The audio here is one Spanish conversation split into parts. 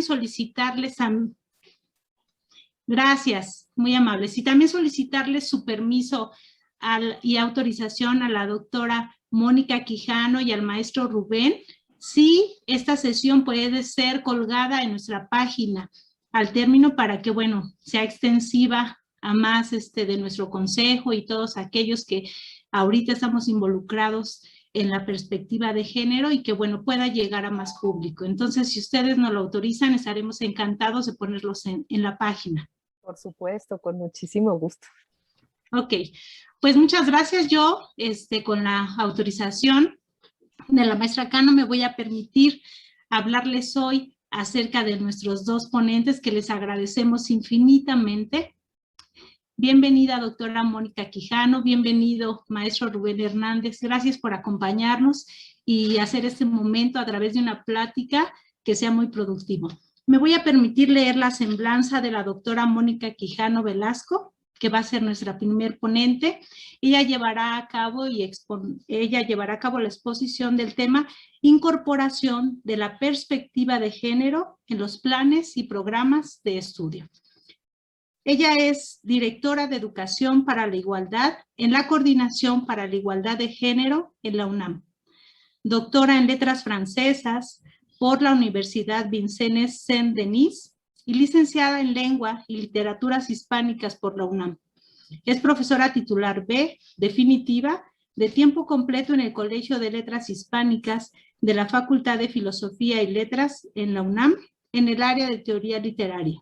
también solicitarles gracias, muy amables. Y también solicitarles su permiso y autorización a la doctora Mónica Quijano y al maestro Rubén, si esta sesión puede ser colgada en nuestra página al término para que, bueno, sea extensiva a más de nuestro consejo y todos aquellos que ahorita estamos involucrados en la perspectiva de género y que, bueno, pueda llegar a más público. Entonces, si ustedes nos lo autorizan, estaremos encantados de ponerlos en la página. Por supuesto, con muchísimo gusto. Ok, pues muchas gracias. Yo, con la autorización de la maestra Cano, me voy a permitir hablarles hoy acerca de nuestros dos ponentes que les agradecemos infinitamente. Bienvenida, doctora Mónica Quijano, bienvenido, maestro Rubén Hernández. Gracias por acompañarnos y hacer este momento a través de una plática que sea muy productivo. Me voy a permitir leer la semblanza de la doctora Mónica Quijano Velasco, que va a ser nuestra primer ponente. Ella llevará a cabo la exposición del tema Incorporación de la perspectiva de género en los planes y programas de estudio. Ella es directora de Educación para la Igualdad en la Coordinación para la Igualdad de Género en la UNAM. Doctora en Letras Francesas por la Universidad Vincennes Saint-Denis y licenciada en Lengua y Literaturas Hispánicas por la UNAM. Es profesora titular B, definitiva, de tiempo completo en el Colegio de Letras Hispánicas de la Facultad de Filosofía y Letras en la UNAM, en el área de teoría literaria.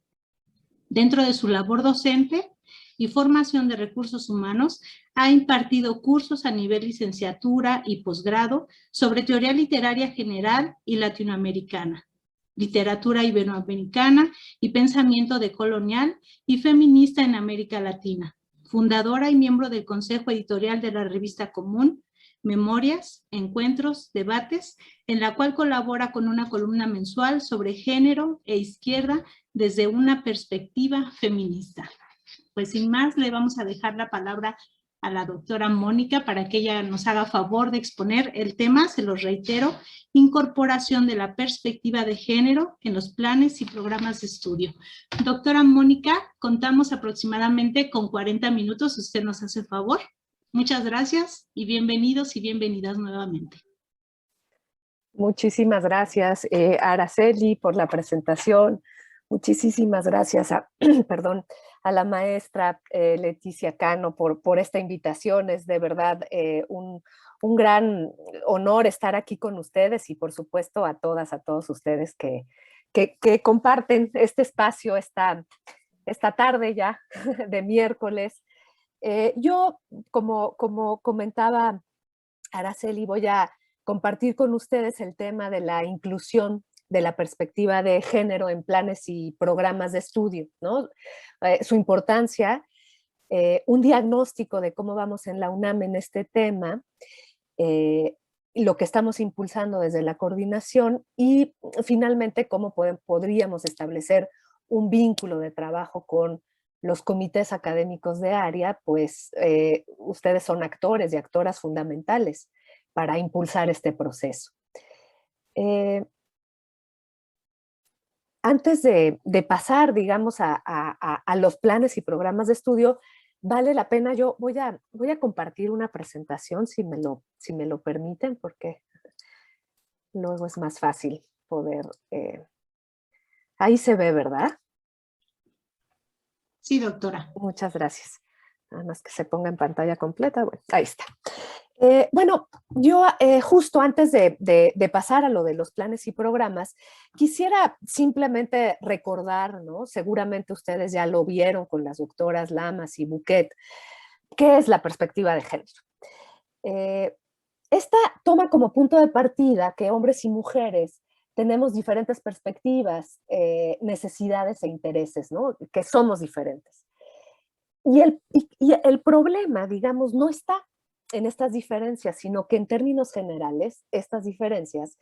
Dentro de su labor docente y formación de recursos humanos, ha impartido cursos a nivel licenciatura y posgrado sobre teoría literaria general y latinoamericana, literatura iberoamericana y pensamiento decolonial y feminista en América Latina. Fundadora y miembro del Consejo Editorial de la Revista Común, Memorias, Encuentros, Debates, en la cual colabora con una columna mensual sobre género e izquierda desde una perspectiva feminista. Pues sin más, le vamos a dejar la palabra a la doctora Mónica para que ella nos haga favor de exponer el tema, se los reitero, incorporación de la perspectiva de género en los planes y programas de estudio. Doctora Mónica, contamos aproximadamente con 40 minutos, usted nos hace favor. Muchas gracias y bienvenidos y bienvenidas nuevamente. Muchísimas gracias, Araceli, por la presentación. Muchísimas gracias perdón, a la maestra Leticia Cano por esta invitación. Es de verdad un gran honor estar aquí con ustedes y por supuesto a todos ustedes que comparten este espacio esta tarde ya de miércoles. Yo, como comentaba Araceli, voy a compartir con ustedes el tema de la inclusión de la perspectiva de género en planes y programas de estudio, ¿no? Su importancia, un diagnóstico de cómo vamos en la UNAM en este tema, lo que estamos impulsando desde la coordinación y finalmente cómo podríamos establecer un vínculo de trabajo con los comités académicos de área, pues ustedes son actores y actoras fundamentales para impulsar este proceso. Antes de pasar, digamos, a los planes y programas de estudio, vale la pena, yo voy a compartir una presentación, si me lo permiten, porque luego es más fácil poder... ahí se ve, ¿verdad? Sí, doctora. Muchas gracias. Nada más que se ponga en pantalla completa. Bueno, ahí está. Bueno, yo justo antes de pasar a lo de los planes y programas, quisiera simplemente recordar, ¿no? Seguramente ustedes ya lo vieron con las doctoras Lamas y Buquet, ¿qué es la perspectiva de género? Esta toma como punto de partida que hombres y mujeres tenemos diferentes perspectivas, necesidades e intereses, ¿no? Que somos diferentes. Y el problema, digamos, no está en estas diferencias, sino que en términos generales, estas diferencias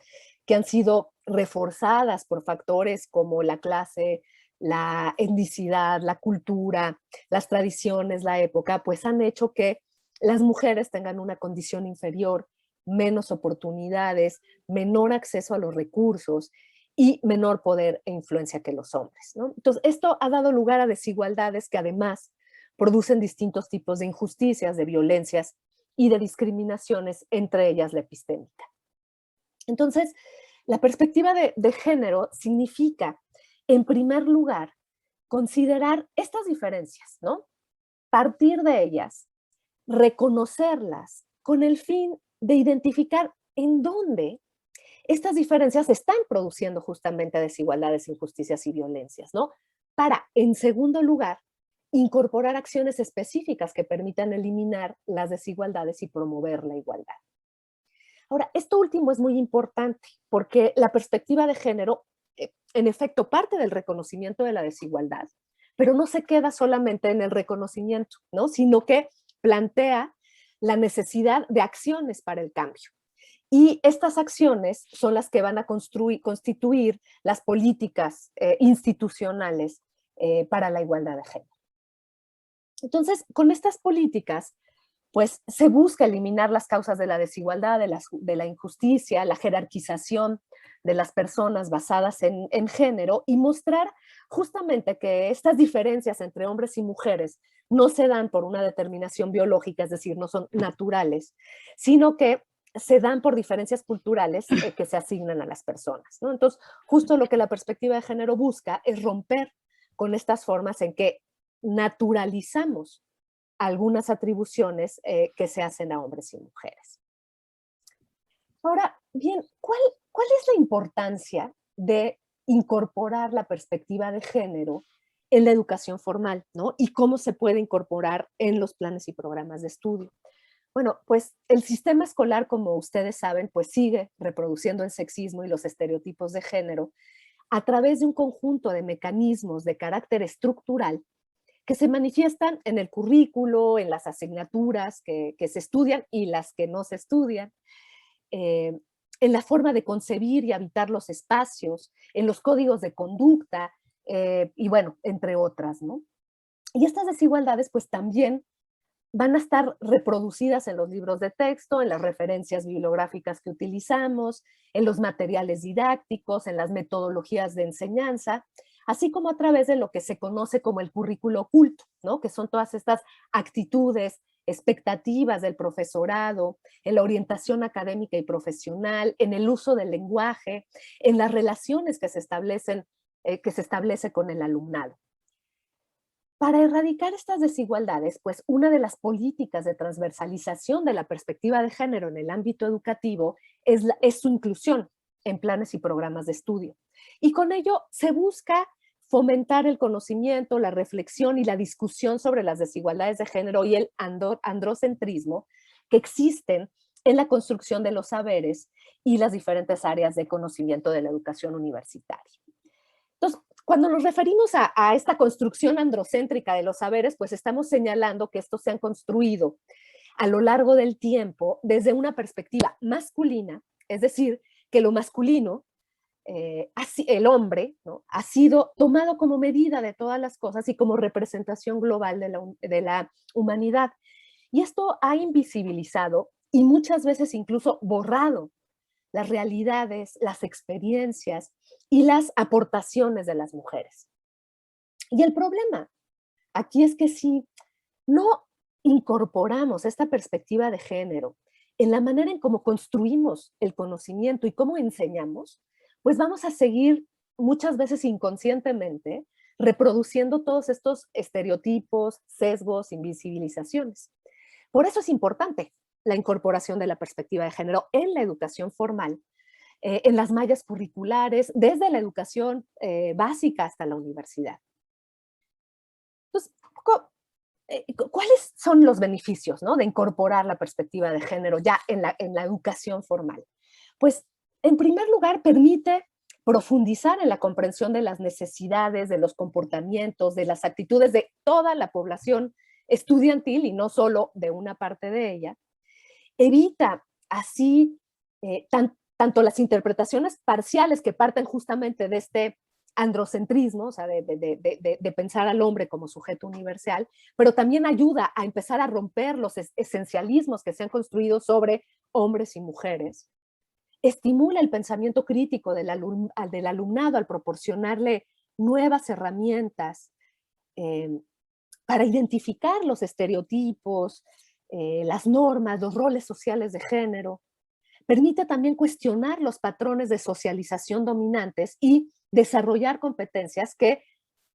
que han sido reforzadas por factores como la clase, la etnicidad, la cultura, las tradiciones, la época, pues han hecho que las mujeres tengan una condición inferior, menos oportunidades, menor acceso a los recursos y menor poder e influencia que los hombres, ¿no? Entonces, esto ha dado lugar a desigualdades que además producen distintos tipos de injusticias, de violencias y de discriminaciones, entre ellas la epistémica. Entonces, la perspectiva de género significa, en primer lugar, considerar estas diferencias, ¿no? Partir de ellas, reconocerlas con el fin de identificar en dónde estas diferencias están produciendo justamente desigualdades, injusticias y violencias, ¿no? Para, en segundo lugar, incorporar acciones específicas que permitan eliminar las desigualdades y promover la igualdad. Ahora, esto último es muy importante porque la perspectiva de género, en efecto, parte del reconocimiento de la desigualdad, pero no se queda solamente en el reconocimiento, ¿no? Sino que plantea la necesidad de acciones para el cambio. Y estas acciones son las que van a constituir las políticas institucionales para la igualdad de género. Entonces, con estas políticas, pues se busca eliminar las causas de la desigualdad, de la injusticia, la jerarquización de las personas basadas en género y mostrar justamente que estas diferencias entre hombres y mujeres no se dan por una determinación biológica, es decir, no son naturales, sino que se dan por diferencias culturales que se asignan a las personas, ¿no? Entonces, justo lo que la perspectiva de género busca es romper con estas formas en que naturalizamos algunas atribuciones que se hacen a hombres y mujeres. Ahora, bien, ¿cuál es la importancia de incorporar la perspectiva de género en la educación formal, ¿no? Y cómo se puede incorporar en los planes y programas de estudio. Bueno, pues el sistema escolar, como ustedes saben, pues sigue reproduciendo el sexismo y los estereotipos de género a través de un conjunto de mecanismos de carácter estructural que se manifiestan en el currículo, en las asignaturas que se estudian y las que no se estudian, en la forma de concebir y habitar los espacios, en los códigos de conducta, y bueno, entre otras, ¿no? Y estas desigualdades pues también van a estar reproducidas en los libros de texto, en las referencias bibliográficas que utilizamos, en los materiales didácticos, en las metodologías de enseñanza, así como a través de lo que se conoce como el currículo oculto, ¿no? Que son todas estas actitudes, expectativas del profesorado, en la orientación académica y profesional, en el uso del lenguaje, en las relaciones que se establecen, que se establece con el alumnado. Para erradicar estas desigualdades, pues una de las políticas de transversalización de la perspectiva de género en el ámbito educativo es su inclusión en planes y programas de estudio. Y con ello se busca fomentar el conocimiento, la reflexión y la discusión sobre las desigualdades de género y el androcentrismo que existen en la construcción de los saberes y las diferentes áreas de conocimiento de la educación universitaria. Entonces, cuando nos referimos a esta construcción androcéntrica de los saberes, pues estamos señalando que estos se han construido a lo largo del tiempo desde una perspectiva masculina, es decir, que lo masculino, el hombre, ¿no? Ha sido tomado como medida de todas las cosas y como representación global de la humanidad. Y esto ha invisibilizado y muchas veces incluso borrado las realidades, las experiencias y las aportaciones de las mujeres. Y el problema aquí es que si no incorporamos esta perspectiva de género en la manera en cómo construimos el conocimiento y cómo enseñamos, pues vamos a seguir muchas veces inconscientemente reproduciendo todos estos estereotipos, sesgos, invisibilizaciones. Por eso es importante la incorporación de la perspectiva de género en la educación formal, en las mallas curriculares, desde la educación básica hasta la universidad. Entonces, ¿cuáles son los beneficios, ¿no? De incorporar la perspectiva de género ya en la educación formal? Pues, en primer lugar, permite profundizar en la comprensión de las necesidades, de los comportamientos, de las actitudes de toda la población estudiantil y no solo de una parte de ella. Evita así tanto las interpretaciones parciales que parten justamente de este androcentrismo, o sea, de pensar al hombre como sujeto universal, pero también ayuda a empezar a romper los esencialismos que se han construido sobre hombres y mujeres. estimula el pensamiento crítico del alumnado al proporcionarle nuevas herramientas para identificar los estereotipos, las normas, los roles sociales de género. Permite también cuestionar los patrones de socialización dominantes y desarrollar competencias que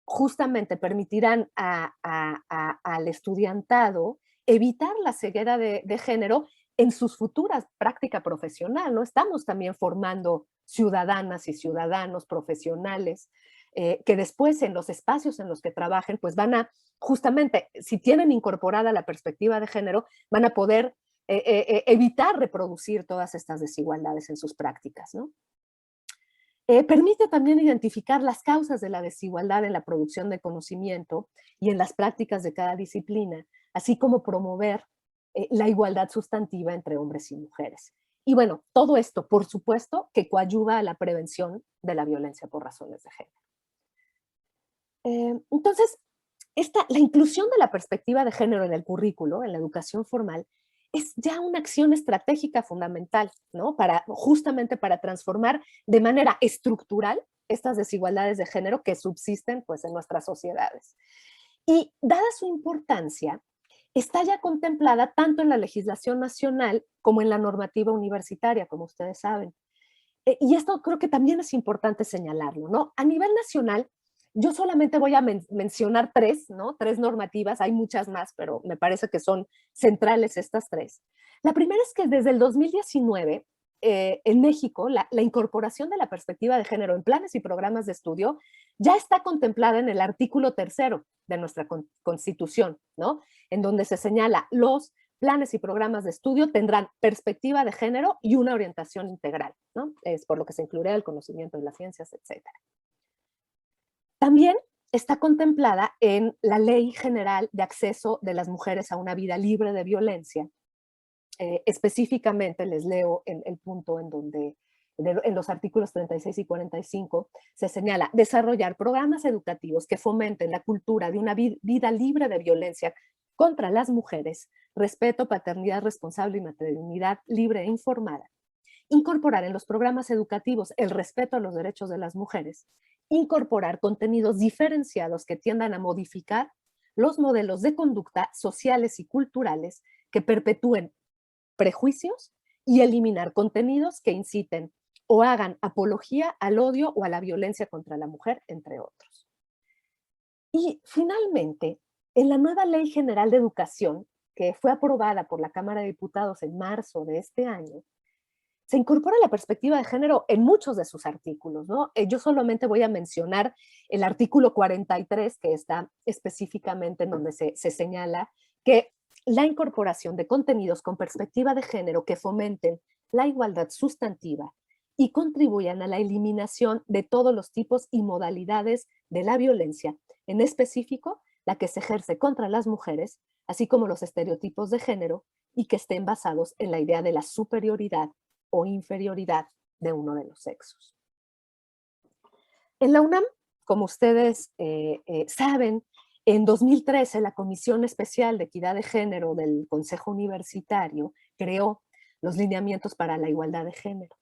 justamente permitirán al estudiantado evitar la ceguera de género en sus futuras práctica profesional, ¿no? Estamos también formando ciudadanas y ciudadanos profesionales que después en los espacios en los que trabajen, pues van a, justamente, si tienen incorporada la perspectiva de género, van a poder evitar reproducir todas estas desigualdades en sus prácticas, ¿no? Permite también identificar las causas de la desigualdad en la producción de conocimiento y en las prácticas de cada disciplina, así como promover la igualdad sustantiva entre hombres y mujeres. Y bueno, todo esto, por supuesto, que coadyuva a la prevención de la violencia por razones de género. Entonces, la inclusión de la perspectiva de género en el currículo, en la educación formal, es ya una acción estratégica fundamental, ¿no? Justamente para transformar de manera estructural estas desigualdades de género que subsisten, pues, en nuestras sociedades. Y dada su importancia, está ya contemplada tanto en la legislación nacional como en la normativa universitaria, como ustedes saben. Y esto creo que también es importante señalarlo, ¿no? A nivel nacional, yo solamente voy a mencionar tres, ¿no? Tres normativas, hay muchas más, pero me parece que son centrales estas tres. La primera es que desde el 2019, en México, la incorporación de la perspectiva de género en planes y programas de estudio ya está contemplada en el artículo 3º de nuestra Constitución, ¿no? En donde se señala los planes y programas de estudio tendrán perspectiva de género y una orientación integral, ¿no? Es por lo que se incluirá el conocimiento de las ciencias, etc. También está contemplada en la Ley General de Acceso de las Mujeres a una Vida Libre de Violencia. Específicamente les leo el punto en donde en los artículos 36 y 45 se señala desarrollar programas educativos que fomenten la cultura de una vida libre de violencia contra las mujeres, respeto, paternidad responsable y maternidad libre e informada. Incorporar en los programas educativos el respeto a los derechos de las mujeres. Incorporar contenidos diferenciados que tiendan a modificar los modelos de conducta sociales y culturales que perpetúen prejuicios y eliminar contenidos que inciten o hagan apología al odio o a la violencia contra la mujer, entre otros. Y finalmente, en la nueva Ley General de Educación, que fue aprobada por la Cámara de Diputados en marzo de este año, se incorpora la perspectiva de género en muchos de sus artículos, ¿no? Yo solamente voy a mencionar el artículo 43, que está específicamente en donde se señala que la incorporación de contenidos con perspectiva de género que fomenten la igualdad sustantiva y contribuyan a la eliminación de todos los tipos y modalidades de la violencia, en específico la que se ejerce contra las mujeres, así como los estereotipos de género, y que estén basados en la idea de la superioridad o inferioridad de uno de los sexos. En la UNAM, como ustedes saben, en 2013 la Comisión Especial de Equidad de Género del Consejo Universitario creó los lineamientos para la igualdad de género.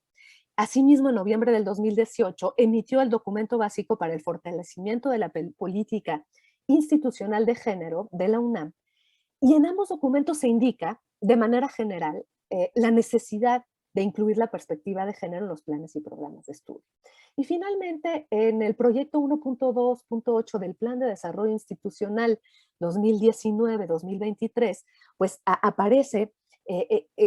Asimismo, en noviembre del 2018 emitió el documento básico para el fortalecimiento de la política institucional de género de la UNAM, y en ambos documentos se indica de manera general la necesidad de incluir la perspectiva de género en los planes y programas de estudio. Y finalmente, en el proyecto 1.2.8 del Plan de Desarrollo Institucional 2019-2023, pues aparece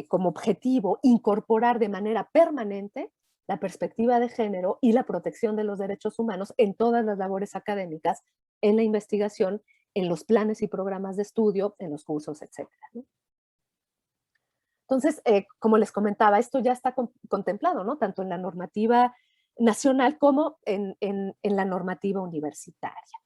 como objetivo incorporar de manera permanente la perspectiva de género y la protección de los derechos humanos en todas las labores académicas, en la investigación, en los planes y programas de estudio, en los cursos, etcétera, ¿no? Entonces, como les comentaba, esto ya está contemplado, ¿no? Tanto en la normativa nacional como en la normativa universitaria.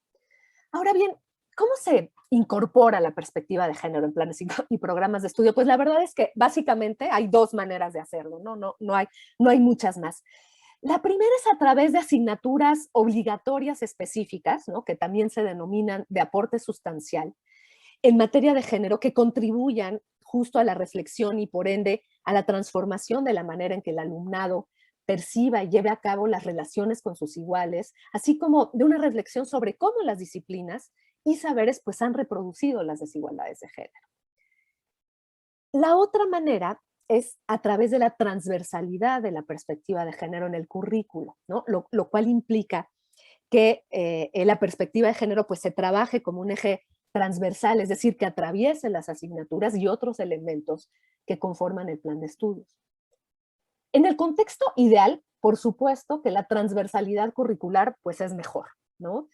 Ahora bien, ¿cómo se incorpora la perspectiva de género en planes y programas de estudio? Pues la verdad es que básicamente hay dos maneras de hacerlo, ¿no? No hay muchas más. La primera es a través de asignaturas obligatorias específicas, ¿no? Que también se denominan de aporte sustancial, en materia de género, que contribuyan justo a la reflexión y por ende a la transformación de la manera en que el alumnado perciba y lleve a cabo las relaciones con sus iguales, así como de una reflexión sobre cómo las disciplinas y saberes pues han reproducido las desigualdades de género. La otra manera es a través de la transversalidad de la perspectiva de género en el currículo, ¿no? Lo cual implica que la perspectiva de género pues se trabaje como un eje transversal, es decir, que atraviese las asignaturas y otros elementos que conforman el plan de estudios. En el contexto ideal, por supuesto que la transversalidad curricular pues es mejor, ¿no?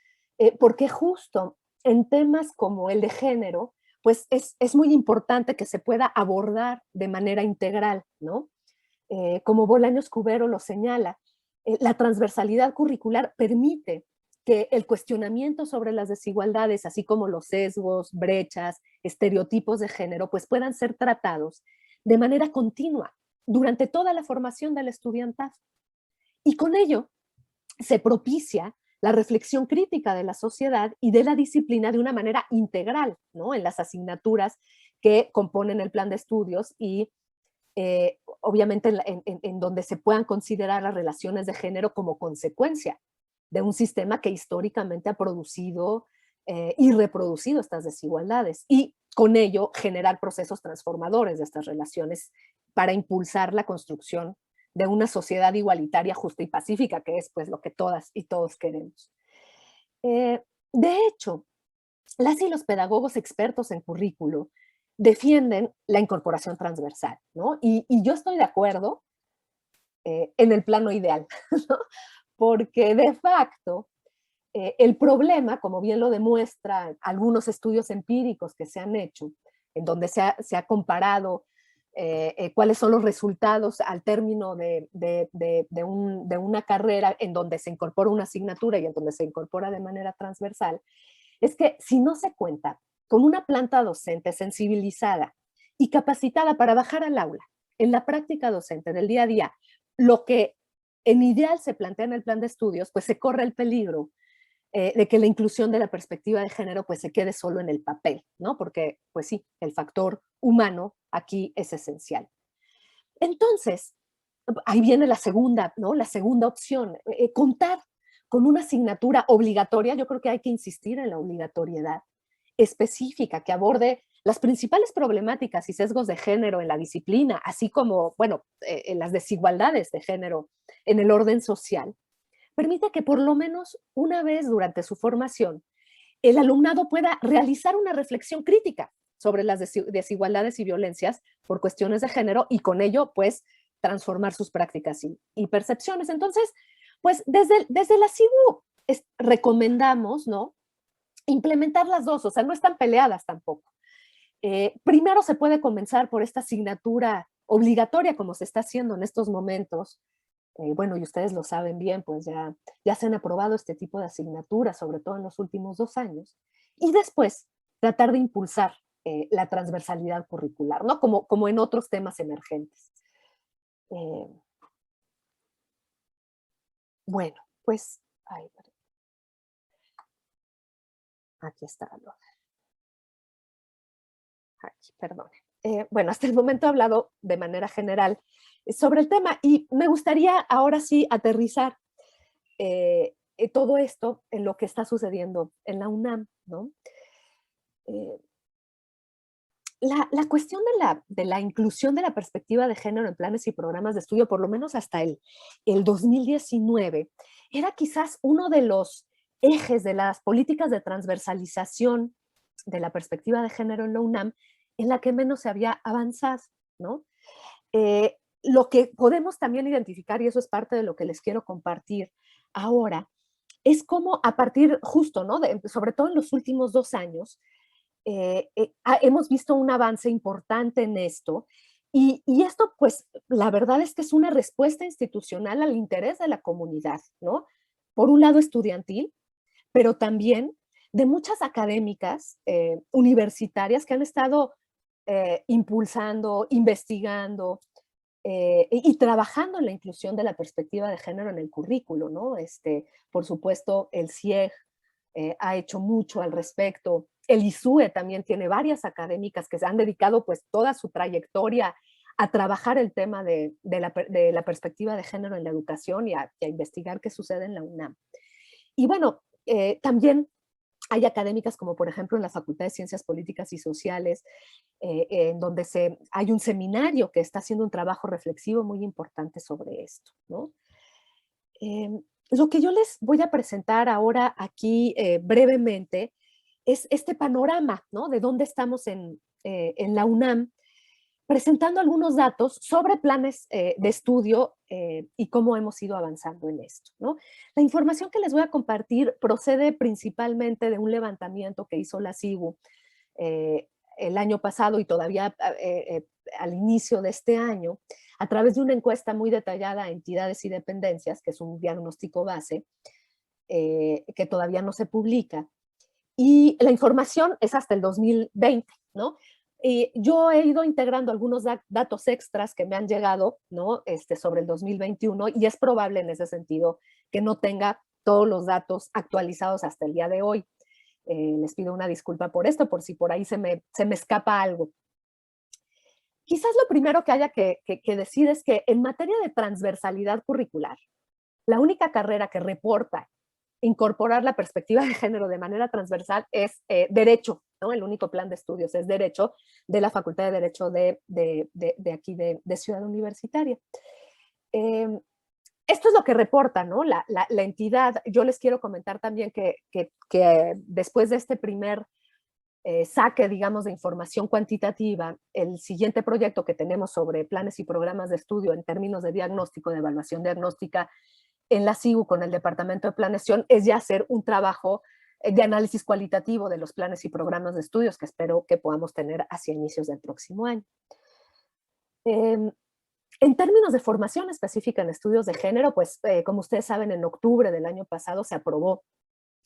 Porque justo en temas como el de género, pues es muy importante que se pueda abordar de manera integral, ¿no? Como Bolaños Cubero lo señala, la transversalidad curricular permite que el cuestionamiento sobre las desigualdades, así como los sesgos, brechas, estereotipos de género, pues puedan ser tratados de manera continua durante toda la formación del estudiantado. Y con ello se propicia la reflexión crítica de la sociedad y de la disciplina de una manera integral, ¿no? En las asignaturas que componen el plan de estudios y obviamente en donde se puedan considerar las relaciones de género como consecuencia de un sistema que históricamente ha producido y reproducido estas desigualdades y con ello generar procesos transformadores de estas relaciones para impulsar la construcción de una sociedad igualitaria, justa y pacífica, que es pues lo que todas y todos queremos. De hecho, las y los pedagogos expertos en currículo defienden la incorporación transversal, ¿no? Y yo estoy de acuerdo en el plano ideal, ¿no? Porque de facto el problema, como bien lo demuestran algunos estudios empíricos que se han hecho, en donde se ha comparado cuáles son los resultados al término de una carrera en donde se incorpora una asignatura y en donde se incorpora de manera transversal, es que si no se cuenta con una planta docente sensibilizada y capacitada para bajar al aula, en la práctica docente del día a día, lo que en ideal se plantea en el plan de estudios, pues se corre el peligro de que la inclusión de la perspectiva de género pues se quede solo en el papel, ¿no? Porque, pues sí, el factor humano aquí es esencial. Entonces, ahí viene la segunda, ¿no? La segunda opción, contar con una asignatura obligatoria, yo creo que hay que insistir en la obligatoriedad específica que aborde las principales problemáticas y sesgos de género en la disciplina, así como, bueno, en las desigualdades de género en el orden social, permite que por lo menos una vez durante su formación el alumnado pueda realizar una reflexión crítica sobre las desigualdades y violencias por cuestiones de género y con ello, pues, transformar sus prácticas y percepciones. Entonces, pues, desde la CIBU recomendamos, ¿no? Implementar las dos, o sea, no están peleadas tampoco. Primero se puede comenzar por esta asignatura obligatoria, como se está haciendo en estos momentos. Bueno, y ustedes lo saben bien, pues ya se han aprobado este tipo de asignaturas, sobre todo en los últimos 2 años. Y después, tratar de impulsar la transversalidad curricular, ¿no? Como en otros temas emergentes. Eh, bueno, pues, ay, aquí está. Aquí, perdón. Bueno, hasta el momento he hablado de manera general sobre el tema y me gustaría ahora sí aterrizar todo esto en lo que está sucediendo en la UNAM, ¿no? Eh, la cuestión de la inclusión de la perspectiva de género en planes y programas de estudio, por lo menos hasta el 2019, era quizás uno de los ejes de las políticas de transversalización de la perspectiva de género en la UNAM en la que menos se había avanzado, ¿no? Lo que podemos también identificar, y eso es parte de lo que les quiero compartir ahora, es cómo a partir justo, ¿no? Sobre todo en los últimos 2 años, hemos visto un avance importante en esto y esto, pues, la verdad es que es una respuesta institucional al interés de la comunidad, ¿no? Por un lado estudiantil, pero también de muchas académicas universitarias que han estado impulsando, investigando y trabajando en la inclusión de la perspectiva de género en el currículo, ¿no? Por supuesto, el CIEG ha hecho mucho al respecto El ISUE también tiene varias académicas que se han dedicado pues toda su trayectoria a trabajar el tema de la perspectiva de género en la educación y a investigar qué sucede en la UNAM. Y bueno, también hay académicas como por ejemplo en la Facultad de Ciencias Políticas y Sociales, en donde hay un seminario que está haciendo un trabajo reflexivo muy importante sobre esto, ¿no? Lo que yo les voy a presentar ahora aquí brevemente es este panorama, ¿no? De dónde estamos en la UNAM, presentando algunos datos sobre planes de estudio y cómo hemos ido avanzando en esto, ¿no? La información que les voy a compartir procede principalmente de un levantamiento que hizo la SIGU el año pasado y todavía al inicio de este año, a través de una encuesta muy detallada a entidades y dependencias, que es un diagnóstico base, que todavía no se publica. Y la información es hasta el 2020, ¿no? Y yo he ido integrando algunos datos extras que me han llegado, ¿no? Sobre el 2021, y es probable en ese sentido que no tenga todos los datos actualizados hasta el día de hoy. Les pido una disculpa por esto, por si por ahí se me escapa algo. Quizás lo primero que haya que decir es que en materia de transversalidad curricular, la única carrera que reporta incorporar la perspectiva de género de manera transversal es Derecho, ¿no? El único plan de estudios es Derecho de la Facultad de Derecho de aquí de Ciudad Universitaria. Esto es lo que reporta, ¿no? La entidad. Yo les quiero comentar también que después de este primer saque, digamos, de información cuantitativa, el siguiente proyecto que tenemos sobre planes y programas de estudio en términos de diagnóstico, de evaluación diagnóstica, en la SIGU con el Departamento de Planeación es ya hacer un trabajo de análisis cualitativo de los planes y programas de estudios que espero que podamos tener hacia inicios del próximo año. En términos de formación específica en estudios de género, pues como ustedes saben, en octubre del año pasado se aprobó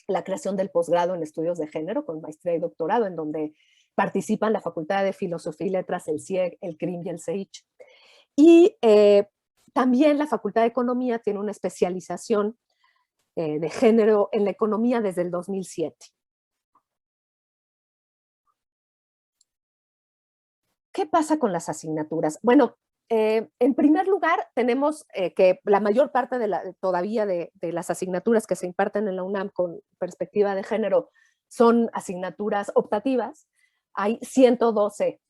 la creación del posgrado en estudios de género con maestría y doctorado, en donde participan la Facultad de Filosofía y Letras, el CIEG, el CRIM y el CEICH. Y también la Facultad de Economía tiene una especialización de género en la economía desde el 2007. ¿Qué pasa con las asignaturas? Bueno, en primer lugar, tenemos que la mayor parte todavía de las asignaturas que se imparten en la UNAM con perspectiva de género son asignaturas optativas. Hay 112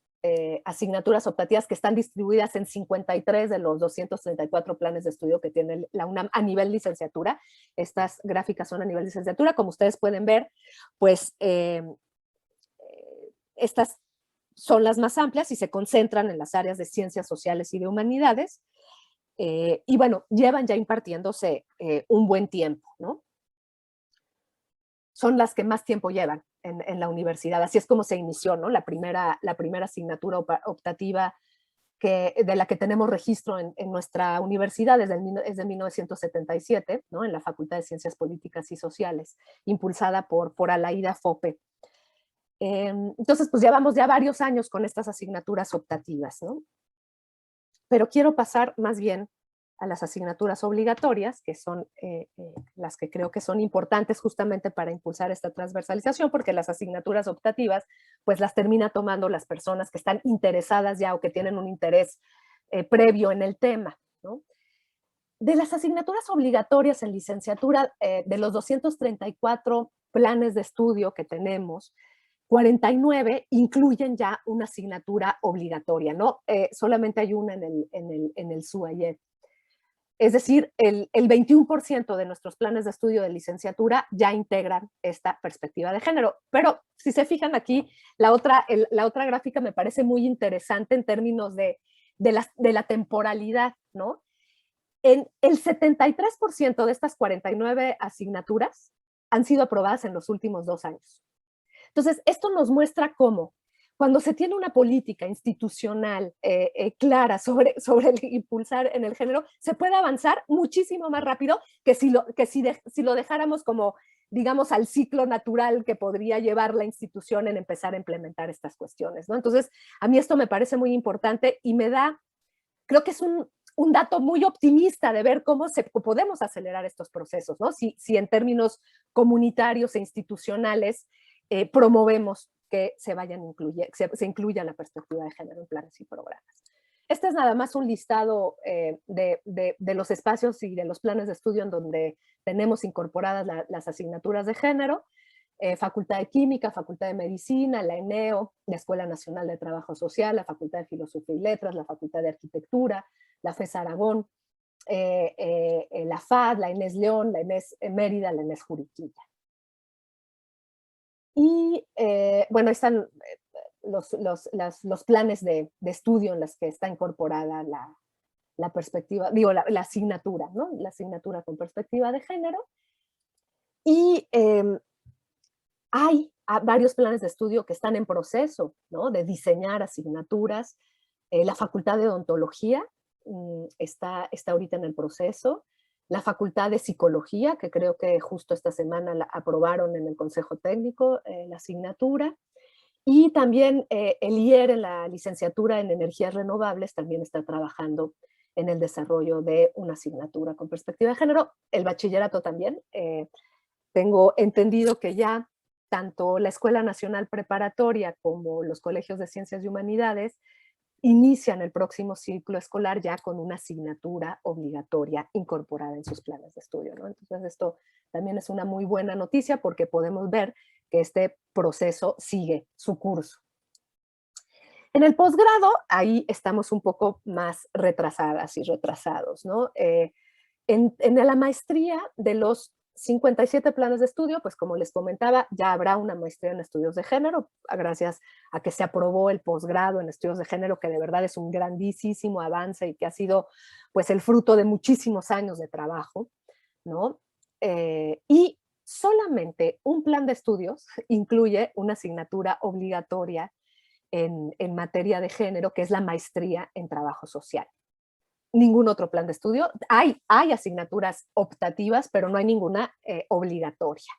asignaturas optativas que están distribuidas en 53 de los 234 planes de estudio que tiene la UNAM a nivel licenciatura. Estas gráficas son a nivel licenciatura. Como ustedes pueden ver, pues estas son las más amplias y se concentran en las áreas de ciencias sociales y de humanidades. Y bueno, llevan ya impartiéndose un buen tiempo, ¿no? Son las que más tiempo llevan en la universidad. Así es como se inició, ¿no? La primera asignatura optativa de la que tenemos registro en nuestra universidad es de 1977, ¿no? En la Facultad de Ciencias Políticas y Sociales, impulsada por Alaída Fope. Entonces, pues llevamos ya varios años con estas asignaturas optativas, ¿no? Pero quiero pasar más bien a las asignaturas obligatorias, que son las que creo que son importantes justamente para impulsar esta transversalización, porque las asignaturas optativas, pues las termina tomando las personas que están interesadas ya o que tienen un interés previo en el tema, ¿no? De las asignaturas obligatorias en licenciatura, de los 234 planes de estudio que tenemos, 49 incluyen ya una asignatura obligatoria, ¿no? Solamente hay una en el SUAYET. Es decir, el 21% de nuestros planes de estudio de licenciatura ya integran esta perspectiva de género. Pero si se fijan aquí, la otra gráfica me parece muy interesante en términos de la temporalidad, ¿no? El 73% de estas 49 asignaturas han sido aprobadas en los últimos 2 años. Entonces, esto nos muestra cómo cuando se tiene una política institucional clara sobre el impulsar en el género, se puede avanzar muchísimo más rápido que si lo dejáramos como, digamos, al ciclo natural que podría llevar la institución en empezar a implementar estas cuestiones, ¿no? Entonces, a mí esto me parece muy importante y creo que es un dato muy optimista de ver cómo podemos acelerar estos procesos, ¿no? Si en términos comunitarios e institucionales promovemos que se incluya la perspectiva de género en planes y programas. Este es nada más un listado de los espacios y de los planes de estudio en donde tenemos incorporadas las asignaturas de género. Facultad de Química, Facultad de Medicina, la ENEO, la Escuela Nacional de Trabajo Social, la Facultad de Filosofía y Letras, la Facultad de Arquitectura, la FES Aragón, la FAD, la ENES León, la ENES Mérida, la ENES Juriquilla. Y bueno, están los planes de estudio en los que está incorporada la perspectiva, digo, la asignatura, ¿no? La asignatura con perspectiva de género. Y hay varios planes de estudio que están en proceso, ¿no? De diseñar asignaturas. La Facultad de Odontología está ahorita en el proceso. La Facultad de Psicología, que creo que justo esta semana la aprobaron en el Consejo Técnico, la asignatura. Y también el IER, en la licenciatura en Energías Renovables, también está trabajando en el desarrollo de una asignatura con perspectiva de género. El bachillerato también. Tengo entendido que ya tanto la Escuela Nacional Preparatoria como los colegios de Ciencias y Humanidades inician el próximo ciclo escolar ya con una asignatura obligatoria incorporada en sus planes de estudio, ¿no? Entonces esto también es una muy buena noticia porque podemos ver que este proceso sigue su curso. En el posgrado, ahí estamos un poco más retrasadas y retrasados, ¿no? En la maestría de los 57 planes de estudio, pues como les comentaba, ya habrá una maestría en estudios de género, gracias a que se aprobó el posgrado en estudios de género, que de verdad es un grandísimo avance y que ha sido pues el fruto de muchísimos años de trabajo, ¿no? Y solamente un plan de estudios incluye una asignatura obligatoria en materia de género, que es la maestría en trabajo social. Ningún otro plan de estudio. Hay asignaturas optativas, pero no hay ninguna obligatoria.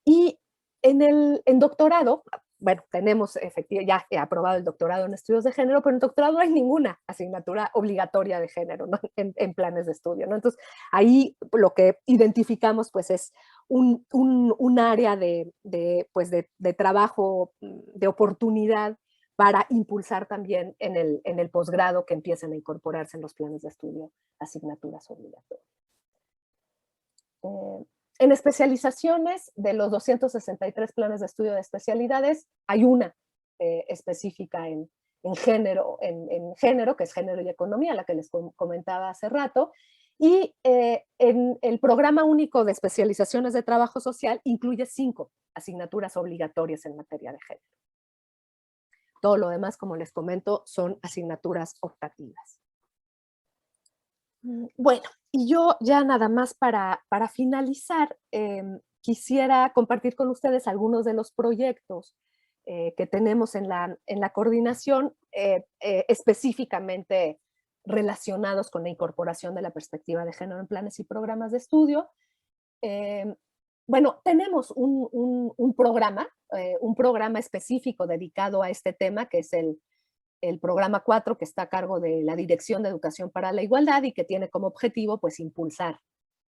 Y en doctorado, bueno, tenemos ya he aprobado el doctorado en estudios de género, pero en doctorado no hay ninguna asignatura obligatoria de género, ¿no? en planes de estudio, ¿no? Entonces, ahí lo que identificamos pues es un área pues de trabajo, de oportunidad para impulsar también en el posgrado que empiecen a incorporarse en los planes de estudio asignaturas obligatorias. En especializaciones, de los 263 planes de estudio de especialidades, hay una específica en género, que es género y economía, la que les comentaba hace rato, y en el programa único de especializaciones de trabajo social incluye 5 asignaturas obligatorias en materia de género. Todo lo demás, como les comento, son asignaturas optativas. Bueno, y yo ya nada más para finalizar, quisiera compartir con ustedes algunos de los proyectos que tenemos en la coordinación, específicamente relacionados con la incorporación de la perspectiva de género en planes y programas de estudio. Bueno, tenemos un programa específico dedicado a este tema, que es el programa 4, que está a cargo de la Dirección de Educación para la Igualdad y que tiene como objetivo pues impulsar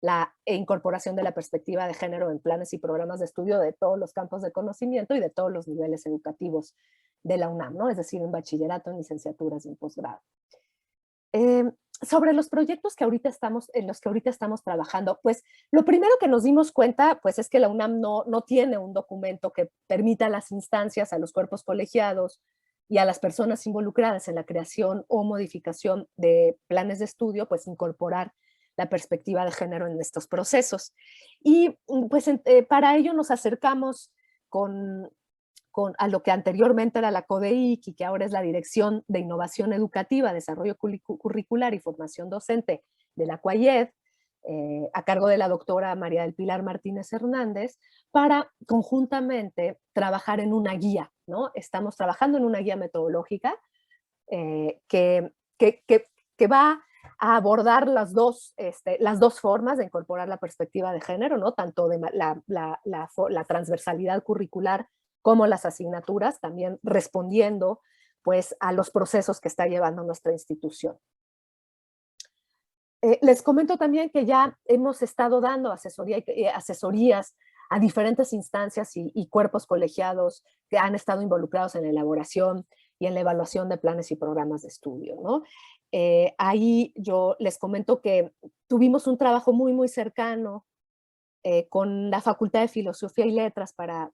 la incorporación de la perspectiva de género en planes y programas de estudio de todos los campos de conocimiento y de todos los niveles educativos de la UNAM, ¿no? Es decir, en bachillerato, en licenciaturas y en posgrado. Sobre los proyectos en los que ahorita estamos trabajando, pues lo primero que nos dimos cuenta pues es que la UNAM no tiene un documento que permita a las instancias, a los cuerpos colegiados y a las personas involucradas en la creación o modificación de planes de estudio, pues incorporar la perspectiva de género en estos procesos. Y pues para ello nos acercamos a lo que anteriormente era la CODEIC y que ahora es la Dirección de Innovación Educativa, Desarrollo Curricular y Formación Docente de la CUAYED, a cargo de la doctora María del Pilar Martínez Hernández, para conjuntamente trabajar en una guía, ¿no? Estamos trabajando en una guía metodológica que va a abordar las dos formas de incorporar la perspectiva de género, ¿no? Tanto de la transversalidad curricular como las asignaturas, también respondiendo pues, a los procesos que está llevando nuestra institución. Les comento también que ya hemos estado dando asesorías a diferentes instancias y cuerpos colegiados que han estado involucrados en la elaboración y en la evaluación de planes y programas de estudio, ¿no? Ahí yo les comento que tuvimos un trabajo muy, muy cercano con la Facultad de Filosofía y Letras para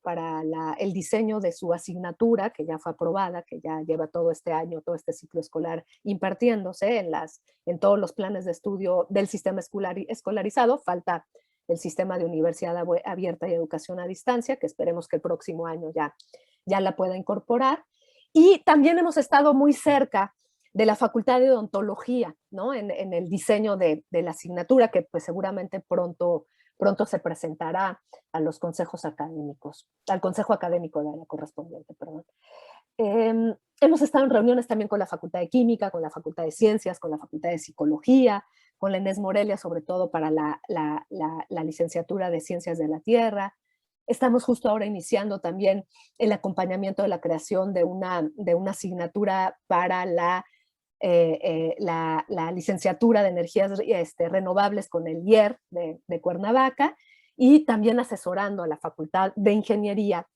el diseño de su asignatura, que ya fue aprobada, que ya lleva todo este año, todo este ciclo escolar impartiéndose en todos los planes de estudio del sistema escolarizado. Falta el sistema de universidad abierta y educación a distancia, que esperemos que el próximo año ya la pueda incorporar. Y también hemos estado muy cerca de la Facultad de Odontología, ¿no? En el diseño de la asignatura, que pues seguramente pronto se presentará a los consejos académicos, al consejo académico de la correspondiente, perdón. Hemos estado en reuniones también con la Facultad de Química, con la Facultad de Ciencias, con la Facultad de Psicología, con la Inés Morelia, sobre todo para la licenciatura de Ciencias de la Tierra. Estamos justo ahora iniciando también el acompañamiento de la creación de una asignatura para la licenciatura de energías renovables con el IER de Cuernavaca, y también asesorando a la Facultad de Ingeniería,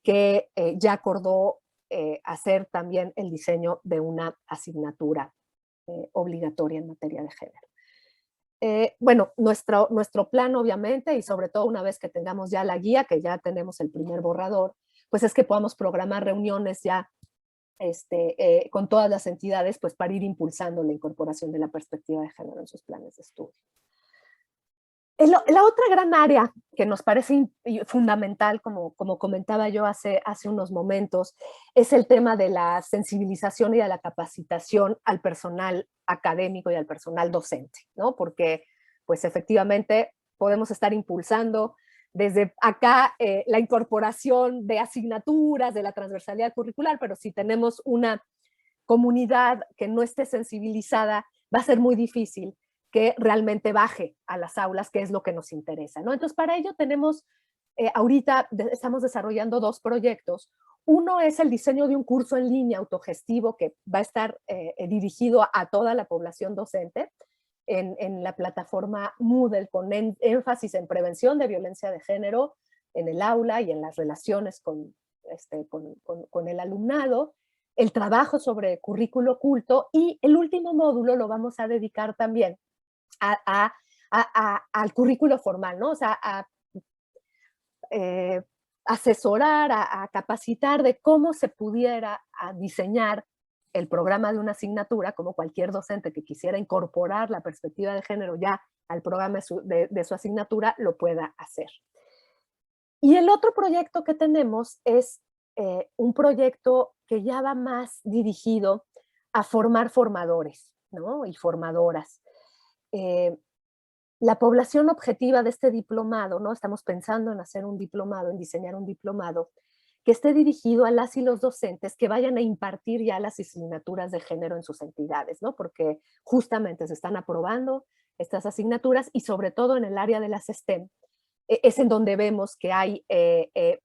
que ya acordó hacer también el diseño de una asignatura obligatoria en materia de género. Bueno, nuestro plan obviamente, y sobre todo una vez que tengamos ya la guía, que ya tenemos el primer borrador, pues es que podamos programar reuniones ya con todas las entidades, pues para ir impulsando la incorporación de la perspectiva de género en sus planes de estudio. La otra gran área que nos parece fundamental, como comentaba yo hace unos momentos, es el tema de la sensibilización y de la capacitación al personal académico y al personal docente, ¿no? Porque, pues efectivamente, podemos estar impulsando desde acá la incorporación de asignaturas, de la transversalidad curricular, pero si tenemos una comunidad que no esté sensibilizada, va a ser muy difícil que realmente baje a las aulas, que es lo que nos interesa, ¿no? Entonces, para ello tenemos, ahorita estamos desarrollando 2 proyectos. Uno es el diseño de un curso en línea autogestivo que va a estar dirigido a toda la población docente en la plataforma Moodle, con énfasis en prevención de violencia de género en el aula y en las relaciones con el alumnado, el trabajo sobre currículo oculto, y el último módulo lo vamos a dedicar también al currículo formal, ¿no? O sea, a asesorar, a capacitar de cómo se pudiera diseñar el programa de una asignatura, como cualquier docente que quisiera incorporar la perspectiva de género ya al programa de su asignatura lo pueda hacer. Y el otro proyecto que tenemos es un proyecto que ya va más dirigido a formar formadores, ¿no? Y formadoras. La población objetiva de este diplomado, ¿no? Estamos pensando en hacer un diplomado, en diseñar un diplomado que esté dirigido a las y los docentes que vayan a impartir ya las asignaturas de género en sus entidades, ¿no? Porque justamente se están aprobando estas asignaturas, y sobre todo en el área de las STEM, es en donde vemos que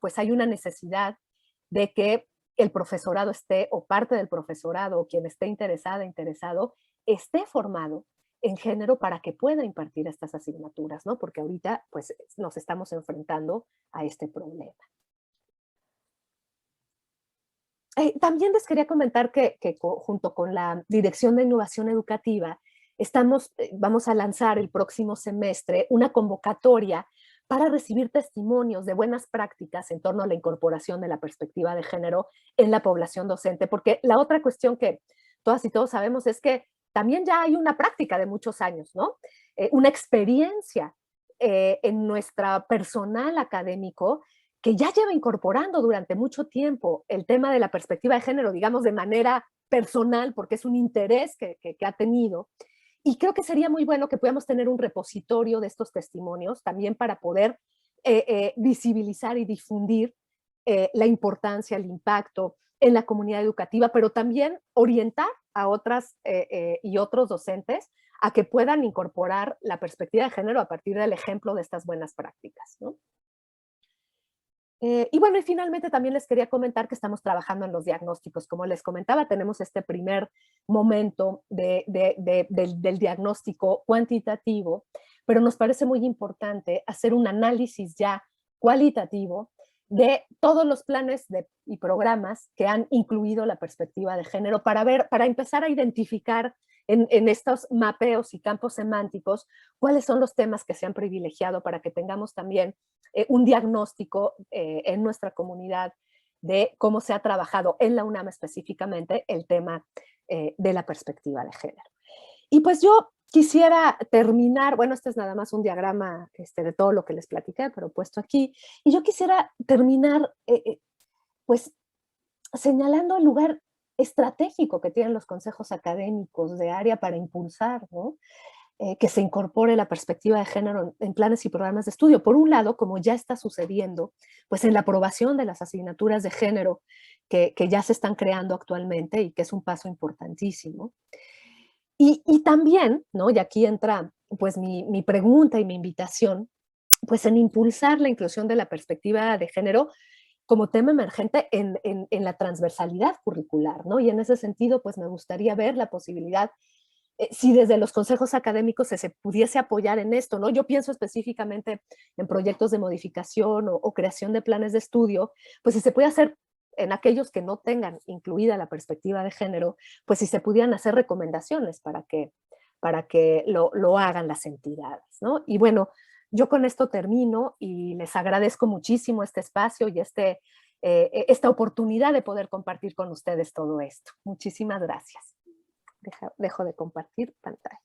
pues hay una necesidad de que el profesorado esté, o parte del profesorado, o quien esté interesado, esté formado en género para que pueda impartir estas asignaturas, ¿no? Porque ahorita pues nos estamos enfrentando a este problema. También les quería comentar que junto con la Dirección de Innovación Educativa vamos a lanzar el próximo semestre una convocatoria para recibir testimonios de buenas prácticas en torno a la incorporación de la perspectiva de género en la población docente, porque la otra cuestión que todas y todos sabemos es que también ya hay una práctica de muchos años, ¿no? Una experiencia en nuestro personal académico que ya lleva incorporando durante mucho tiempo el tema de la perspectiva de género, digamos, de manera personal, porque es un interés que ha tenido. Y creo que sería muy bueno que podamos tener un repositorio de estos testimonios también para poder visibilizar y difundir la importancia, el impacto en la comunidad educativa, pero también orientar a otras y otros docentes a que puedan incorporar la perspectiva de género a partir del ejemplo de estas buenas prácticas, ¿no? Y bueno, y finalmente también les quería comentar que estamos trabajando en los diagnósticos. Como les comentaba, tenemos este primer momento del diagnóstico cuantitativo, pero nos parece muy importante hacer un análisis ya cualitativo de todos los planes y programas que han incluido la perspectiva de género para empezar a identificar en estos mapeos y campos semánticos cuáles son los temas que se han privilegiado para que tengamos también un diagnóstico en nuestra comunidad de cómo se ha trabajado en la UNAM específicamente el tema de la perspectiva de género. Y pues yo quisiera terminar, bueno, este es nada más un diagrama de todo lo que les platiqué, pero puesto aquí, y yo quisiera terminar pues señalando el lugar estratégico que tienen los consejos académicos de área para impulsar, ¿no? Que se incorpore la perspectiva de género en planes y programas de estudio. Por un lado, como ya está sucediendo, pues en la aprobación de las asignaturas de género que ya se están creando actualmente y que es un paso importantísimo. Y también, ¿no? Y aquí entra pues mi pregunta y mi invitación, pues en impulsar la inclusión de la perspectiva de género como tema emergente en la transversalidad curricular, ¿no? Y en ese sentido, pues me gustaría ver la posibilidad, si desde los consejos académicos se pudiese apoyar en esto, ¿no? Yo pienso específicamente en proyectos de modificación o creación de planes de estudio, pues si se puede hacer en aquellos que no tengan incluida la perspectiva de género, pues si se pudieran hacer recomendaciones para que lo hagan las entidades, ¿no? Y bueno, yo con esto termino y les agradezco muchísimo este espacio y esta oportunidad de poder compartir con ustedes todo esto. Muchísimas gracias. Dejo de compartir pantalla.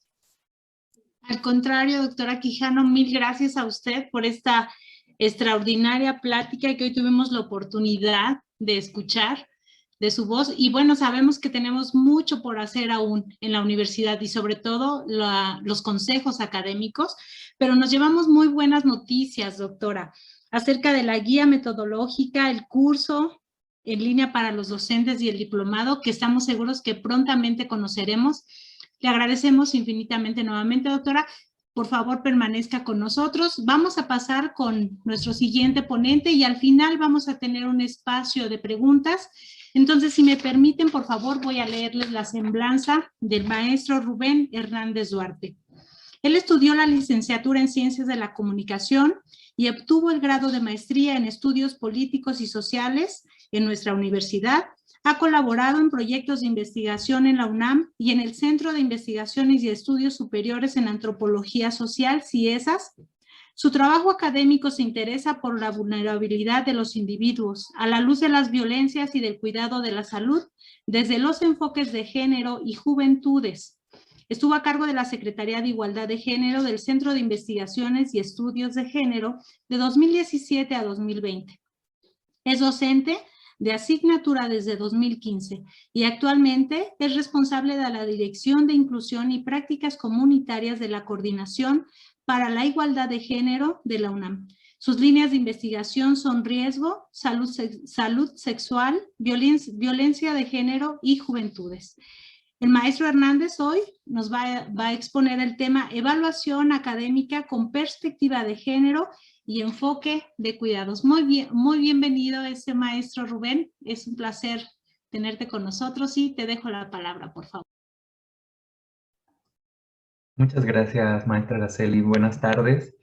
Al contrario, doctora Quijano, mil gracias a usted por esta extraordinaria plática que hoy tuvimos la oportunidad de escuchar de su voz. Y bueno, sabemos que tenemos mucho por hacer aún en la universidad y sobre todo los consejos académicos, pero nos llevamos muy buenas noticias, doctora, acerca de la guía metodológica, el curso en línea para los docentes y el diplomado, que estamos seguros que prontamente conoceremos. Le agradecemos infinitamente nuevamente, doctora. Por favor, permanezca con nosotros. Vamos a pasar con nuestro siguiente ponente y al final vamos a tener un espacio de preguntas. Entonces, si me permiten, por favor, voy a leerles la semblanza del maestro Rubén Hernández Duarte. Él estudió la licenciatura en Ciencias de la Comunicación y obtuvo el grado de maestría en Estudios Políticos y Sociales en nuestra universidad. Ha colaborado en proyectos de investigación en la UNAM y en el Centro de Investigaciones y Estudios Superiores en Antropología Social, CIESAS. Su trabajo académico se interesa por la vulnerabilidad de los individuos a la luz de las violencias y del cuidado de la salud desde los enfoques de género y juventudes. Estuvo a cargo de la Secretaría de Igualdad de Género del Centro de Investigaciones y Estudios de Género de 2017 a 2020. Es docente de asignatura desde 2015 y actualmente es responsable de la Dirección de Inclusión y Prácticas Comunitarias de la Coordinación para la Igualdad de Género de la UNAM. Sus líneas de investigación son riesgo, salud sexual, violencia de género y juventudes. El maestro Hernández hoy nos va a exponer el tema evaluación académica con perspectiva de género y enfoque de cuidados. Muy bienvenido maestro Rubén. Es un placer tenerte con nosotros y te dejo la palabra, por favor. Muchas gracias, maestra Araceli. Buenas tardes.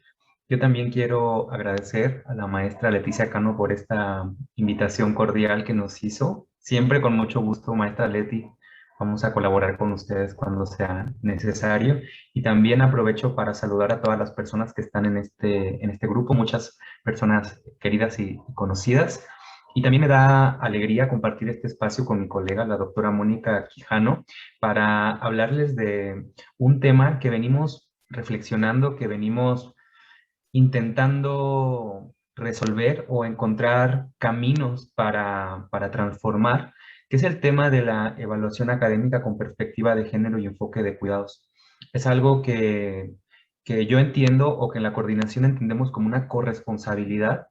Yo también quiero agradecer a la maestra Leticia Cano por esta invitación cordial que nos hizo. Siempre con mucho gusto, maestra Leti. Vamos a colaborar con ustedes cuando sea necesario. Y también aprovecho para saludar a todas las personas que están en este grupo, muchas personas queridas y conocidas. Y también me da alegría compartir este espacio con mi colega, la doctora Mónica Quijano, para hablarles de un tema que venimos reflexionando, que venimos intentando resolver o encontrar caminos para transformar, que es el tema de la evaluación académica con perspectiva de género y enfoque de cuidados. Es algo que yo entiendo o que en la coordinación entendemos como una corresponsabilidad,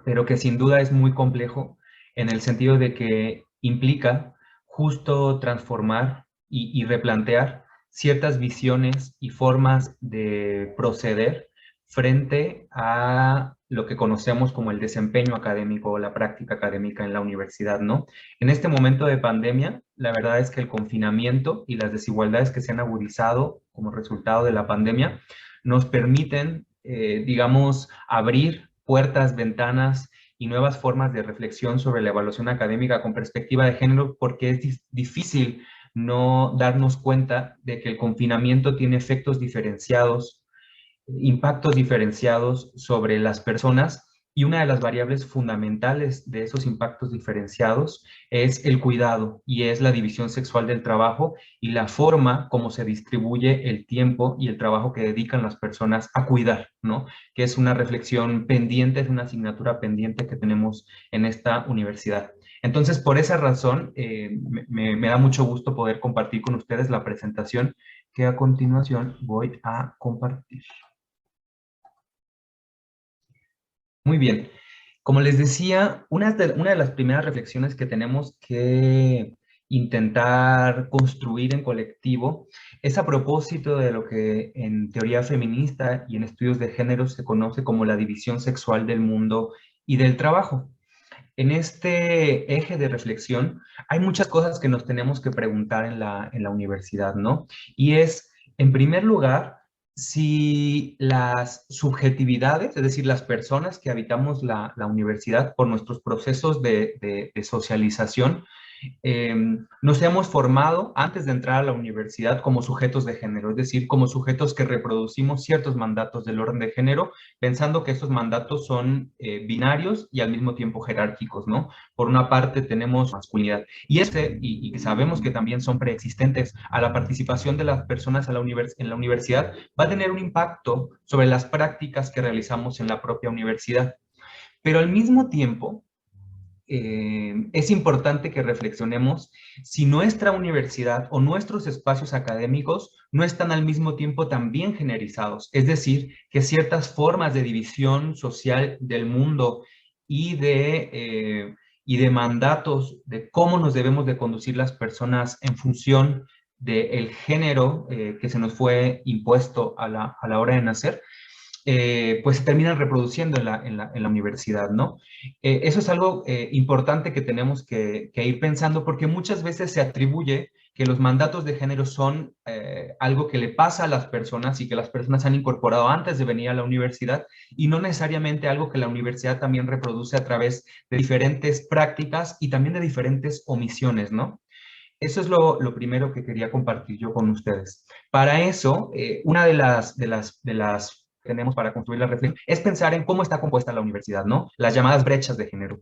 pero que sin duda es muy complejo en el sentido de que implica justo transformar y replantear ciertas visiones y formas de proceder frente a lo que conocemos como el desempeño académico o la práctica académica en la universidad, ¿no? En este momento de pandemia, la verdad es que el confinamiento y las desigualdades que se han agudizado como resultado de la pandemia nos permiten, digamos, abrir puertas, ventanas y nuevas formas de reflexión sobre la evaluación académica con perspectiva de género, porque es difícil no darnos cuenta de que el confinamiento tiene efectos diferenciados, impactos diferenciados sobre las personas, y una de las variables fundamentales de esos impactos diferenciados es el cuidado y es la división sexual del trabajo y la forma como se distribuye el tiempo y el trabajo que dedican las personas a cuidar, ¿no? Que es una reflexión pendiente, es una asignatura pendiente que tenemos en esta universidad. Entonces, por esa razón, me da mucho gusto poder compartir con ustedes la presentación que a continuación voy a compartir. Muy bien. Como les decía, una de las primeras reflexiones que tenemos que intentar construir en colectivo es a propósito de lo que en teoría feminista y en estudios de género se conoce como la división sexual del mundo y del trabajo. En este eje de reflexión hay muchas cosas que nos tenemos que preguntar en la universidad, ¿no? Y es, en primer lugar, si las subjetividades, es decir, las personas que habitamos la universidad por nuestros procesos de socialización, nos hemos formado antes de entrar a la universidad como sujetos de género, es decir, como sujetos que reproducimos ciertos mandatos del orden de género, pensando que esos mandatos son binarios y al mismo tiempo jerárquicos, ¿no? Por una parte tenemos masculinidad y sabemos que también son preexistentes a la participación de las personas en la universidad, va a tener un impacto sobre las prácticas que realizamos en la propia universidad. Pero al mismo tiempo, es importante que reflexionemos si nuestra universidad o nuestros espacios académicos no están al mismo tiempo también generizados. Es decir, que ciertas formas de división social del mundo y de mandatos de cómo nos debemos de conducir las personas en función del género que se nos fue impuesto a la hora de nacer, pues se terminan reproduciendo en la universidad, ¿no? Eso es algo importante que tenemos que ir pensando, porque muchas veces se atribuye que los mandatos de género son algo que le pasa a las personas y que las personas han incorporado antes de venir a la universidad, y no necesariamente algo que la universidad también reproduce a través de diferentes prácticas y también de diferentes omisiones, ¿no? Eso es lo primero que quería compartir yo con ustedes. Para eso, una de las que tenemos para construir la reflexión es pensar en cómo está compuesta la universidad, ¿no? Las llamadas brechas de género.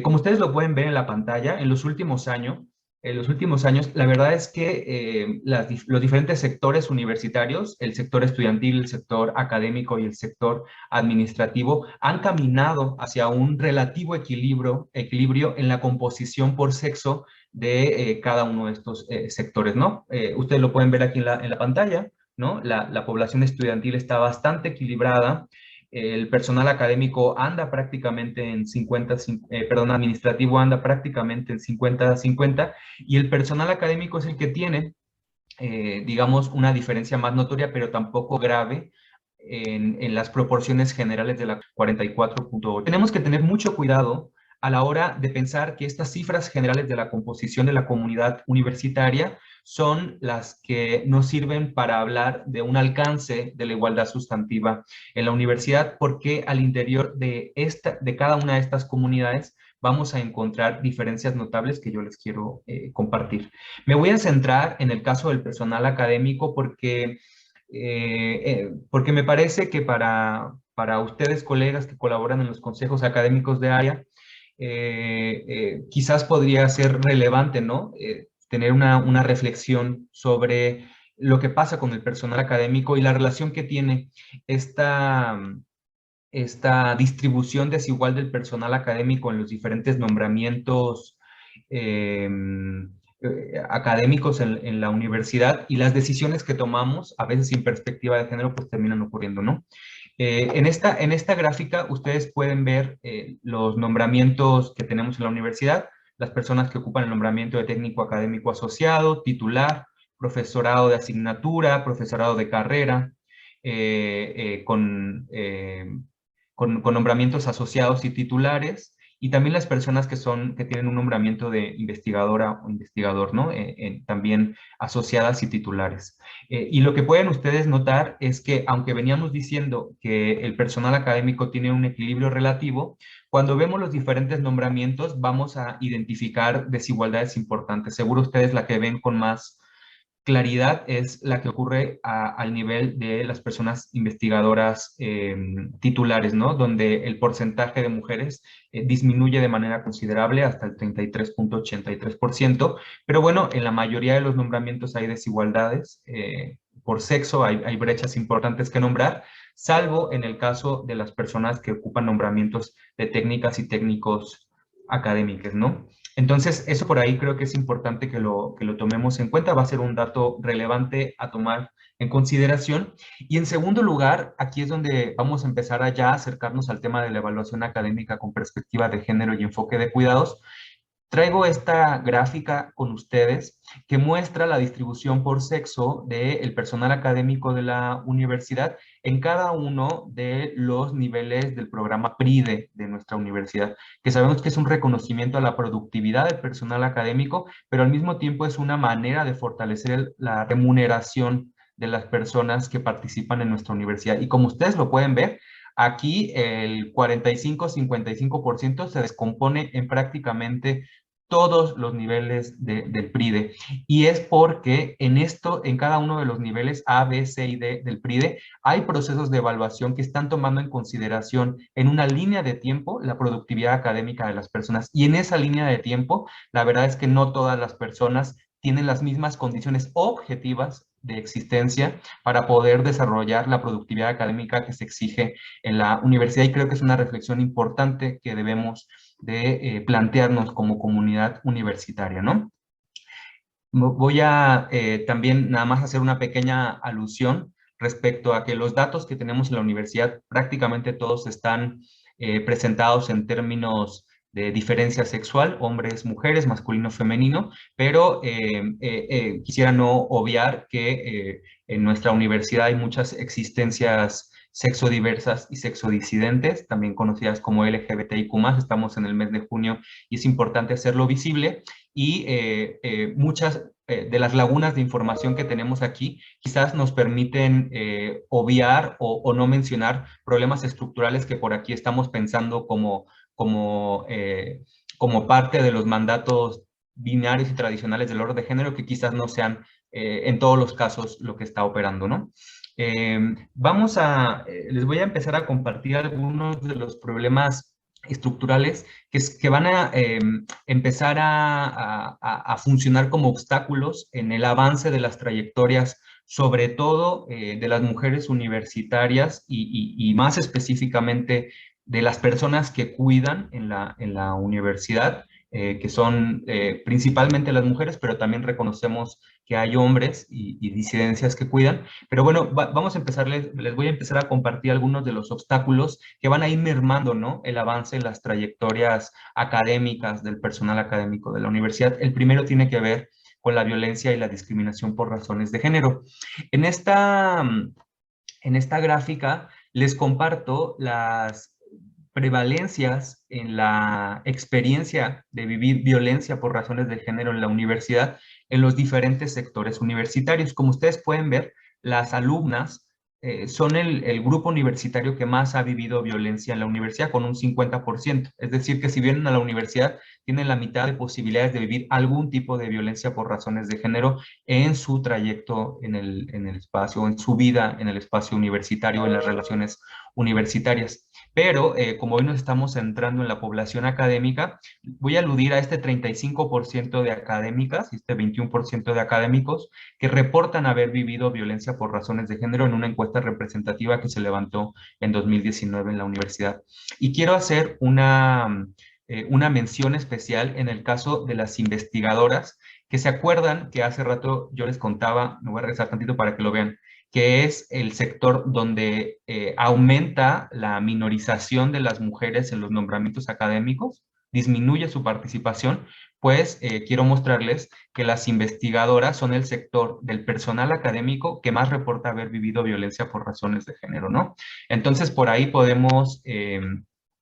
Como ustedes lo pueden ver en la pantalla, en los últimos años, la verdad es que los diferentes sectores universitarios, el sector estudiantil, el sector académico y el sector administrativo, han caminado hacia un relativo equilibrio en la composición por sexo de cada uno de estos sectores, ¿no? Ustedes lo pueden ver aquí en la pantalla, ¿no? La población estudiantil está bastante equilibrada, el personal académico anda prácticamente en 50, perdón, administrativo anda prácticamente en 50-50, y el personal académico es el que tiene, digamos, una diferencia más notoria, pero tampoco grave, en las proporciones generales de la 44.8. Tenemos que tener mucho cuidado a la hora de pensar que estas cifras generales de la composición de la comunidad universitaria son las que nos sirven para hablar de un alcance de la igualdad sustantiva en la universidad, porque al interior de cada una de estas comunidades vamos a encontrar diferencias notables que yo les quiero compartir. Me voy a centrar en el caso del personal académico porque me parece que para ustedes, colegas que colaboran en los consejos académicos de área, quizás podría ser relevante, ¿no? Tener una reflexión sobre lo que pasa con el personal académico y la relación que tiene esta distribución desigual del personal académico en los diferentes nombramientos académicos en la universidad, y las decisiones que tomamos, a veces sin perspectiva de género, pues terminan ocurriendo, ¿no? En esta gráfica ustedes pueden ver los nombramientos que tenemos en la universidad, las personas que ocupan el nombramiento de técnico académico asociado, titular, profesorado de asignatura, profesorado de carrera, con nombramientos asociados y titulares, y también las personas que tienen un nombramiento de investigadora o investigador, ¿no? También asociadas y titulares. Y lo que pueden ustedes notar es que, aunque veníamos diciendo que el personal académico tiene un equilibrio relativo, cuando vemos los diferentes nombramientos vamos a identificar desigualdades importantes. Seguro ustedes la que ven con más claridad es la que ocurre al nivel de las personas investigadoras titulares, ¿no? Donde el porcentaje de mujeres disminuye de manera considerable hasta el 33.83%, pero bueno, en la mayoría de los nombramientos hay desigualdades por sexo, hay brechas importantes que nombrar, salvo en el caso de las personas que ocupan nombramientos de técnicas y técnicos académicos, ¿no? Entonces, eso por ahí creo que es importante que lo tomemos en cuenta, va a ser un dato relevante a tomar en consideración. Y en segundo lugar, aquí es donde vamos a empezar a ya acercarnos al tema de la evaluación académica con perspectiva de género y enfoque de cuidados. Traigo esta gráfica con ustedes que muestra la distribución por sexo del personal académico de la universidad en cada uno de los niveles del programa PRIDE de nuestra universidad, que sabemos que es un reconocimiento a la productividad del personal académico, pero al mismo tiempo es una manera de fortalecer la remuneración de las personas que participan en nuestra universidad. Y como ustedes lo pueden ver, aquí el 45-55% se descompone en prácticamente todos los niveles del PRIDE. Y es porque en cada uno de los niveles A, B, C y D del PRIDE, hay procesos de evaluación que están tomando en consideración en una línea de tiempo la productividad académica de las personas. Y en esa línea de tiempo, la verdad es que no todas las personas tienen las mismas condiciones objetivas de existencia para poder desarrollar la productividad académica que se exige en la universidad, y creo que es una reflexión importante que debemos de plantearnos como comunidad universitaria, ¿no? Voy a también nada más hacer una pequeña alusión respecto a que los datos que tenemos en la universidad prácticamente todos están presentados en términos de diferencia sexual, hombres, mujeres, masculino, femenino, pero quisiera no obviar que en nuestra universidad hay muchas existencias sexodiversas y sexodisidentes, también conocidas como LGBTIQ+, estamos en el mes de junio y es importante hacerlo visible, y muchas de las lagunas de información que tenemos aquí quizás nos permiten obviar o no mencionar problemas estructurales que por aquí estamos pensando como parte de los mandatos binarios y tradicionales del orden de género, que quizás no sean en todos los casos lo que está operando, ¿no? Les voy a empezar a compartir algunos de los problemas estructurales que van a empezar a funcionar como obstáculos en el avance de las trayectorias, sobre todo de las mujeres universitarias y más específicamente de las personas que cuidan en la universidad, que son principalmente las mujeres, pero también reconocemos que hay hombres y disidencias que cuidan. Pero bueno, vamos a empezar, les voy a empezar a compartir algunos de los obstáculos que van a ir mermando, ¿no?, el avance en las trayectorias académicas del personal académico de la universidad. El primero tiene que ver con la violencia y la discriminación por razones de género. En esta gráfica les comparto las prevalencias en la experiencia de vivir violencia por razones de género en la universidad en los diferentes sectores universitarios. Como ustedes pueden ver, las alumnas son el grupo universitario que más ha vivido violencia en la universidad, con un 50%. Es decir, que si vienen a la universidad, tienen la mitad de posibilidades de vivir algún tipo de violencia por razones de género en su trayecto en el espacio, en su vida en el espacio universitario, en las relaciones universitarias. Pero como hoy nos estamos centrando en la población académica, voy a aludir a este 35% de académicas y este 21% de académicos que reportan haber vivido violencia por razones de género en una encuesta representativa que se levantó en 2019 en la universidad. Y quiero hacer una mención especial en el caso de las investigadoras, que se acuerdan que hace rato yo les contaba, me voy a regresar tantito para que lo vean, que es el sector donde aumenta la minorización de las mujeres en los nombramientos académicos, disminuye su participación. Pues quiero mostrarles que las investigadoras son el sector del personal académico que más reporta haber vivido violencia por razones de género, ¿no? Entonces, por ahí podemos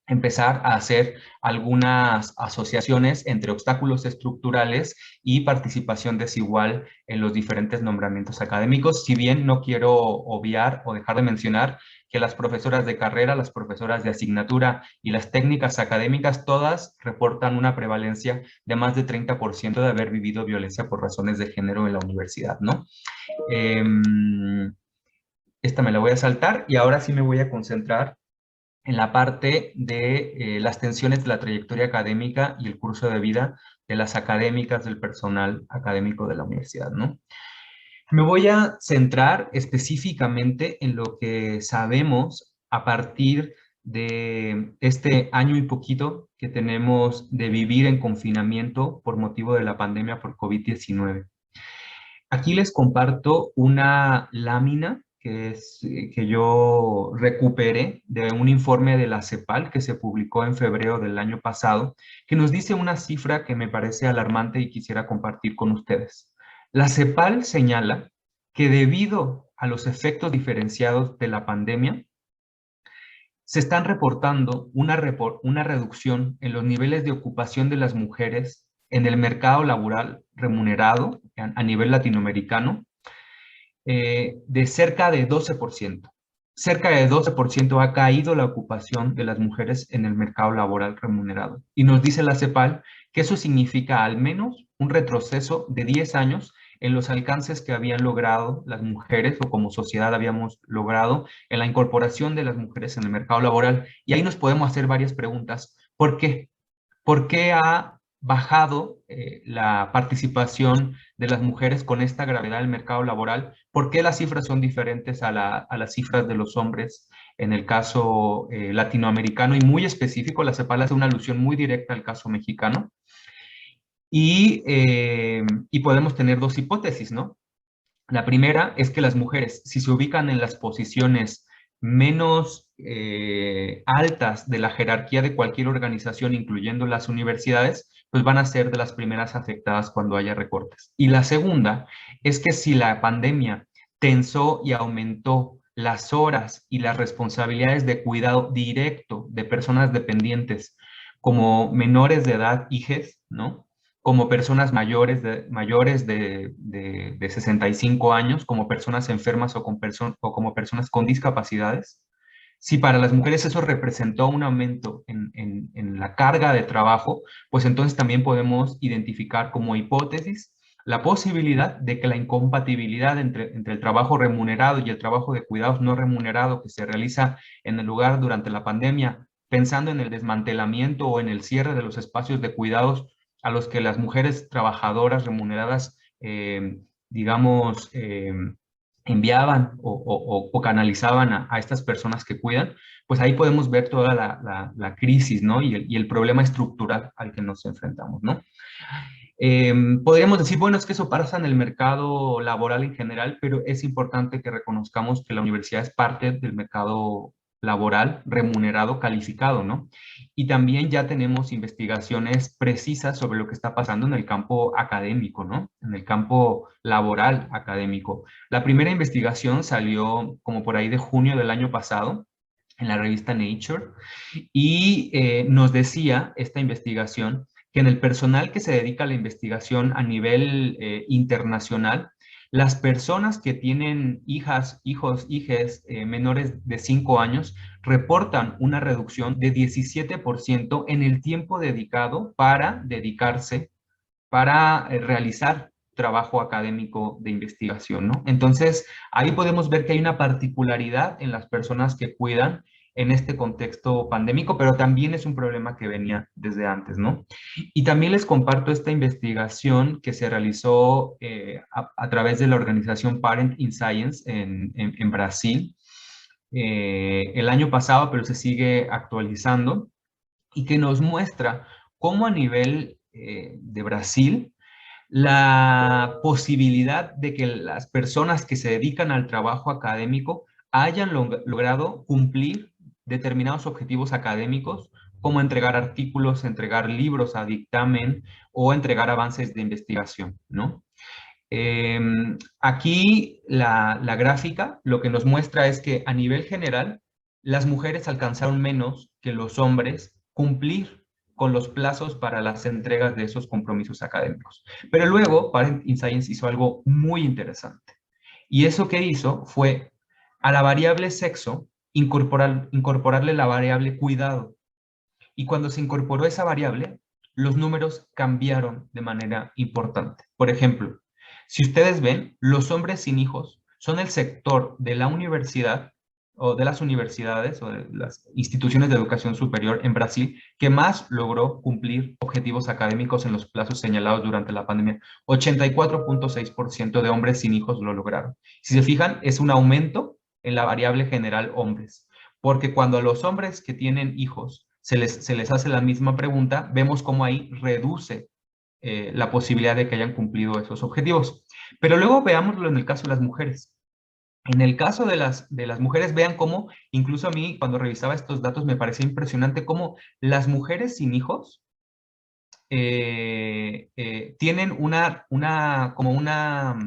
empezar a hacer algunas asociaciones entre obstáculos estructurales y participación desigual en los diferentes nombramientos académicos, si bien no quiero obviar o dejar de mencionar que las profesoras de carrera, las profesoras de asignatura y las técnicas académicas todas reportan una prevalencia de más de 30% de haber vivido violencia por razones de género en la universidad, ¿no? Esta me la voy a saltar y ahora sí me voy a concentrar en la parte de las tensiones de la trayectoria académica y el curso de vida de las académicas del personal académico de la universidad, ¿no? Me voy a centrar específicamente en lo que sabemos a partir de este año y poquito que tenemos de vivir en confinamiento por motivo de la pandemia por COVID-19. Aquí les comparto una lámina que yo recuperé de un informe de la CEPAL que se publicó en febrero del año pasado, que nos dice una cifra que me parece alarmante y quisiera compartir con ustedes. La CEPAL señala que debido a los efectos diferenciados de la pandemia, se están reportando una reducción en los niveles de ocupación de las mujeres en el mercado laboral remunerado a nivel latinoamericano de cerca de 12%. Cerca de 12% ha caído la ocupación de las mujeres en el mercado laboral remunerado. Y nos dice la CEPAL que eso significa al menos un retroceso de 10 años en los alcances que habían logrado las mujeres o como sociedad habíamos logrado en la incorporación de las mujeres en el mercado laboral. Y ahí nos podemos hacer varias preguntas. ¿Por qué? ¿Por qué ha bajado la participación de las mujeres con esta gravedad del mercado laboral? ¿Por qué las cifras son diferentes a las cifras de los hombres en el caso latinoamericano? Y muy específico, la CEPAL hace una alusión muy directa al caso mexicano. Y podemos tener dos hipótesis, ¿no? La primera es que las mujeres, si se ubican en las posiciones menos altas de la jerarquía de cualquier organización, incluyendo las universidades, pues van a ser de las primeras afectadas cuando haya recortes. Y la segunda es que si la pandemia tensó y aumentó las horas y las responsabilidades de cuidado directo de personas dependientes como menores de edad, hijes, ¿no? Como personas mayores de 65 años, como personas enfermas o como personas con discapacidades. Si para las mujeres eso representó un aumento en la carga de trabajo, pues entonces también podemos identificar como hipótesis la posibilidad de que la incompatibilidad entre el trabajo remunerado y el trabajo de cuidados no remunerado que se realiza en el lugar durante la pandemia, pensando en el desmantelamiento o en el cierre de los espacios de cuidados a los que las mujeres trabajadoras remuneradas, digamos, enviaban o canalizaban a estas personas que cuidan, pues ahí podemos ver toda la crisis, ¿no? Y el problema estructural al que nos enfrentamos, ¿no? Podríamos decir, bueno, es que eso pasa en el mercado laboral en general, pero es importante que reconozcamos que la universidad es parte del mercado laboral remunerado, calificado, ¿no? Y también ya tenemos investigaciones precisas sobre lo que está pasando en el campo académico, ¿no? En el campo laboral académico. La primera investigación salió como por ahí de junio del año pasado en la revista Nature y nos decía esta investigación que en el personal que se dedica a la investigación a nivel internacional, las personas que tienen hijas, hijos, hijes menores de 5 años reportan una reducción de 17% en el tiempo dedicado para dedicarse, para realizar trabajo académico de investigación, ¿no? Entonces, ahí podemos ver que hay una particularidad en las personas que cuidan en este contexto pandémico, pero también es un problema que venía desde antes, ¿no? Y también les comparto esta investigación que se realizó a través de la organización Parent in Science en Brasil el año pasado, pero se sigue actualizando y que nos muestra cómo a nivel de Brasil la posibilidad de que las personas que se dedican al trabajo académico hayan logrado cumplir determinados objetivos académicos, como entregar artículos, entregar libros a dictamen o entregar avances de investigación, ¿no? Aquí la gráfica lo que nos muestra es que a nivel general las mujeres alcanzaron menos que los hombres cumplir con los plazos para las entregas de esos compromisos académicos. Pero luego, Parent Science hizo algo muy interesante. Y eso que hizo fue a la variable sexo incorporarle la variable cuidado. Y cuando se incorporó esa variable, los números cambiaron de manera importante. Por ejemplo, si ustedes ven, los hombres sin hijos son el sector de la universidad o de las universidades o de las instituciones de educación superior en Brasil que más logró cumplir objetivos académicos en los plazos señalados durante la pandemia. 84.6% de hombres sin hijos lo lograron. Si se fijan, es un aumento en la variable general hombres, porque cuando a los hombres que tienen hijos se les hace la misma pregunta, vemos cómo ahí reduce la posibilidad de que hayan cumplido esos objetivos. Pero luego veámoslo en el caso de las mujeres. En el caso de las mujeres, vean cómo, incluso a mí cuando revisaba estos datos me parecía impresionante cómo las mujeres sin hijos tienen como una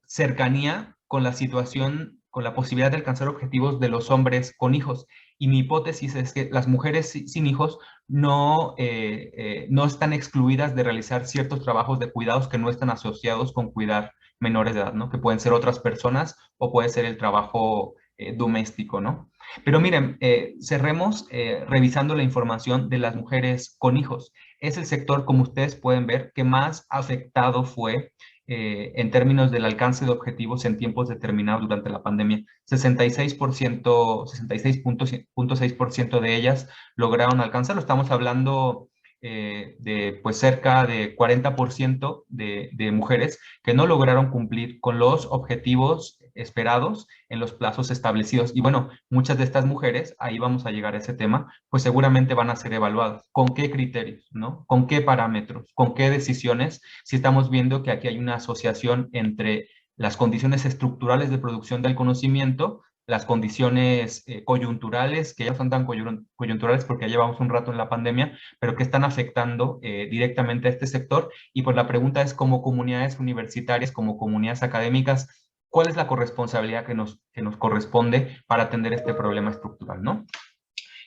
cercanía con la situación, con la posibilidad de alcanzar objetivos de los hombres con hijos. Y mi hipótesis es que las mujeres sin hijos no están excluidas de realizar ciertos trabajos de cuidados que no están asociados con cuidar menores de edad, ¿no? Que pueden ser otras personas o puede ser el trabajo doméstico, ¿no? Pero miren, cerremos revisando la información de las mujeres con hijos. Es el sector, como ustedes pueden ver, que más afectado fue en términos del alcance de objetivos en tiempos determinados durante la pandemia. 66.6% de ellas lograron alcanzarlo. Estamos hablando de pues cerca de 40% de mujeres que no lograron cumplir con los objetivos esperados en los plazos establecidos. Y bueno, muchas de estas mujeres, ahí vamos a llegar a ese tema, pues seguramente van a ser evaluadas. ¿Con qué criterios, no? ¿Con qué parámetros? ¿Con qué decisiones? Si estamos viendo que aquí hay una asociación entre las condiciones estructurales de producción del conocimiento, las condiciones coyunturales, que ya son tan coyunturales porque ya llevamos un rato en la pandemia, pero que están afectando directamente a este sector. Y pues la pregunta es, como comunidades universitarias, como comunidades académicas, ¿cuál es la corresponsabilidad que nos corresponde para atender este problema estructural, ¿no?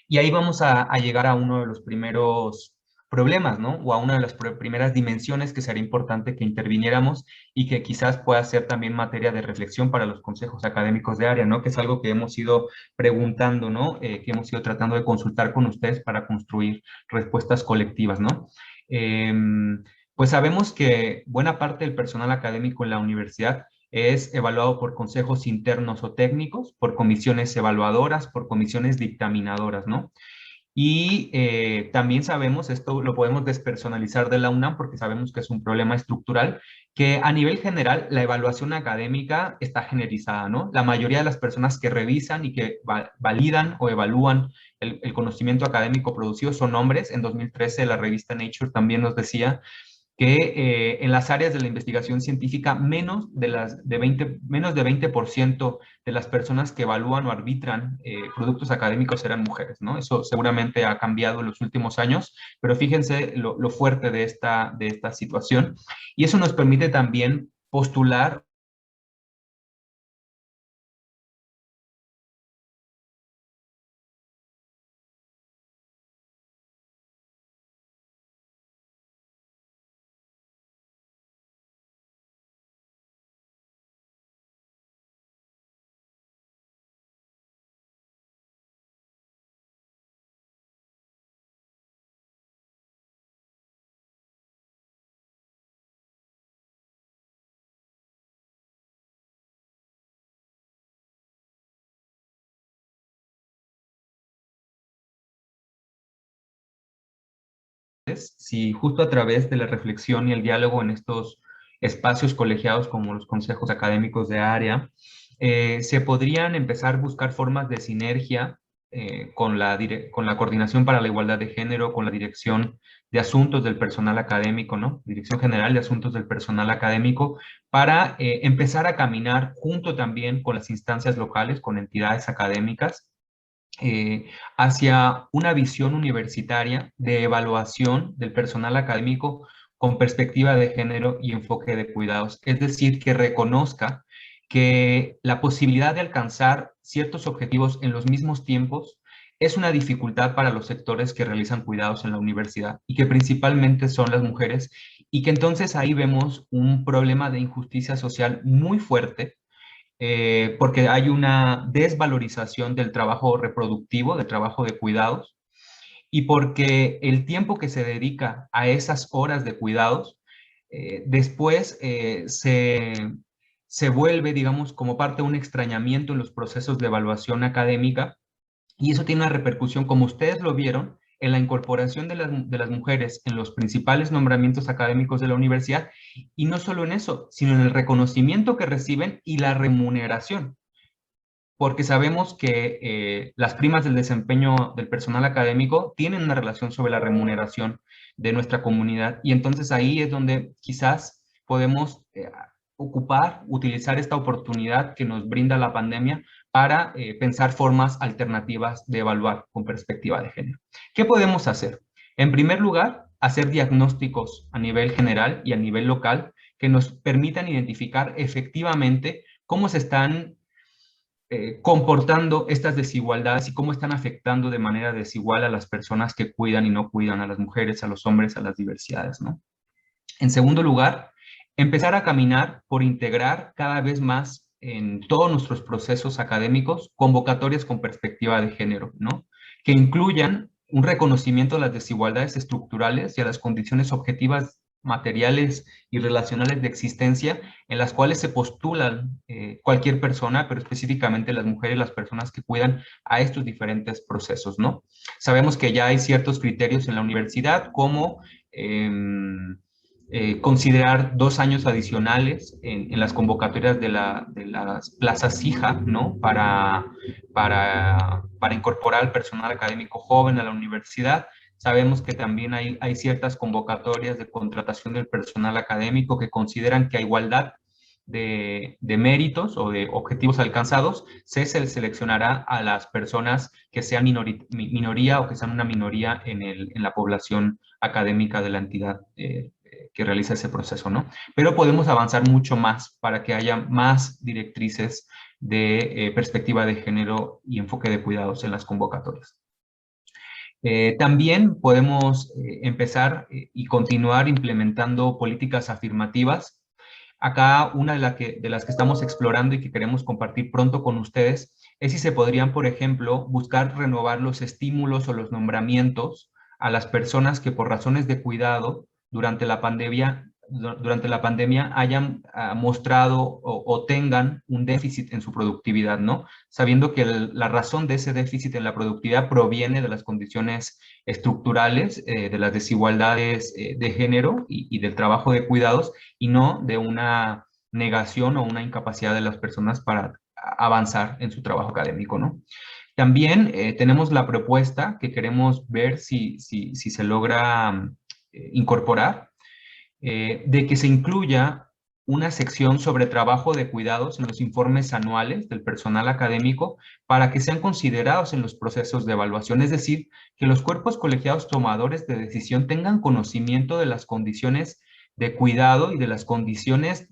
Y ahí vamos a llegar a uno de los primeros problemas, ¿no? O a una de las primeras dimensiones que sería importante que interviniéramos y que quizás pueda ser también materia de reflexión para los consejos académicos de área, ¿no? Que es algo que hemos ido preguntando, ¿no? Que hemos ido tratando de consultar con ustedes para construir respuestas colectivas, ¿no? Pues sabemos que buena parte del personal académico en la universidad es evaluado por consejos internos o técnicos, por comisiones evaluadoras, por comisiones dictaminadoras, ¿no? Y también sabemos, esto lo podemos despersonalizar de la UNAM porque sabemos que es un problema estructural, que a nivel general la evaluación académica está generalizada, ¿no? La mayoría de las personas que revisan y que validan o evalúan el conocimiento académico producido son hombres. En 2013 la revista Nature también nos decía que en las áreas de la investigación científica menos de 20% de las personas que evalúan o arbitran productos académicos eran mujeres, ¿no? Eso seguramente ha cambiado en los últimos años, pero fíjense lo fuerte de esta situación. Y eso nos permite también postular si justo a través de la reflexión y el diálogo en estos espacios colegiados como los consejos académicos de área, se podrían empezar a buscar formas de sinergia con la Coordinación para la Igualdad de Género, con la Dirección de Asuntos del Personal Académico, ¿no? Dirección General de Asuntos del Personal Académico, para empezar a caminar junto también con las instancias locales, con entidades académicas, hacia una visión universitaria de evaluación del personal académico con perspectiva de género y enfoque de cuidados. Es decir, que reconozca que la posibilidad de alcanzar ciertos objetivos en los mismos tiempos es una dificultad para los sectores que realizan cuidados en la universidad y que principalmente son las mujeres, y que entonces ahí vemos un problema de injusticia social muy fuerte, porque hay una desvalorización del trabajo reproductivo, del trabajo de cuidados, y porque el tiempo que se dedica a esas horas de cuidados después se vuelve, digamos, como parte de un extrañamiento en los procesos de evaluación académica, y eso tiene una repercusión, como ustedes lo vieron, en la incorporación de las mujeres en los principales nombramientos académicos de la universidad, y no solo en eso, sino en el reconocimiento que reciben y la remuneración. Porque sabemos que las primas del desempeño del personal académico tienen una relación sobre la remuneración de nuestra comunidad, y entonces ahí es donde quizás podemos utilizar esta oportunidad que nos brinda la pandemia para pensar formas alternativas de evaluar con perspectiva de género. ¿Qué podemos hacer? En primer lugar, hacer diagnósticos a nivel general y a nivel local que nos permitan identificar efectivamente cómo se están comportando estas desigualdades y cómo están afectando de manera desigual a las personas que cuidan y no cuidan, a las mujeres, a los hombres, a las diversidades, ¿no? En segundo lugar, empezar a caminar por integrar cada vez más en todos nuestros procesos académicos convocatorias con perspectiva de género, ¿no? Que incluyan un reconocimiento de las desigualdades estructurales y a las condiciones objetivas, materiales y relacionales de existencia en las cuales se postulan cualquier persona, pero específicamente las mujeres y las personas que cuidan a estos diferentes procesos, ¿no? Sabemos que ya hay ciertos criterios en la universidad, como considerar 2 años adicionales en las convocatorias de las plazas hija, ¿no? Para incorporar al personal académico joven a la universidad. Sabemos que también hay ciertas convocatorias de contratación del personal académico que consideran que a igualdad de méritos o de objetivos alcanzados, se seleccionará a las personas que sean minoría o que sean una minoría en la población académica de la entidad que realiza ese proceso, ¿no? Pero podemos avanzar mucho más para que haya más directrices de perspectiva de género y enfoque de cuidados en las convocatorias. También podemos empezar y continuar implementando políticas afirmativas. Acá una de las que estamos explorando y que queremos compartir pronto con ustedes es si se podrían, por ejemplo, buscar renovar los estímulos o los nombramientos a las personas que por razones de cuidado durante la pandemia hayan mostrado o tengan un déficit en su productividad, ¿no? Sabiendo que la razón de ese déficit en la productividad proviene de las condiciones estructurales, de las desigualdades de género y del trabajo de cuidados, y no de una negación o una incapacidad de las personas para avanzar en su trabajo académico, ¿no? También tenemos la propuesta que queremos ver si se logra incorporar, de que se incluya una sección sobre trabajo de cuidados en los informes anuales del personal académico para que sean considerados en los procesos de evaluación. Es decir, que los cuerpos colegiados tomadores de decisión tengan conocimiento de las condiciones de cuidado y de las condiciones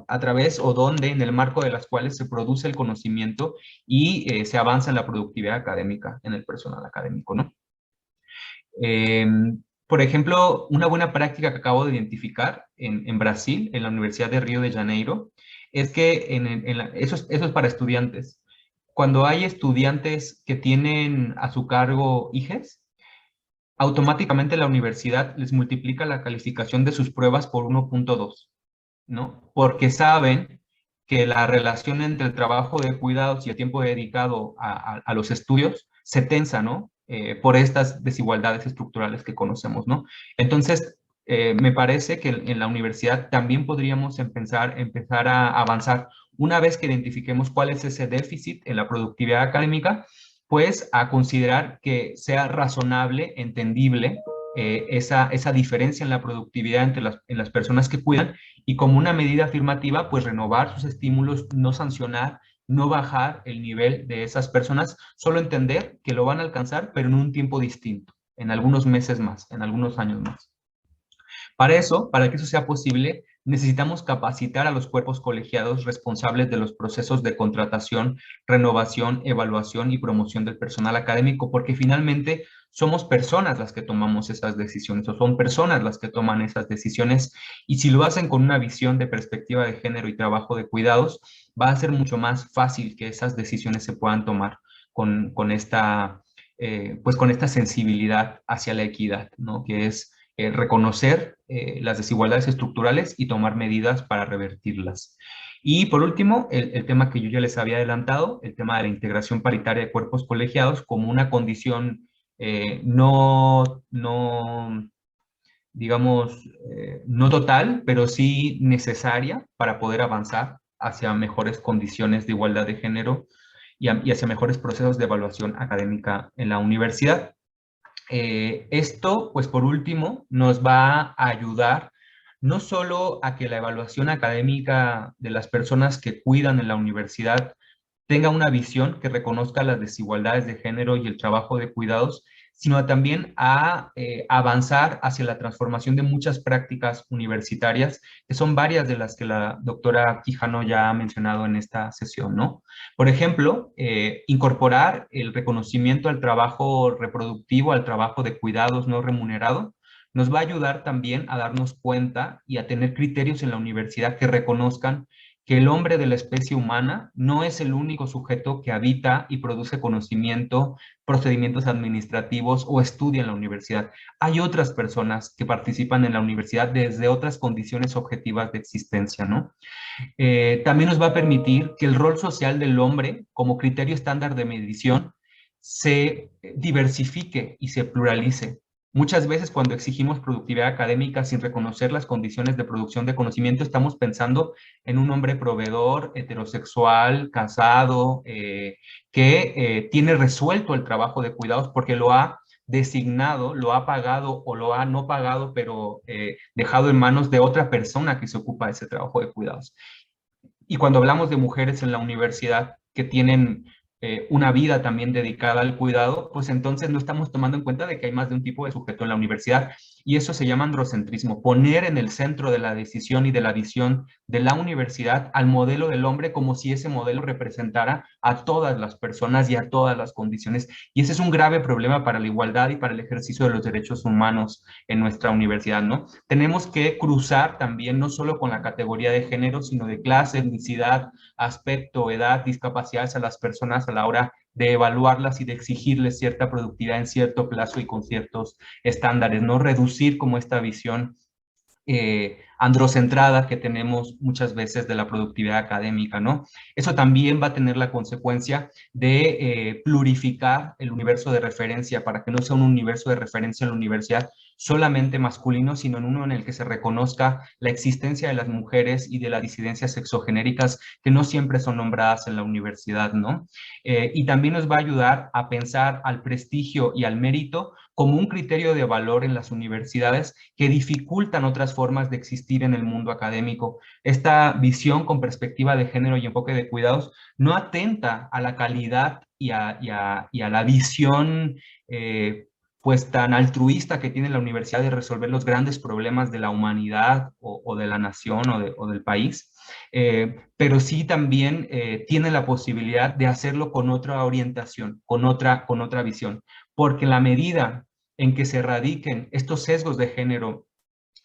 a través o donde, en el marco de las cuales se produce el conocimiento y se avanza en la productividad académica en el personal académico, ¿no? Por ejemplo, una buena práctica que acabo de identificar en Brasil, en la Universidad de Río de Janeiro, es que eso es para estudiantes. Cuando hay estudiantes que tienen a su cargo hijes, automáticamente la universidad les multiplica la calificación de sus pruebas por 1.2, ¿no? Porque saben que la relación entre el trabajo de cuidados y el tiempo dedicado a los estudios se tensa, ¿no? Por estas desigualdades estructurales que conocemos, ¿no? Entonces, me parece que en la universidad también podríamos empezar a avanzar una vez que identifiquemos cuál es ese déficit en la productividad académica, pues a considerar que sea razonable, entendible, esa diferencia en la productividad en las personas que cuidan, y como una medida afirmativa, pues renovar sus estímulos, no sancionar, no bajar el nivel de esas personas, solo entender que lo van a alcanzar, pero en un tiempo distinto, en algunos meses más, en algunos años más. Para que eso sea posible, necesitamos capacitar a los cuerpos colegiados responsables de los procesos de contratación, renovación, evaluación y promoción del personal académico, porque finalmente somos personas las que tomamos esas decisiones, o son personas las que toman esas decisiones, y si lo hacen con una visión de perspectiva de género y trabajo de cuidados, va a ser mucho más fácil que esas decisiones se puedan tomar con esta, pues con esta sensibilidad hacia la equidad, ¿no? Que es reconocer las desigualdades estructurales y tomar medidas para revertirlas. Y por último, el tema que yo ya les había adelantado, el tema de la integración paritaria de cuerpos colegiados como una condición digamos, no total, pero sí necesaria para poder avanzar hacia mejores condiciones de igualdad de género y hacia mejores procesos de evaluación académica en la universidad. Esto, pues por último, nos va a ayudar no solo a que la evaluación académica de las personas que cuidan en la universidad tenga una visión que reconozca las desigualdades de género y el trabajo de cuidados, sino también a avanzar hacia la transformación de muchas prácticas universitarias, que son varias de las que la doctora Quijano ya ha mencionado en esta sesión, ¿no? Por ejemplo, incorporar el reconocimiento al trabajo reproductivo, al trabajo de cuidados no remunerado, nos va a ayudar también a darnos cuenta y a tener criterios en la universidad que reconozcan que el hombre de la especie humana no es el único sujeto que habita y produce conocimiento, procedimientos administrativos o estudia en la universidad. Hay otras personas que participan en la universidad desde otras condiciones objetivas de existencia, ¿no? También nos va a permitir que el rol social del hombre como criterio estándar de medición se diversifique y se pluralice. Muchas veces cuando exigimos productividad académica sin reconocer las condiciones de producción de conocimiento, estamos pensando en un hombre proveedor, heterosexual, casado, que tiene resuelto el trabajo de cuidados porque lo ha designado, lo ha pagado o lo ha no pagado, pero dejado en manos de otra persona que se ocupa de ese trabajo de cuidados. Y cuando hablamos de mujeres en la universidad que tienen una vida también dedicada al cuidado, pues entonces no estamos tomando en cuenta de que hay más de un tipo de sujeto en la universidad. Y eso se llama androcentrismo, poner en el centro de la decisión y de la visión de la universidad al modelo del hombre como si ese modelo representara a todas las personas y a todas las condiciones. Y ese es un grave problema para la igualdad y para el ejercicio de los derechos humanos en nuestra universidad, ¿no? Tenemos que cruzar también no solo con la categoría de género, sino de clase, etnicidad, aspecto, edad, discapacidades a las personas a la hora de evaluarlas y de exigirles cierta productividad en cierto plazo y con ciertos estándares, no reducir como esta visión androcentrada que tenemos muchas veces de la productividad académica, ¿no? Eso también va a tener la consecuencia de plurificar el universo de referencia para que no sea un universo de referencia en la universidad solamente masculino, sino en uno en el que se reconozca la existencia de las mujeres y de las disidencias sexogenéricas que no siempre son nombradas en la universidad, ¿no? Y también nos va a ayudar a pensar al prestigio y al mérito como un criterio de valor en las universidades que dificultan otras formas de existir en el mundo académico. Esta visión con perspectiva de género y enfoque de cuidados no atenta a la calidad y a la visión pues tan altruista que tiene la universidad de resolver los grandes problemas de la humanidad o de la nación o del país, pero sí también tiene la posibilidad de hacerlo con otra orientación, con otra visión, porque en la medida en que se erradiquen estos sesgos de género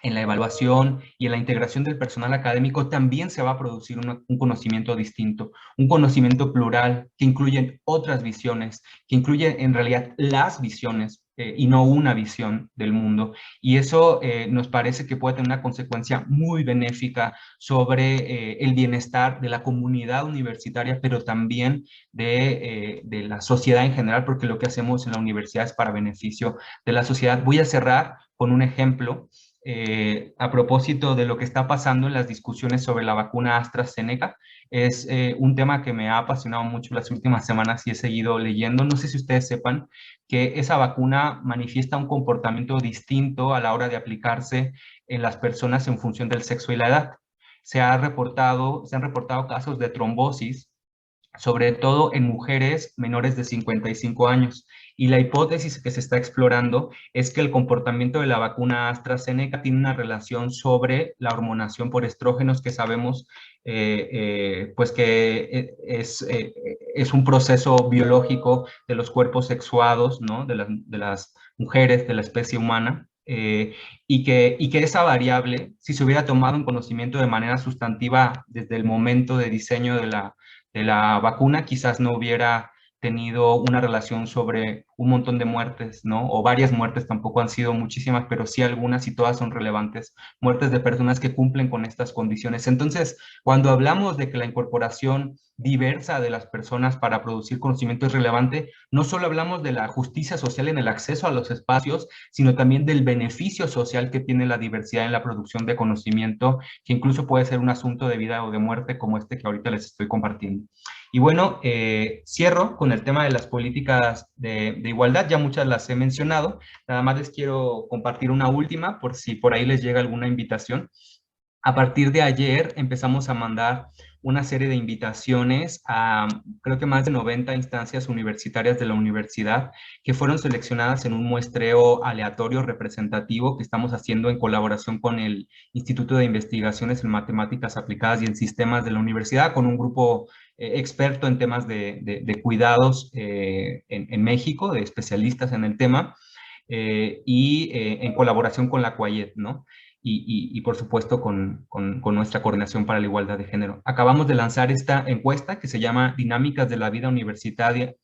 en la evaluación y en la integración del personal académico, también se va a producir un conocimiento distinto, un conocimiento plural que incluye otras visiones, que incluye en realidad las visiones y no una visión del mundo. Y eso nos parece que puede tener una consecuencia muy benéfica sobre el bienestar de la comunidad universitaria, pero también de la sociedad en general, porque lo que hacemos en la universidad es para beneficio de la sociedad. Voy a cerrar con un ejemplo a propósito de lo que está pasando en las discusiones sobre la vacuna AstraZeneca. Es un tema que me ha apasionado mucho las últimas semanas y he seguido leyendo. No sé si ustedes sepan que esa vacuna manifiesta un comportamiento distinto a la hora de aplicarse en las personas en función del sexo y la edad. Se han reportado casos de trombosis sobre todo en mujeres menores de 55 años. Y la hipótesis que se está explorando es que el comportamiento de la vacuna AstraZeneca tiene una relación sobre la hormonación por estrógenos, que sabemos pues que es un proceso biológico de los cuerpos sexuados, ¿no? De las mujeres, de la especie humana. Y que esa variable, si se hubiera tomado en conocimiento de manera sustantiva desde el momento de diseño de la vacuna, quizás no hubiera tenido una relación sobre un montón de muertes, ¿no? O varias muertes, tampoco han sido muchísimas, pero sí algunas y todas son relevantes, muertes de personas que cumplen con estas condiciones. Entonces, cuando hablamos de que la incorporación diversa de las personas para producir conocimiento es relevante, no solo hablamos de la justicia social en el acceso a los espacios, sino también del beneficio social que tiene la diversidad en la producción de conocimiento, que incluso puede ser un asunto de vida o de muerte como este que ahorita les estoy compartiendo. Y bueno, cierro con el tema de las políticas de igualdad, ya muchas las he mencionado, nada más les quiero compartir una última por si por ahí les llega alguna invitación. A partir de ayer empezamos a mandar una serie de invitaciones a creo que más de 90 instancias universitarias de la universidad que fueron seleccionadas en un muestreo aleatorio representativo que estamos haciendo en colaboración con el Instituto de Investigaciones en Matemáticas Aplicadas y en Sistemas de la universidad, con un grupo experto en temas de cuidados en México, de especialistas en el tema, en colaboración con la CUAYET, ¿no? Y por supuesto con nuestra coordinación para la igualdad de género. Acabamos de lanzar esta encuesta que se llama Dinámicas de la vida universitaria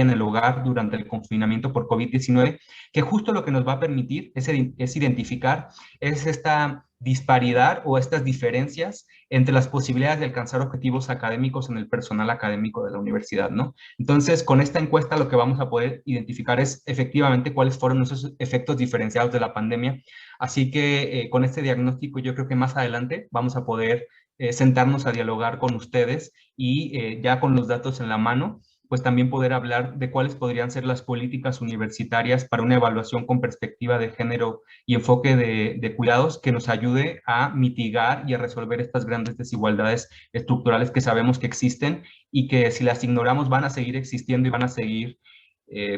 en el hogar durante el confinamiento por COVID-19, que justo lo que nos va a permitir es identificar esta disparidad o estas diferencias entre las posibilidades de alcanzar objetivos académicos en el personal académico de la universidad, ¿no? Entonces, con esta encuesta lo que vamos a poder identificar es efectivamente cuáles fueron esos efectos diferenciados de la pandemia. Así que con este diagnóstico yo creo que más adelante vamos a poder sentarnos a dialogar con ustedes y ya con los datos en la mano, pues también poder hablar de cuáles podrían ser las políticas universitarias para una evaluación con perspectiva de género y enfoque de cuidados que nos ayude a mitigar y a resolver estas grandes desigualdades estructurales que sabemos que existen y que si las ignoramos van a seguir existiendo y van a seguir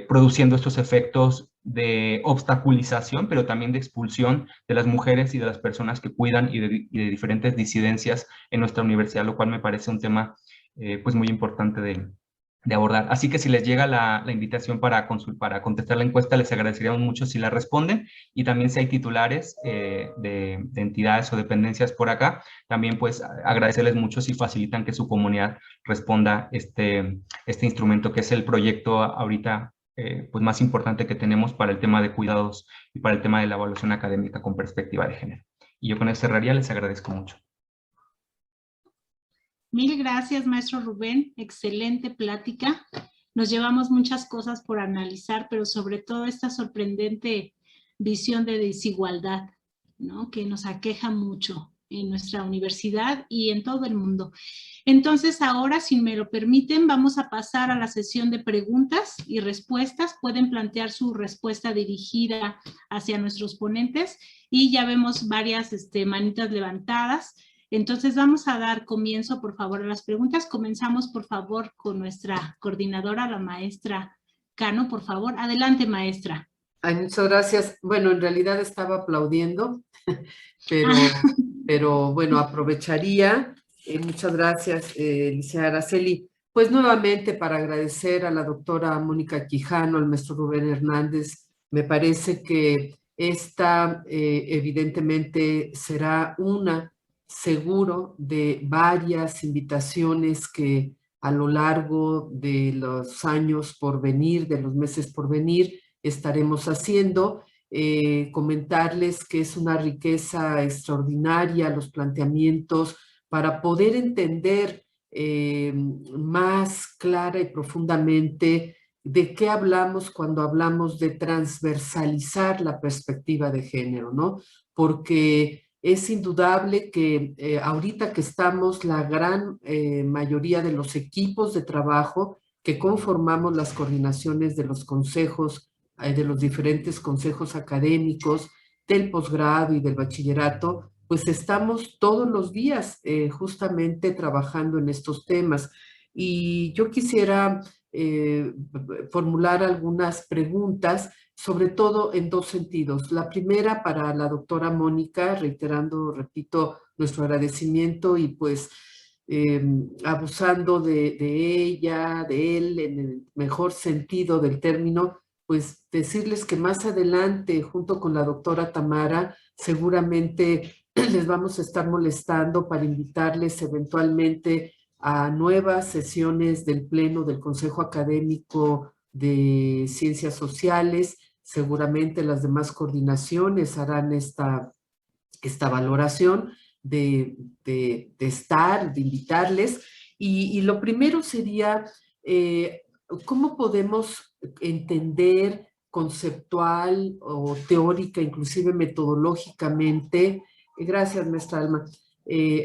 produciendo estos efectos de obstaculización, pero también de expulsión de las mujeres y de las personas que cuidan y de diferentes disidencias en nuestra universidad, lo cual me parece un tema pues muy importante de abordar. Así que si les llega la invitación para contestar la encuesta, les agradeceríamos mucho si la responden, y también si hay titulares de entidades o dependencias por acá, también pues agradecerles mucho si facilitan que su comunidad responda este instrumento que es el proyecto ahorita pues más importante que tenemos para el tema de cuidados y para el tema de la evaluación académica con perspectiva de género. Y yo con eso cerraría, les agradezco mucho. Mil gracias, maestro Rubén. Excelente plática. Nos llevamos muchas cosas por analizar, pero sobre todo esta sorprendente visión de desigualdad, ¿no? Que nos aqueja mucho en nuestra universidad y en todo el mundo. Entonces, ahora, si me lo permiten, vamos a pasar a la sesión de preguntas y respuestas. Pueden plantear su respuesta dirigida hacia nuestros ponentes y ya vemos varias manitas levantadas. Entonces vamos a dar comienzo, por favor, a las preguntas. Comenzamos, por favor, con nuestra coordinadora, la maestra Cano, por favor. Adelante, maestra. Ay, muchas gracias. Bueno, en realidad estaba aplaudiendo, pero bueno, aprovecharía. Muchas gracias, licenciada Araceli. Pues nuevamente para agradecer a la doctora Mónica Quijano, al maestro Rubén Hernández. Me parece que esta evidentemente será seguro de varias invitaciones que a lo largo de los años por venir, de los meses por venir, estaremos haciendo. Comentarles que es una riqueza extraordinaria los planteamientos para poder entender más clara y profundamente de qué hablamos cuando hablamos de transversalizar la perspectiva de género, ¿no? Porque es indudable que ahorita que estamos la gran mayoría de los equipos de trabajo que conformamos las coordinaciones de los consejos, de los diferentes consejos académicos, del posgrado y del bachillerato, pues estamos todos los días justamente trabajando en estos temas. Y yo quisiera formular algunas preguntas, sobre todo en dos sentidos. La primera para la doctora Mónica, reiterando, repito, nuestro agradecimiento y pues abusando de ella, de él, en el mejor sentido del término, pues decirles que más adelante, junto con la doctora Tamara, seguramente les vamos a estar molestando para invitarles eventualmente a nuevas sesiones del Pleno del Consejo Académico de Ciencias Sociales. Seguramente las demás coordinaciones harán esta valoración de estar, de invitarles. Y lo primero sería, ¿cómo podemos entender conceptual o teórica, inclusive metodológicamente, gracias maestra Alma,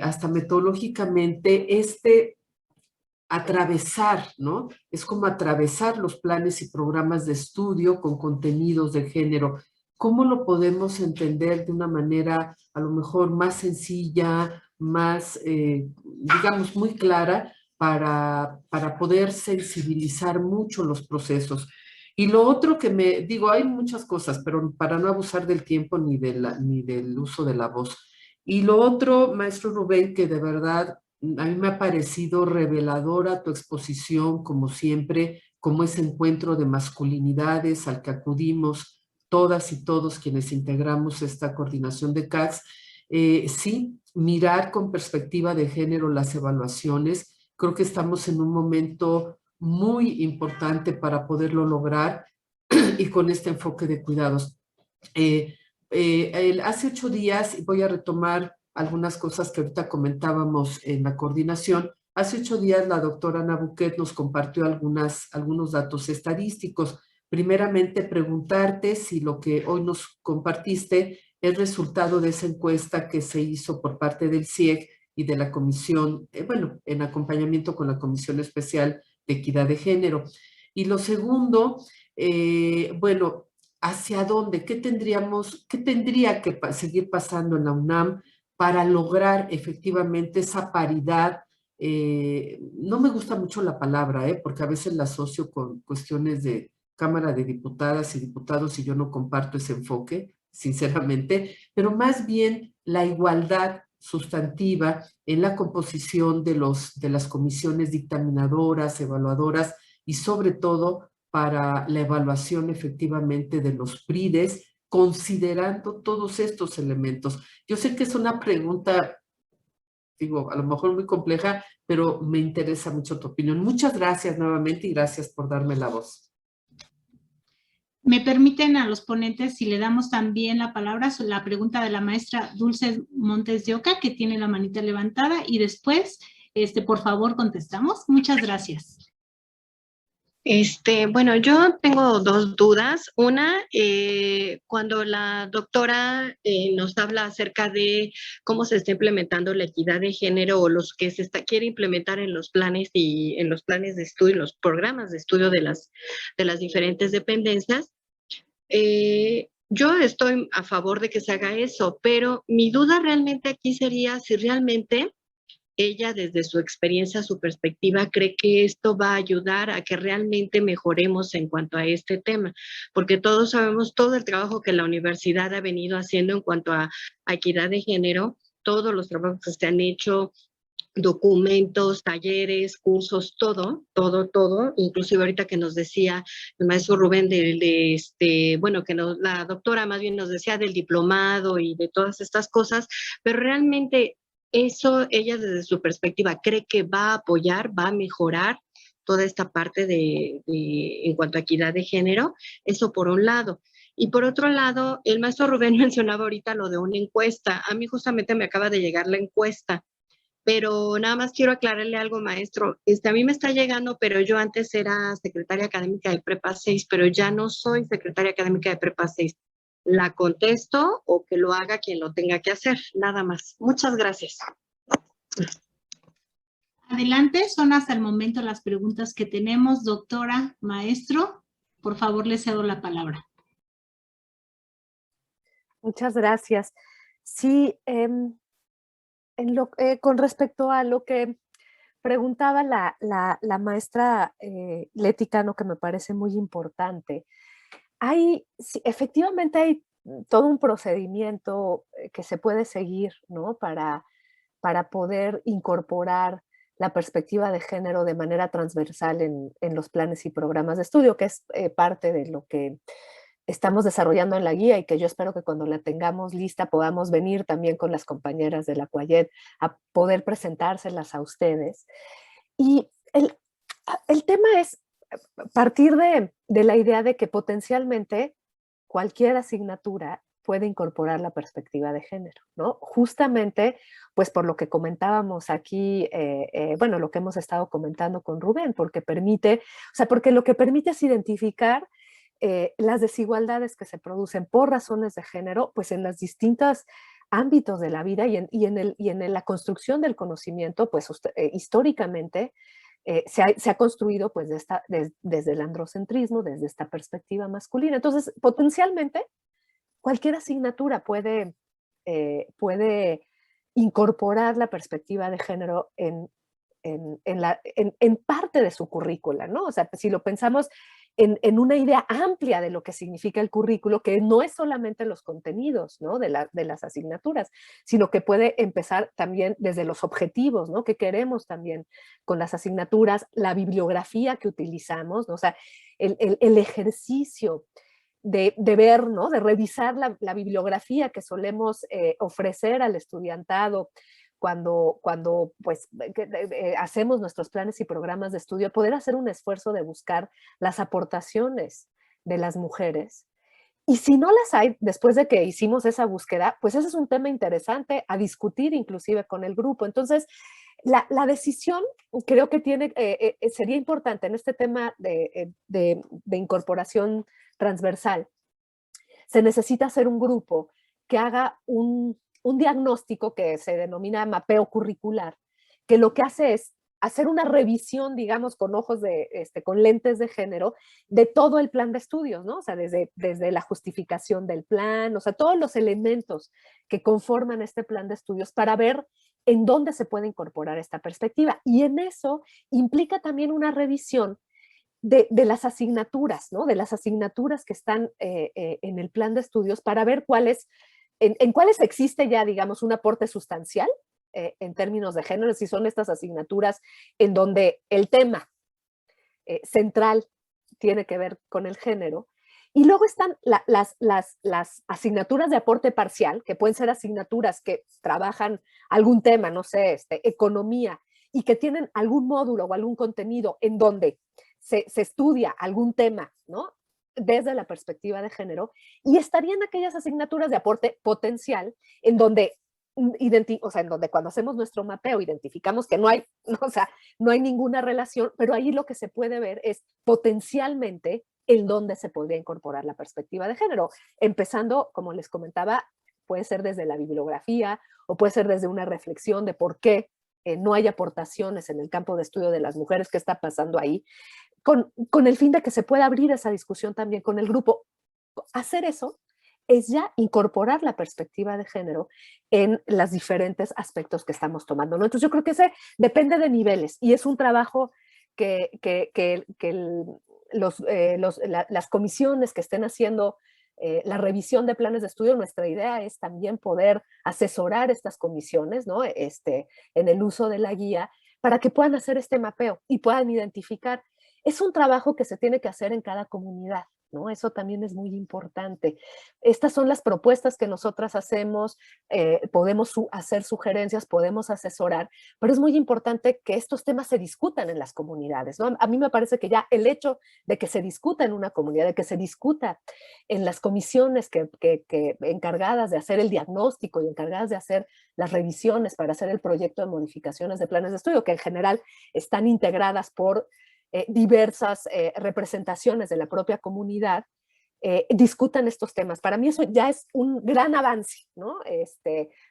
hasta metodológicamente atravesar, ¿no? Es como atravesar los planes y programas de estudio con contenidos de género. ¿Cómo lo podemos entender de una manera a lo mejor más sencilla, más, digamos, muy clara para poder sensibilizar mucho los procesos? Y lo otro que digo, hay muchas cosas, pero para no abusar del tiempo ni del uso de la voz. Y lo otro, maestro Rubén, que de verdad a mí me ha parecido reveladora tu exposición, como siempre, como ese encuentro de masculinidades al que acudimos todas y todos quienes integramos esta coordinación de CACS. Sí, mirar con perspectiva de género las evaluaciones. Creo que estamos en un momento muy importante para poderlo lograr y con este enfoque de cuidados. Hace 8 días, y voy a retomar algunas cosas que ahorita comentábamos en la coordinación, hace 8 días la doctora Ana Buquet nos compartió algunos datos estadísticos. Primeramente, preguntarte si lo que hoy nos compartiste es resultado de esa encuesta que se hizo por parte del CIEG y de la comisión, bueno, en acompañamiento con la Comisión Especial de Equidad de Género. Y lo segundo, bueno, ¿hacia dónde? ¿Qué tendría que seguir pasando en la UNAM para lograr efectivamente esa paridad? No me gusta mucho la palabra, porque a veces la asocio con cuestiones de Cámara de Diputadas y Diputados y yo no comparto ese enfoque, sinceramente, pero más bien la igualdad sustantiva en la composición de las comisiones dictaminadoras, evaluadoras y sobre todo para la evaluación efectivamente de los PRIDES, considerando todos estos elementos. Yo sé que es una pregunta, digo, a lo mejor muy compleja, pero me interesa mucho tu opinión. Muchas gracias nuevamente y gracias por darme la voz. Me permiten a los ponentes si le damos también la palabra sobre la pregunta de la maestra Dulce Montes de Oca, que tiene la manita levantada, y después, por favor, contestamos. Muchas gracias. Bueno, yo tengo dos dudas. Una, cuando la doctora nos habla acerca de cómo se está implementando la equidad de género o los que quiere implementar en los planes y en los planes de estudio, en los programas de estudio de las diferentes dependencias, yo estoy a favor de que se haga eso, pero mi duda realmente aquí sería si realmente ella, desde su experiencia, su perspectiva, cree que esto va a ayudar a que realmente mejoremos en cuanto a este tema, porque todos sabemos todo el trabajo que la universidad ha venido haciendo en cuanto a equidad de género, todos los trabajos que se han hecho, documentos, talleres, cursos, todo, inclusive ahorita que nos decía el maestro Rubén bueno, que la doctora más bien nos decía del diplomado y de todas estas cosas, pero realmente eso ella desde su perspectiva cree que va a apoyar, va a mejorar toda esta parte en cuanto a equidad de género, eso por un lado. Y por otro lado, el maestro Rubén mencionaba ahorita lo de una encuesta. A mí justamente me acaba de llegar la encuesta, pero nada más quiero aclararle algo, maestro. A mí me está llegando, pero yo antes era secretaria académica de Prepa 6, pero ya no soy secretaria académica de Prepa 6. ¿La contesto o que lo haga quien lo tenga que hacer? Nada más. Muchas gracias. Adelante, son hasta el momento las preguntas que tenemos. Doctora, maestro, por favor, le cedo la palabra. Muchas gracias. Sí, con respecto a lo que preguntaba la maestra Leti Cano, que me parece muy importante. Sí, efectivamente hay todo un procedimiento que se puede seguir, ¿no? Para poder incorporar la perspectiva de género de manera transversal en los planes y programas de estudio, que es parte de lo que estamos desarrollando en la guía y que yo espero que cuando la tengamos lista podamos venir también con las compañeras de la CUAYED a poder presentárselas a ustedes. Y el tema es partir de la idea de que potencialmente cualquier asignatura puede incorporar la perspectiva de género, ¿no? Justamente, pues por lo que comentábamos aquí, bueno, lo que hemos estado comentando con Rubén, porque porque lo que permite es identificar las desigualdades que se producen por razones de género, pues en los distintos ámbitos de la vida y en la construcción del conocimiento, pues históricamente se ha construido pues desde el androcentrismo, desde esta perspectiva masculina. Entonces, potencialmente, cualquier asignatura puede incorporar la perspectiva de género en parte de su currícula, ¿no? O sea, si lo pensamos en una idea amplia de lo que significa el currículo, que no es solamente los contenidos, ¿no? de las asignaturas, sino que puede empezar también desde los objetivos, ¿no? Que queremos también con las asignaturas, la bibliografía que utilizamos, ¿no? O sea, el ejercicio de ver, ¿no? De revisar la bibliografía que solemos ofrecer al estudiantado cuando pues, hacemos nuestros planes y programas de estudio, poder hacer un esfuerzo de buscar las aportaciones de las mujeres. Y si no las hay, después de que hicimos esa búsqueda, pues ese es un tema interesante a discutir inclusive con el grupo. Entonces, la decisión creo que sería importante en este tema de incorporación transversal. Se necesita hacer un grupo que haga un diagnóstico que se denomina mapeo curricular, que lo que hace es hacer una revisión, digamos, con ojos con lentes de género, de todo el plan de estudios, ¿no? O sea, desde la justificación del plan, o sea, todos los elementos que conforman este plan de estudios para ver en dónde se puede incorporar esta perspectiva. Y en eso implica también una revisión de las asignaturas, ¿no? De las asignaturas que están en el plan de estudios para ver en cuáles existe ya, digamos, un aporte sustancial en términos de género, si son estas asignaturas en donde el tema central tiene que ver con el género. Y luego están las asignaturas de aporte parcial, que pueden ser asignaturas que trabajan algún tema, no sé, economía, y que tienen algún módulo o algún contenido en donde se estudia algún tema, ¿no? Desde la perspectiva de género, y estarían aquellas asignaturas de aporte potencial en donde en donde cuando hacemos nuestro mapeo identificamos que no hay, o sea, no hay ninguna relación, pero ahí lo que se puede ver es potencialmente en dónde se podría incorporar la perspectiva de género, empezando, como les comentaba, puede ser desde la bibliografía o puede ser desde una reflexión de por qué no hay aportaciones en el campo de estudio de las mujeres, qué está pasando ahí, con el fin de que se pueda abrir esa discusión también con el grupo. Hacer eso es ya incorporar la perspectiva de género en los diferentes aspectos que estamos tomando, ¿no? Entonces yo creo que ese depende de niveles y es un trabajo que las comisiones que estén haciendo la revisión de planes de estudio, nuestra idea es también poder asesorar estas comisiones, ¿no? En el uso de la guía para que puedan hacer este mapeo y puedan identificar. Es un trabajo que se tiene que hacer en cada comunidad, ¿no? Eso también es muy importante. Estas son las propuestas que nosotras hacemos, podemos hacer sugerencias, podemos asesorar, pero es muy importante que estos temas se discutan en las comunidades, ¿no? A mí me parece que ya el hecho de que se discuta en una comunidad, de que se discuta en las comisiones que encargadas de hacer el diagnóstico y encargadas de hacer las revisiones para hacer el proyecto de modificaciones de planes de estudio, que en general están integradas por diversas representaciones de la propia comunidad, discutan estos temas. Para mí eso ya es un gran avance, ¿no?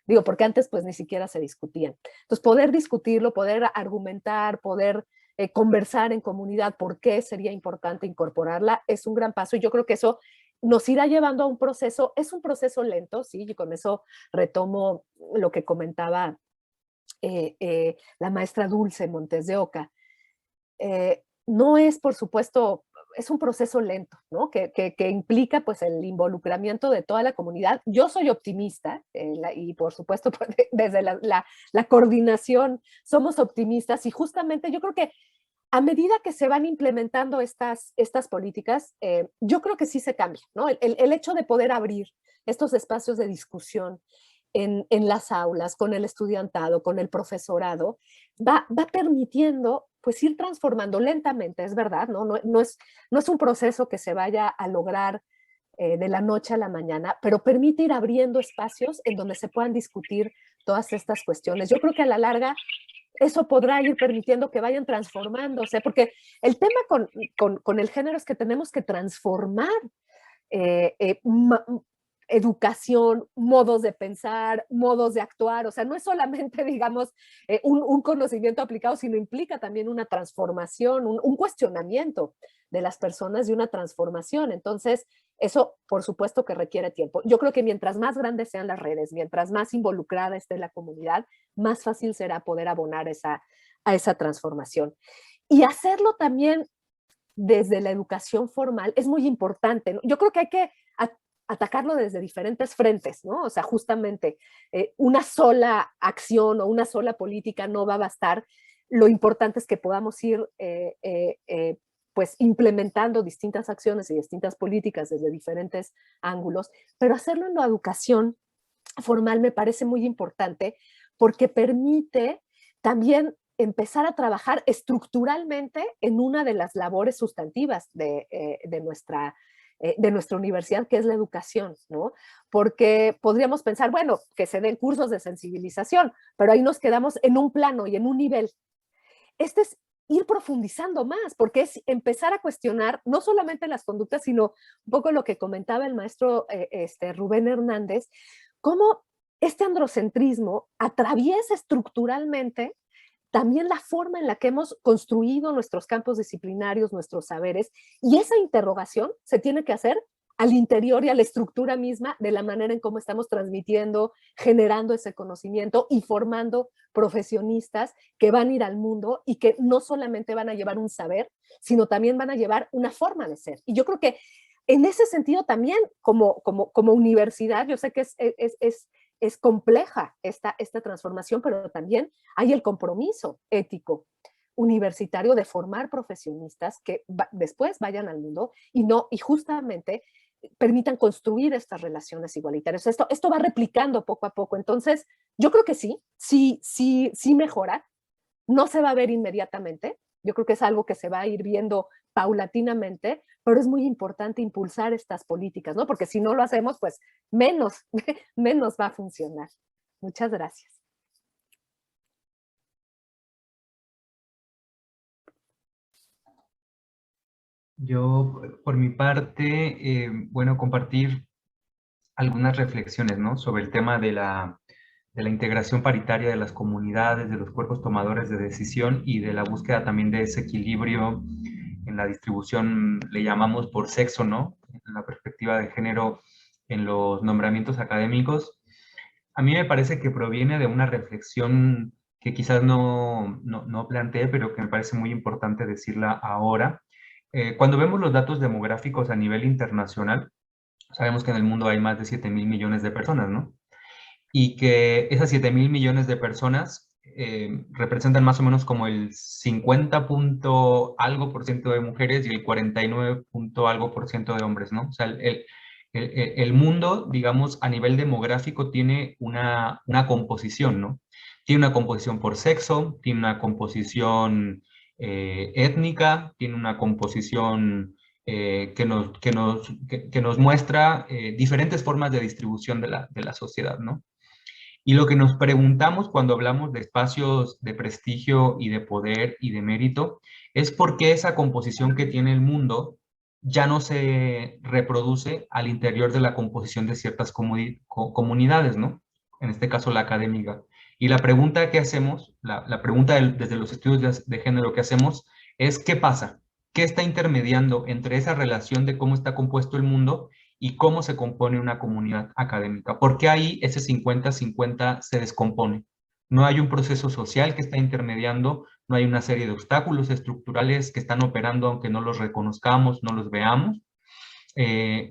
Digo, porque antes pues ni siquiera se discutían. Entonces, poder discutirlo, poder argumentar, poder conversar en comunidad por qué sería importante incorporarla, es un gran paso y yo creo que eso nos irá llevando a un proceso, es un proceso lento, sí, y con eso retomo lo que comentaba la maestra Dulce Montes de Oca, no es, por supuesto, es un proceso lento, ¿no? Que implica pues el involucramiento de toda la comunidad. Yo soy optimista y por supuesto desde la coordinación somos optimistas y justamente yo creo que a medida que se van implementando estas políticas, yo creo que sí se cambia, ¿no? El hecho de poder abrir estos espacios de discusión en las aulas, con el estudiantado, con el profesorado, va permitiendo pues ir transformando lentamente, es verdad, ¿no? No es un proceso que se vaya a lograr de la noche a la mañana, pero permite ir abriendo espacios en donde se puedan discutir todas estas cuestiones. Yo creo que a la larga eso podrá ir permitiendo que vayan transformándose, porque el tema con el género es que tenemos que transformar educación, modos de pensar, modos de actuar, o sea, no es solamente, digamos, un conocimiento aplicado, sino implica también una transformación, un cuestionamiento de las personas y una transformación. Entonces, eso, por supuesto que requiere tiempo. Yo creo que mientras más grandes sean las redes, mientras más involucrada esté la comunidad, más fácil será poder abonar a esa transformación. Y hacerlo también desde la educación formal es muy importante, ¿no? Yo creo que hay que atacarlo desde diferentes frentes, ¿no? O sea, justamente una sola acción o una sola política no va a bastar. Lo importante es que podamos ir pues implementando distintas acciones y distintas políticas desde diferentes ángulos, pero hacerlo en la educación formal me parece muy importante porque permite también empezar a trabajar estructuralmente en una de las labores sustantivas de nuestra universidad, que es la educación, ¿no? Porque podríamos pensar, bueno, que se den cursos de sensibilización, pero ahí nos quedamos en un plano y en un nivel. Este es ir profundizando más, porque es empezar a cuestionar no solamente las conductas, sino un poco lo que comentaba el maestro Rubén Hernández, cómo este androcentrismo atraviesa estructuralmente también la forma en la que hemos construido nuestros campos disciplinarios, nuestros saberes, y esa interrogación se tiene que hacer al interior y a la estructura misma de la manera en cómo estamos transmitiendo, generando ese conocimiento y formando profesionistas que van a ir al mundo y que no solamente van a llevar un saber, sino también van a llevar una forma de ser. Y yo creo que en ese sentido también, como universidad, yo sé que es compleja esta transformación, pero también hay el compromiso ético universitario de formar profesionistas que después vayan al mundo y justamente permitan construir estas relaciones igualitarias. Esto va replicando poco a poco. Entonces, yo creo que sí mejora. No se va a ver inmediatamente. Yo creo que es algo que se va a ir viendo paulatinamente, pero es muy importante impulsar estas políticas, ¿no? Porque si no lo hacemos, pues menos va a funcionar. Muchas gracias. Yo, por mi parte, bueno, compartir algunas reflexiones, ¿no? Sobre el tema de la integración paritaria de las comunidades, de los cuerpos tomadores de decisión y de la búsqueda también de ese equilibrio en la distribución, le llamamos por sexo, ¿no? En la perspectiva de género en los nombramientos académicos. A mí me parece que proviene de una reflexión que quizás no planteé, pero que me parece muy importante decirla ahora. Cuando vemos los datos demográficos a nivel internacional, sabemos que en el mundo hay más de 7.000 millones de personas, ¿no? Y que esas 7.000 millones de personas representan más o menos como el 50 punto algo por ciento de mujeres y el 49 punto algo por ciento de hombres, ¿no? O sea, el mundo, digamos, a nivel demográfico tiene una composición, ¿no? Tiene una composición por sexo, tiene una composición étnica, tiene una composición que nos muestra diferentes formas de distribución de la sociedad, ¿no? Y lo que nos preguntamos cuando hablamos de espacios de prestigio y de poder y de mérito es por qué esa composición que tiene el mundo ya no se reproduce al interior de la composición de ciertas comunidades, ¿no? En este caso la académica. Y la pregunta que hacemos, la pregunta desde los estudios de género que hacemos es ¿qué pasa? ¿Qué está intermediando entre esa relación de cómo está compuesto el mundo y cómo se compone una comunidad académica? ¿Por qué ahí ese 50-50 se descompone? no hay un proceso social que está intermediando, no hay una serie de obstáculos estructurales que están operando aunque no los reconozcamos, no los veamos.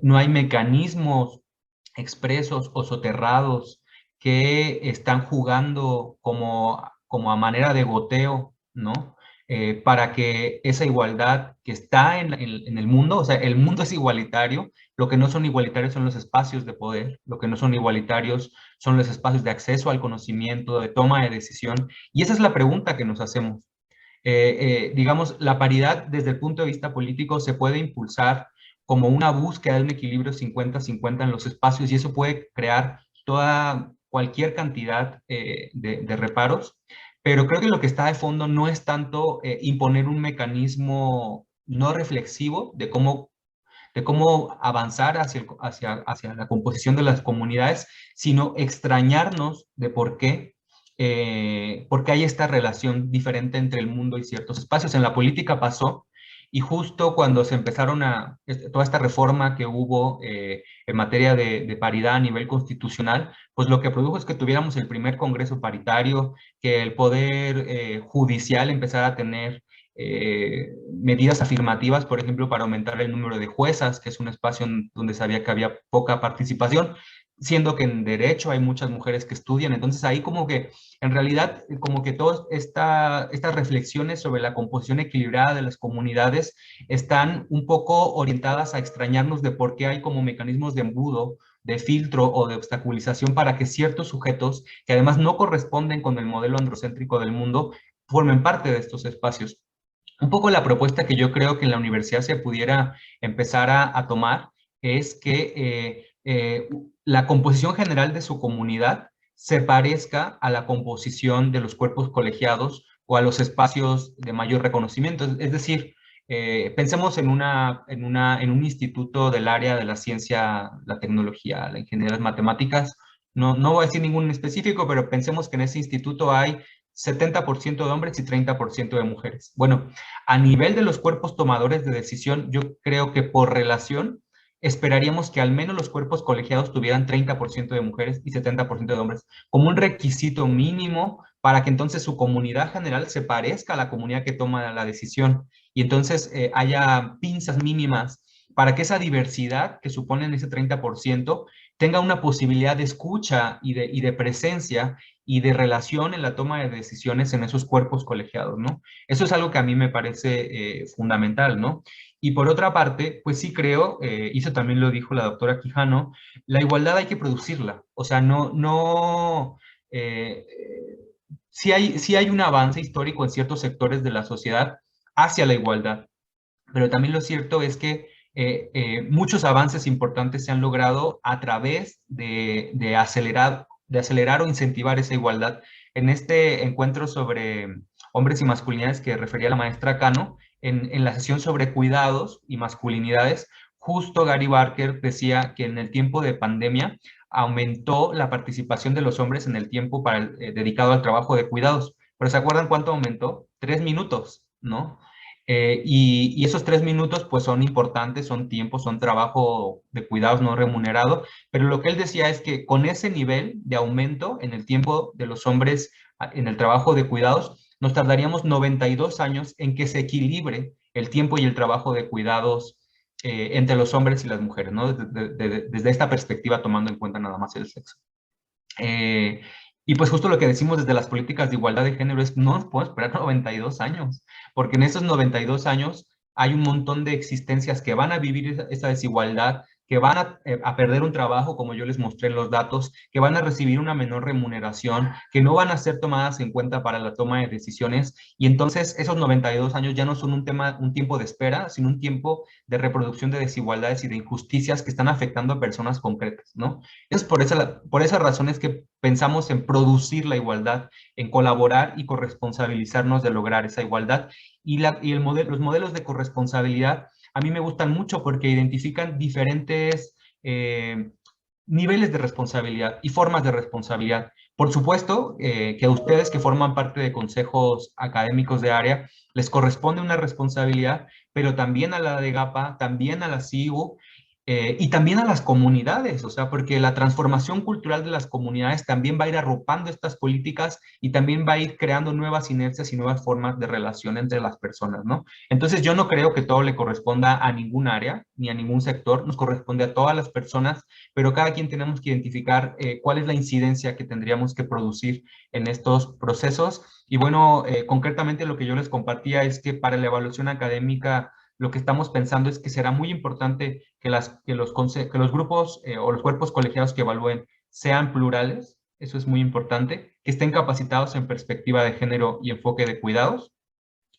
No hay mecanismos expresos o soterrados que están jugando como a manera de goteo, ¿no? Para que esa igualdad que está en el mundo, o sea, el mundo es igualitario, lo que no son igualitarios son los espacios de poder, lo que no son igualitarios son los espacios de acceso al conocimiento, de toma de decisión, y esa es la pregunta que nos hacemos. Digamos, la paridad desde el punto de vista político se puede impulsar como una búsqueda de un equilibrio 50-50 en los espacios, y eso puede crear cualquier cantidad de reparos, pero creo que lo que está de fondo no es tanto imponer un mecanismo no reflexivo de cómo avanzar hacia la composición de las comunidades, sino extrañarnos de por qué hay esta relación diferente entre el mundo y ciertos espacios. En la política pasó, y justo cuando se empezaron toda esta reforma que hubo en materia de paridad a nivel constitucional, pues lo que produjo es que tuviéramos el primer Congreso paritario, que el Poder Judicial empezara a tener medidas afirmativas, por ejemplo, para aumentar el número de juezas, que es un espacio donde sabía que había poca participación, siendo que en derecho hay muchas mujeres que estudian. Entonces ahí como que, en realidad, como que todas estas reflexiones sobre la composición equilibrada de las comunidades están un poco orientadas a extrañarnos de por qué hay como mecanismos de embudo, de filtro o de obstaculización para que ciertos sujetos, que además no corresponden con el modelo androcéntrico del mundo, formen parte de estos espacios. Un poco la propuesta que yo creo que en la universidad se pudiera empezar a tomar es que la composición general de su comunidad se parezca a la composición de los cuerpos colegiados o a los espacios de mayor reconocimiento. Es decir, pensemos en un instituto del área de la ciencia, la tecnología, la ingeniería, las matemáticas. No voy a decir ningún específico, pero pensemos que en ese instituto hay 70% de hombres y 30% de mujeres. Bueno, a nivel de los cuerpos tomadores de decisión, yo creo que por relación esperaríamos que al menos los cuerpos colegiados tuvieran 30% de mujeres y 70% de hombres, como un requisito mínimo para que entonces su comunidad general se parezca a la comunidad que toma la decisión, y entonces haya pinzas mínimas para que esa diversidad que suponen ese 30% tenga una posibilidad de escucha y de presencia y de relación en la toma de decisiones en esos cuerpos colegiados, ¿no? Eso es algo que a mí me parece fundamental, ¿no? Y por otra parte, pues sí creo, y eso también lo dijo la doctora Quijano, la igualdad hay que producirla. O sea, sí hay un avance histórico en ciertos sectores de la sociedad hacia la igualdad, pero también lo cierto es que muchos avances importantes se han logrado a través de acelerar o incentivar esa igualdad. En este encuentro sobre hombres y masculinidades que refería la maestra Cano, en la sesión sobre cuidados y masculinidades, justo Gary Barker decía que en el tiempo de pandemia aumentó la participación de los hombres en el tiempo dedicado al trabajo de cuidados. Pero ¿se acuerdan cuánto aumentó? 3 minutos, ¿no? Y esos 3 minutos pues son importantes, son tiempo, son trabajo de cuidados no remunerado, pero lo que él decía es que con ese nivel de aumento en el tiempo de los hombres en el trabajo de cuidados, nos tardaríamos 92 años en que se equilibre el tiempo y el trabajo de cuidados entre los hombres y las mujeres, ¿no? Desde esta perspectiva, tomando en cuenta nada más el sexo. Y pues justo lo que decimos desde las políticas de igualdad de género es no nos podemos esperar 92 años, porque en esos 92 años hay un montón de existencias que van a vivir esa desigualdad, que van a perder un trabajo, como yo les mostré en los datos, que van a recibir una menor remuneración, que no van a ser tomadas en cuenta para la toma de decisiones, y entonces esos 92 años ya no son un tiempo de espera, sino un tiempo de reproducción de desigualdades y de injusticias que están afectando a personas concretas, ¿no? Es por esas razones que pensamos en producir la igualdad, en colaborar y corresponsabilizarnos de lograr esa igualdad, y los modelos de corresponsabilidad a mí me gustan mucho porque identifican diferentes niveles de responsabilidad y formas de responsabilidad. Por supuesto que a ustedes que forman parte de consejos académicos de área les corresponde una responsabilidad, pero también a la de GAPA, también a la CIU, y también a las comunidades, o sea, porque la transformación cultural de las comunidades también va a ir arropando estas políticas y también va a ir creando nuevas inercias y nuevas formas de relación entre las personas, ¿no? Entonces yo no creo que todo le corresponda a ningún área ni a ningún sector, nos corresponde a todas las personas, pero cada quien tenemos que identificar cuál es la incidencia que tendríamos que producir en estos procesos. Y bueno, concretamente lo que yo les compartía es que para la evaluación académica lo que estamos pensando es que será muy importante que los grupos o los cuerpos colegiados que evalúen sean plurales, eso es muy importante, que estén capacitados en perspectiva de género y enfoque de cuidados,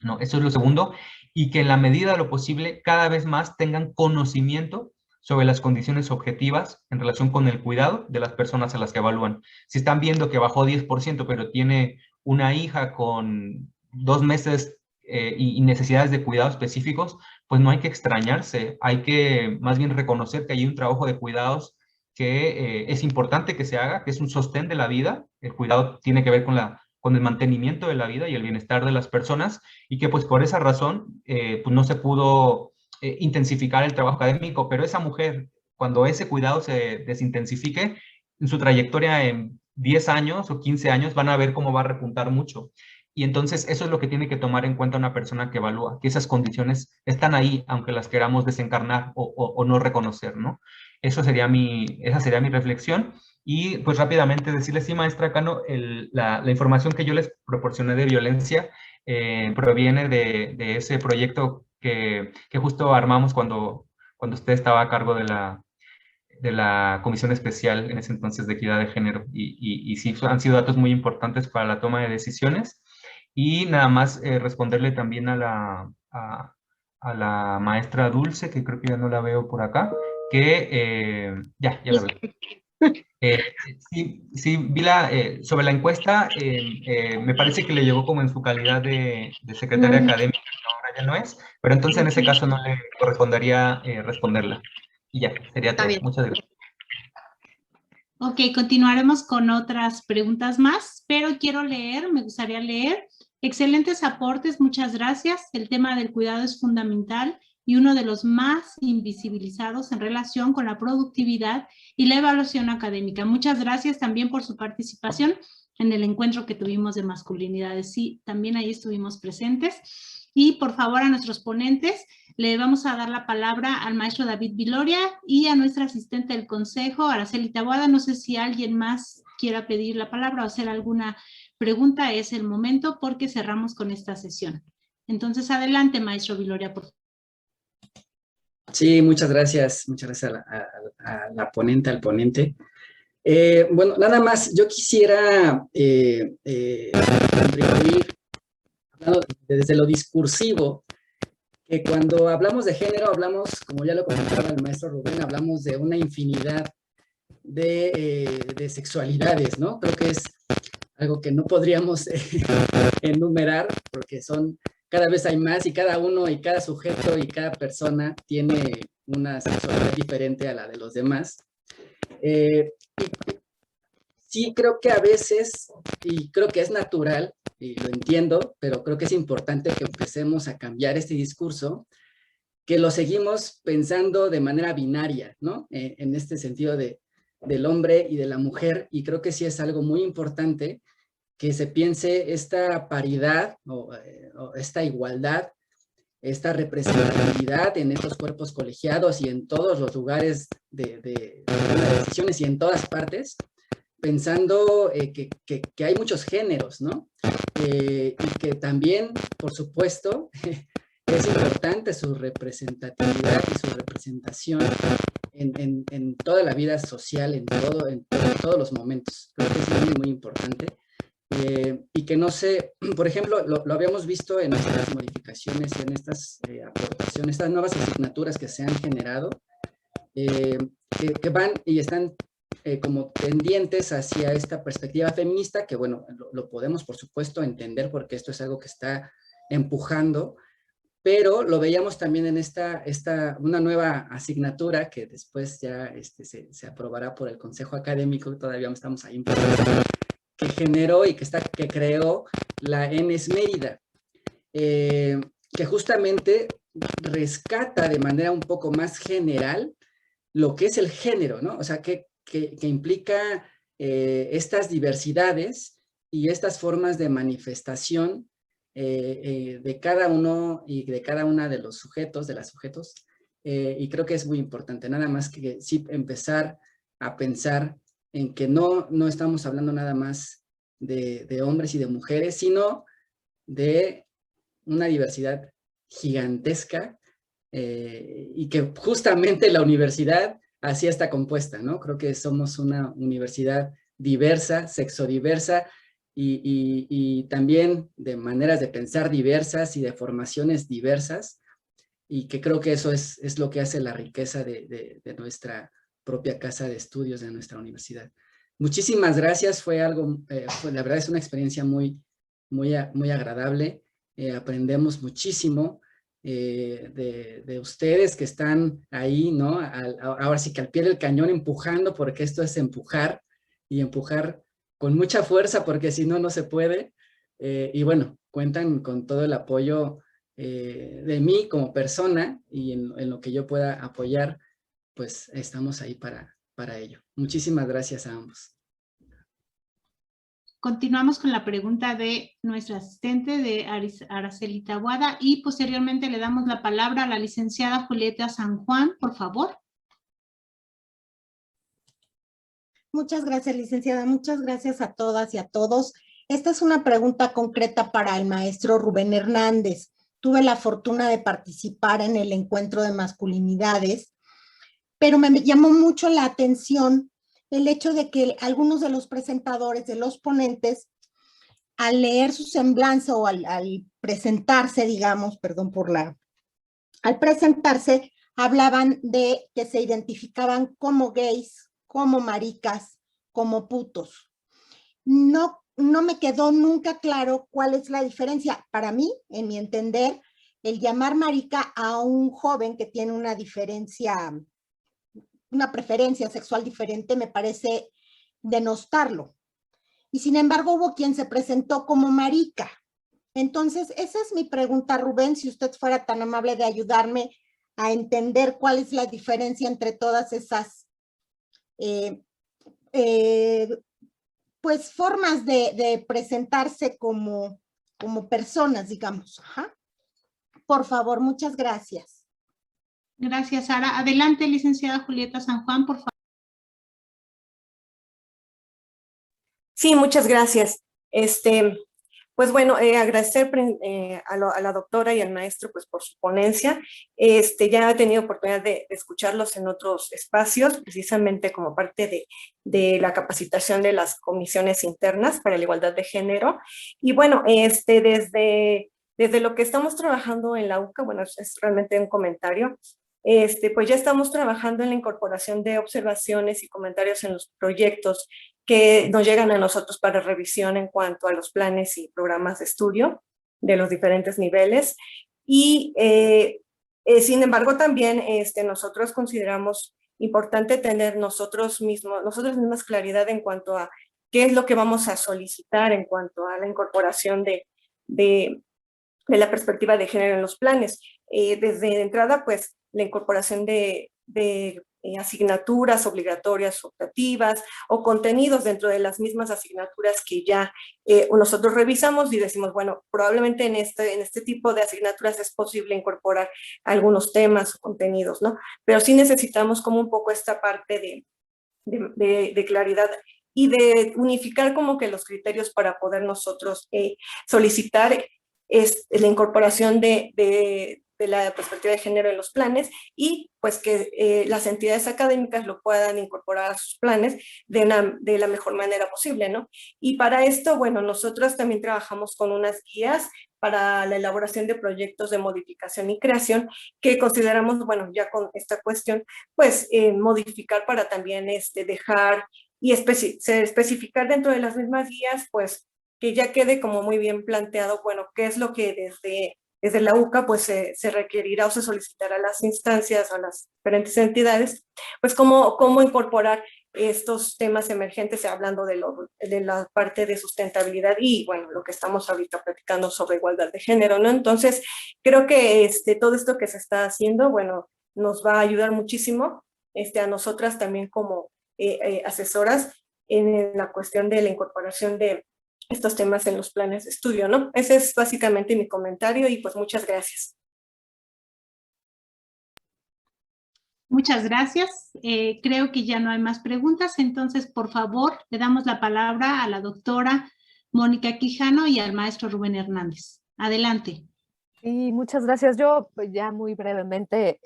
¿no? Eso es lo segundo, y que en la medida de lo posible cada vez más tengan conocimiento sobre las condiciones objetivas en relación con el cuidado de las personas a las que evalúan. Si están viendo que bajó 10%, pero tiene una hija con 2 meses y necesidades de cuidado específicos, pues no hay que extrañarse, hay que más bien reconocer que hay un trabajo de cuidados que es importante que se haga, que es un sostén de la vida. El cuidado tiene que ver con el mantenimiento de la vida y el bienestar de las personas, y que pues por esa razón pues no se pudo intensificar el trabajo académico, pero esa mujer, cuando ese cuidado se desintensifique, en su trayectoria en 10 años o 15 años van a ver cómo va a repuntar mucho. Y entonces eso es lo que tiene que tomar en cuenta una persona que evalúa, que esas condiciones están ahí, aunque las queramos desencarnar o no reconocer, ¿no? Esa sería mi reflexión. Y pues rápidamente decirles, sí, maestra Cano, la información que yo les proporcioné de violencia proviene de ese proyecto que justo armamos cuando usted estaba a cargo de la Comisión Especial en ese entonces de Equidad de Género. Y sí, han sido datos muy importantes para la toma de decisiones. Y nada más responderle también a la maestra Dulce, que creo que ya no la veo por acá, que ya la veo. Sí, vi sobre la encuesta, me parece que le llegó como en su calidad de secretaria académica, que ahora ya no es, pero entonces en ese caso no le correspondería responderla. Y ya, sería todo. Muchas gracias. Ok, continuaremos con otras preguntas más, pero me gustaría leer. Excelentes aportes, muchas gracias. El tema del cuidado es fundamental y uno de los más invisibilizados en relación con la productividad y la evaluación académica. Muchas gracias también por su participación en el encuentro que tuvimos de masculinidades. Sí, también ahí estuvimos presentes. Y por favor a nuestros ponentes le vamos a dar la palabra al maestro David Viloria y a nuestra asistente del consejo, Araceli Taboada. No sé si alguien más quiera pedir la palabra o hacer alguna pregunta. Es el momento porque cerramos con esta sesión. Entonces adelante, maestro Viloria, por favor. Sí, muchas gracias a la ponente, al ponente. Bueno, nada más, yo quisiera contribuir, hablando desde lo discursivo, que cuando hablamos de género, hablamos, como ya lo comentaba el maestro Rubén, hablamos de una infinidad de sexualidades, ¿no? Creo que es algo que no podríamos enumerar, porque cada vez hay más, y cada uno y cada sujeto y cada persona tiene una sexualidad diferente a la de los demás. Sí, creo que a veces, y creo que es natural, y lo entiendo, pero creo que es importante que empecemos a cambiar este discurso, que lo seguimos pensando de manera binaria, ¿no? En este sentido del hombre y de la mujer, y creo que sí es algo muy importante que se piense esta paridad o esta igualdad, esta representatividad en estos cuerpos colegiados y en todos los lugares de decisiones y en todas partes, pensando que hay muchos géneros, ¿no? Y que también, por supuesto, es importante su representatividad y su representación en toda la vida social, en todos los momentos. Creo que es muy, muy importante. Y que no sé, por ejemplo, lo habíamos visto en estas modificaciones, en estas aportaciones, estas nuevas asignaturas que se han generado, que van y están como tendientes hacia esta perspectiva feminista, que bueno, lo podemos por supuesto entender porque esto es algo que está empujando, pero lo veíamos también en una nueva asignatura que después ya se aprobará por el Consejo Académico, todavía estamos ahí en proceso, que generó y que creó la ENES Mérida, que justamente rescata de manera un poco más general lo que es el género, ¿no? O sea, que implica estas diversidades y estas formas de manifestación de cada uno y de cada una de los sujetos, de las sujetos, y creo que es muy importante, nada más que sí empezar a pensar en que no estamos hablando nada más de hombres y de mujeres, sino de una diversidad gigantesca y que justamente la universidad así está compuesta, ¿no? Creo que somos una universidad diversa, sexodiversa y también de maneras de pensar diversas y de formaciones diversas, y que creo que eso es lo que hace la riqueza de nuestra propia casa de estudios, de nuestra universidad. Muchísimas gracias, fue algo, la verdad es una experiencia muy agradable, aprendemos muchísimo de ustedes que están ahí, ¿no? Ahora sí que al pie del cañón empujando, porque esto es empujar, y empujar con mucha fuerza, porque si no, no se puede, y bueno, cuentan con todo el apoyo de mí como persona, y en lo que yo pueda apoyar, pues estamos ahí para ello. Muchísimas gracias a ambos. Continuamos con la pregunta de nuestra asistente, de Araceli Taboada, y posteriormente le damos la palabra a la licenciada Julieta San Juan, por favor. Muchas gracias, licenciada. Muchas gracias a todas y a todos. Esta es una pregunta concreta para el maestro Rubén Hernández. Tuve la fortuna de participar en el encuentro de masculinidades, pero me llamó mucho la atención el hecho de que algunos de los presentadores, de los ponentes, al leer su semblanza o al presentarse, digamos, al presentarse, hablaban de que se identificaban como gays, como maricas, como putos. No me quedó nunca claro cuál es la diferencia. Para mí, en mi entender, el llamar marica a un joven que tiene una preferencia sexual diferente me parece denostarlo. Y sin embargo hubo quien se presentó como marica. Entonces, esa es mi pregunta, Rubén, si usted fuera tan amable de ayudarme a entender cuál es la diferencia entre todas esas pues formas de presentarse como personas, digamos. Ajá. Por favor, muchas gracias. Gracias, Sara. Adelante, licenciada Julieta San Juan, por favor. Sí, muchas gracias. Pues bueno, agradecer a la doctora y al maestro pues por su ponencia. Ya he tenido oportunidad de escucharlos en otros espacios, precisamente como parte de la capacitación de las comisiones internas para la igualdad de género. Y bueno, desde lo que estamos trabajando en la UCA, bueno, es realmente un comentario, pues ya estamos trabajando en la incorporación de observaciones y comentarios en los proyectos que nos llegan a nosotros para revisión en cuanto a los planes y programas de estudio de los diferentes niveles. Y sin embargo también nosotros consideramos importante tener nosotros mismas claridad en cuanto a qué es lo que vamos a solicitar en cuanto a la incorporación de la perspectiva de género en los planes. Desde entrada, pues, la incorporación de asignaturas obligatorias optativas o contenidos dentro de las mismas asignaturas que ya nosotros revisamos y decimos, bueno, probablemente en este tipo de asignaturas es posible incorporar algunos temas o contenidos, ¿no? Pero sí necesitamos como un poco esta parte de claridad y de unificar como que los criterios para poder nosotros solicitar la incorporación de la perspectiva de género en los planes y pues que las entidades académicas lo puedan incorporar a sus planes de la mejor manera posible, ¿no? Y para esto, bueno, nosotros también trabajamos con unas guías para la elaboración de proyectos de modificación y creación que consideramos, bueno, ya con esta cuestión, pues modificar para también dejar y especificar dentro de las mismas guías, pues que ya quede como muy bien planteado, bueno, qué es lo que desde la UCA pues se requerirá o se solicitará a las instancias o a las diferentes entidades, pues cómo incorporar estos temas emergentes, hablando de la parte de sustentabilidad y, bueno, lo que estamos ahorita platicando sobre igualdad de género, ¿no? Entonces, creo que todo esto que se está haciendo, bueno, nos va a ayudar muchísimo a nosotras también como asesoras en la cuestión de la incorporación de estos temas en los planes de estudio, ¿no? Ese es básicamente mi comentario y pues muchas gracias. Muchas gracias. Creo que ya no hay más preguntas, entonces, por favor, le damos la palabra a la doctora Mónica Quijano y al maestro Rubén Hernández. Adelante. Sí, muchas gracias. Yo ya muy brevemente,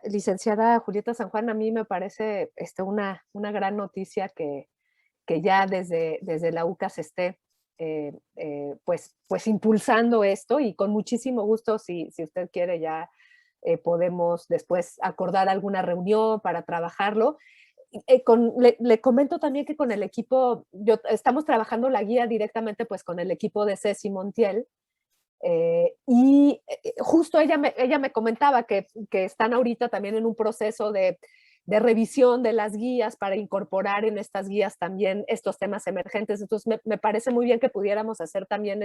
licenciada Julieta San Juan, a mí me parece una gran noticia que ya desde la UCAS esté pues impulsando esto, y con muchísimo gusto, si usted quiere, ya podemos después acordar alguna reunión para trabajarlo. Le comento también que con el equipo, estamos trabajando la guía directamente pues con el equipo de Ceci Montiel, y justo ella me comentaba que están ahorita también en un proceso de revisión de las guías para incorporar en estas guías también estos temas emergentes. Entonces me parece muy bien que pudiéramos hacer también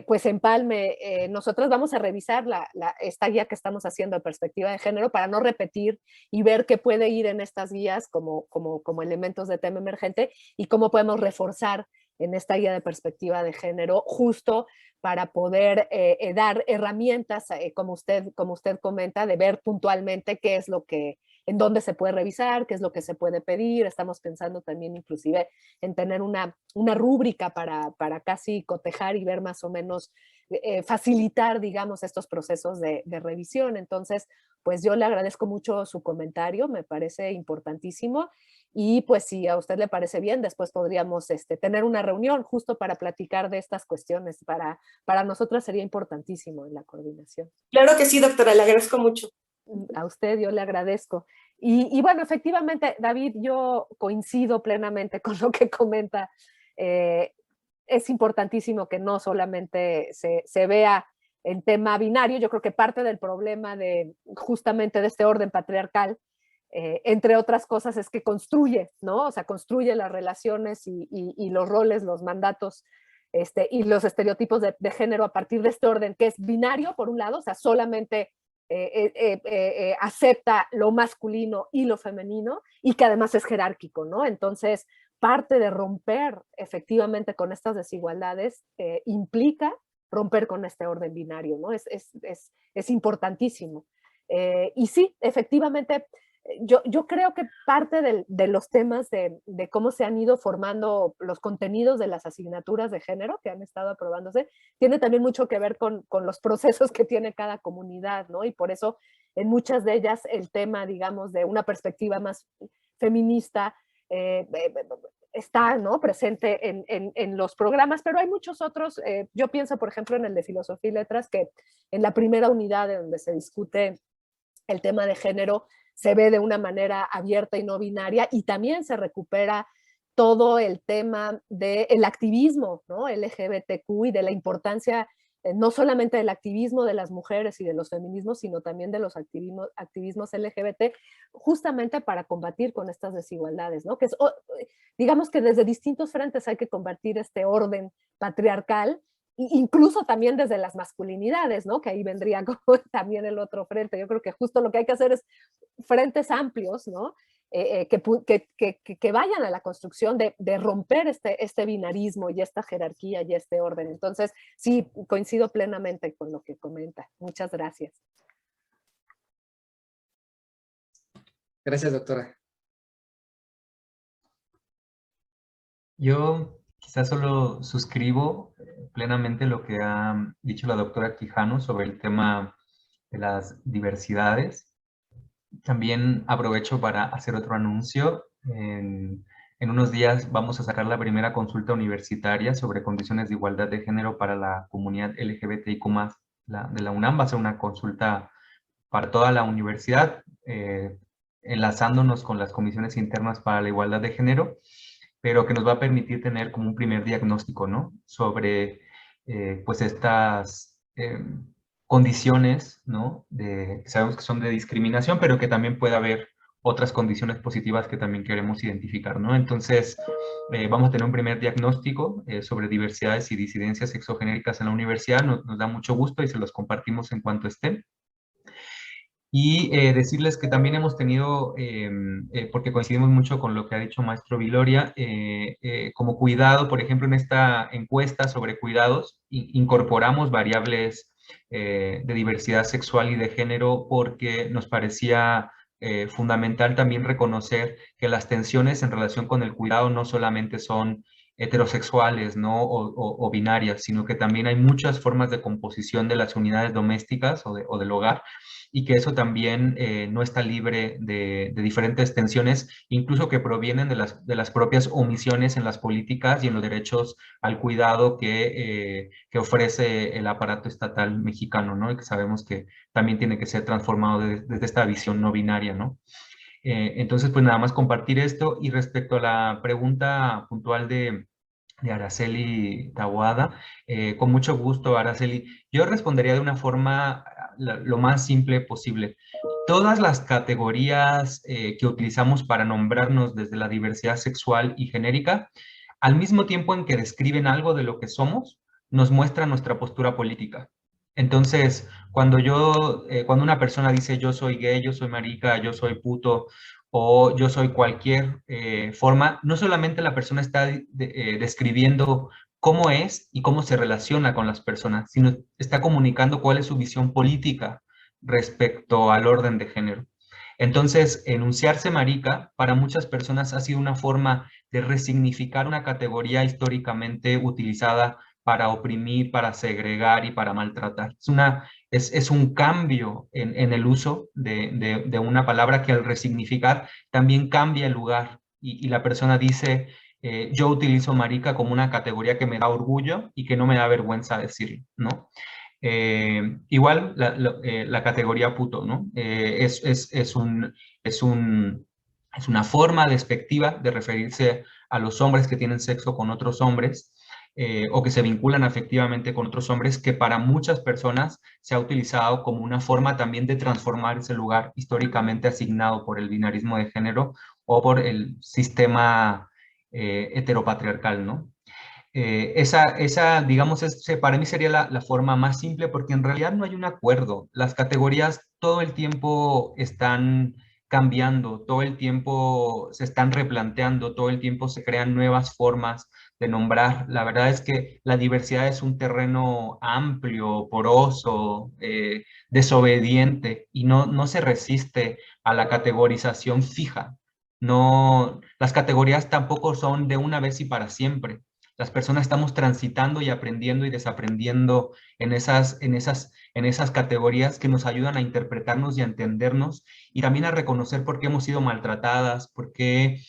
pues empalme. Nosotros vamos a revisar esta guía que estamos haciendo de perspectiva de género para no repetir y ver qué puede ir en estas guías como elementos de tema emergente y cómo podemos reforzar en esta guía de perspectiva de género, justo para poder dar herramientas, como usted comenta, de ver puntualmente qué es lo que, en dónde se puede revisar, qué es lo que se puede pedir. Estamos pensando también inclusive en tener una rúbrica para casi cotejar y ver más o menos, facilitar, digamos, estos procesos de revisión. Entonces, pues yo le agradezco mucho su comentario, me parece importantísimo. Y pues si a usted le parece bien, después podríamos tener una reunión justo para platicar de estas cuestiones. Para nosotras sería importantísimo en la coordinación. Claro que sí, doctora, le agradezco mucho. A usted yo le agradezco. Y bueno, efectivamente, David, yo coincido plenamente con lo que comenta. Es importantísimo que no solamente se vea en tema binario. Yo creo que parte del problema justamente de este orden patriarcal, entre otras cosas, es que construye, ¿no? O sea, construye las relaciones y los roles, los mandatos y los estereotipos de género a partir de este orden que es binario, por un lado, o sea, solamente acepta lo masculino y lo femenino, y que además es jerárquico, ¿no? Entonces, parte de romper efectivamente con estas desigualdades implica romper con este orden binario, ¿no? Es importantísimo. Y sí, efectivamente, yo creo que parte de los temas de cómo se han ido formando los contenidos de las asignaturas de género que han estado aprobándose, tiene también mucho que ver con los procesos que tiene cada comunidad, ¿no? Y por eso en muchas de ellas el tema, digamos, de una perspectiva más feminista está, ¿no?, presente en los programas, pero hay muchos otros. Yo pienso, por ejemplo, en el de Filosofía y Letras, que en la primera unidad donde se discute el tema de género se ve de una manera abierta y no binaria, y también se recupera todo el tema del activismo, ¿no?, LGBTQ, y de la importancia no solamente del activismo de las mujeres y de los feminismos, sino también de los activismos LGBT, justamente para combatir con estas desigualdades, ¿no? Que digamos que desde distintos frentes hay que combatir este orden patriarcal, incluso también desde las masculinidades, ¿no? Que ahí vendría como también el otro frente. Yo creo que justo lo que hay que hacer es frentes amplios, ¿no? Que vayan a la construcción de romper este binarismo y esta jerarquía y este orden. Entonces, sí, coincido plenamente con lo que comenta. Muchas gracias. Gracias, doctora. Yo quizás solo suscribo plenamente lo que ha dicho la doctora Quijano sobre el tema de las diversidades. También aprovecho para hacer otro anuncio. En unos días vamos a sacar la primera consulta universitaria sobre condiciones de igualdad de género para la comunidad LGBTIQ+, de la UNAM. Va a ser una consulta para toda la universidad, enlazándonos con las comisiones internas para la igualdad de género, pero que nos va a permitir tener como un primer diagnóstico, ¿no?, sobre pues estas condiciones, ¿no?, que sabemos que son de discriminación, pero que también puede haber otras condiciones positivas que también queremos identificar, ¿no? Entonces, vamos a tener un primer diagnóstico sobre diversidades y disidencias sexogenéricas en la universidad. Nos da mucho gusto y se los compartimos en cuanto estén. Y decirles que también hemos tenido, porque coincidimos mucho con lo que ha dicho maestro Viloria, como cuidado, por ejemplo, en esta encuesta sobre cuidados, incorporamos variables de diversidad sexual y de género porque nos parecía fundamental también reconocer que las tensiones en relación con el cuidado no solamente son heterosexuales, ¿no? O binarias, sino que también hay muchas formas de composición de las unidades domésticas o del hogar, y que eso también no está libre de diferentes tensiones, incluso que provienen de las propias omisiones en las políticas y en los derechos al cuidado que ofrece el aparato estatal mexicano, ¿no? Y que sabemos que también tiene que ser transformado desde esta visión no binaria, ¿no? Entonces, pues nada más compartir esto. Y respecto a la pregunta puntual de Araceli Taboada, con mucho gusto, Araceli. Yo respondería de una forma lo más simple posible. Todas las categorías que utilizamos para nombrarnos desde la diversidad sexual y genérica, al mismo tiempo en que describen algo de lo que somos, nos muestran nuestra postura política. Entonces, cuando una persona dice yo soy gay, yo soy marica, yo soy puto, o yo soy cualquier forma, no solamente la persona está describiendo cómo es y cómo se relaciona con las personas, sino está comunicando cuál es su visión política respecto al orden de género. Entonces, enunciarse marica para muchas personas ha sido una forma de resignificar una categoría históricamente utilizada para oprimir, para segregar y para maltratar. Es un cambio en el uso de una palabra que al resignificar también cambia el lugar, y la persona dice, yo utilizo marica como una categoría que me da orgullo y que no me da vergüenza decirlo, ¿no? Igual la categoría puto, ¿no? Es una forma despectiva de referirse a los hombres que tienen sexo con otros hombres, o que se vinculan afectivamente con otros hombres, que para muchas personas se ha utilizado como una forma también de transformar ese lugar históricamente asignado por el binarismo de género o por el sistema heteropatriarcal, ¿no? Digamos, para mí sería la forma más simple, porque en realidad no hay un acuerdo. Las categorías todo el tiempo están cambiando, todo el tiempo se están replanteando, todo el tiempo se crean nuevas formas de nombrar. La verdad es que la diversidad es un terreno amplio, poroso, desobediente, y no se resiste a la categorización fija. No, las categorías tampoco son de una vez y para siempre. Las personas estamos transitando y aprendiendo y desaprendiendo en esas categorías que nos ayudan a interpretarnos y a entendernos, y también a reconocer por qué hemos sido maltratadas, por qué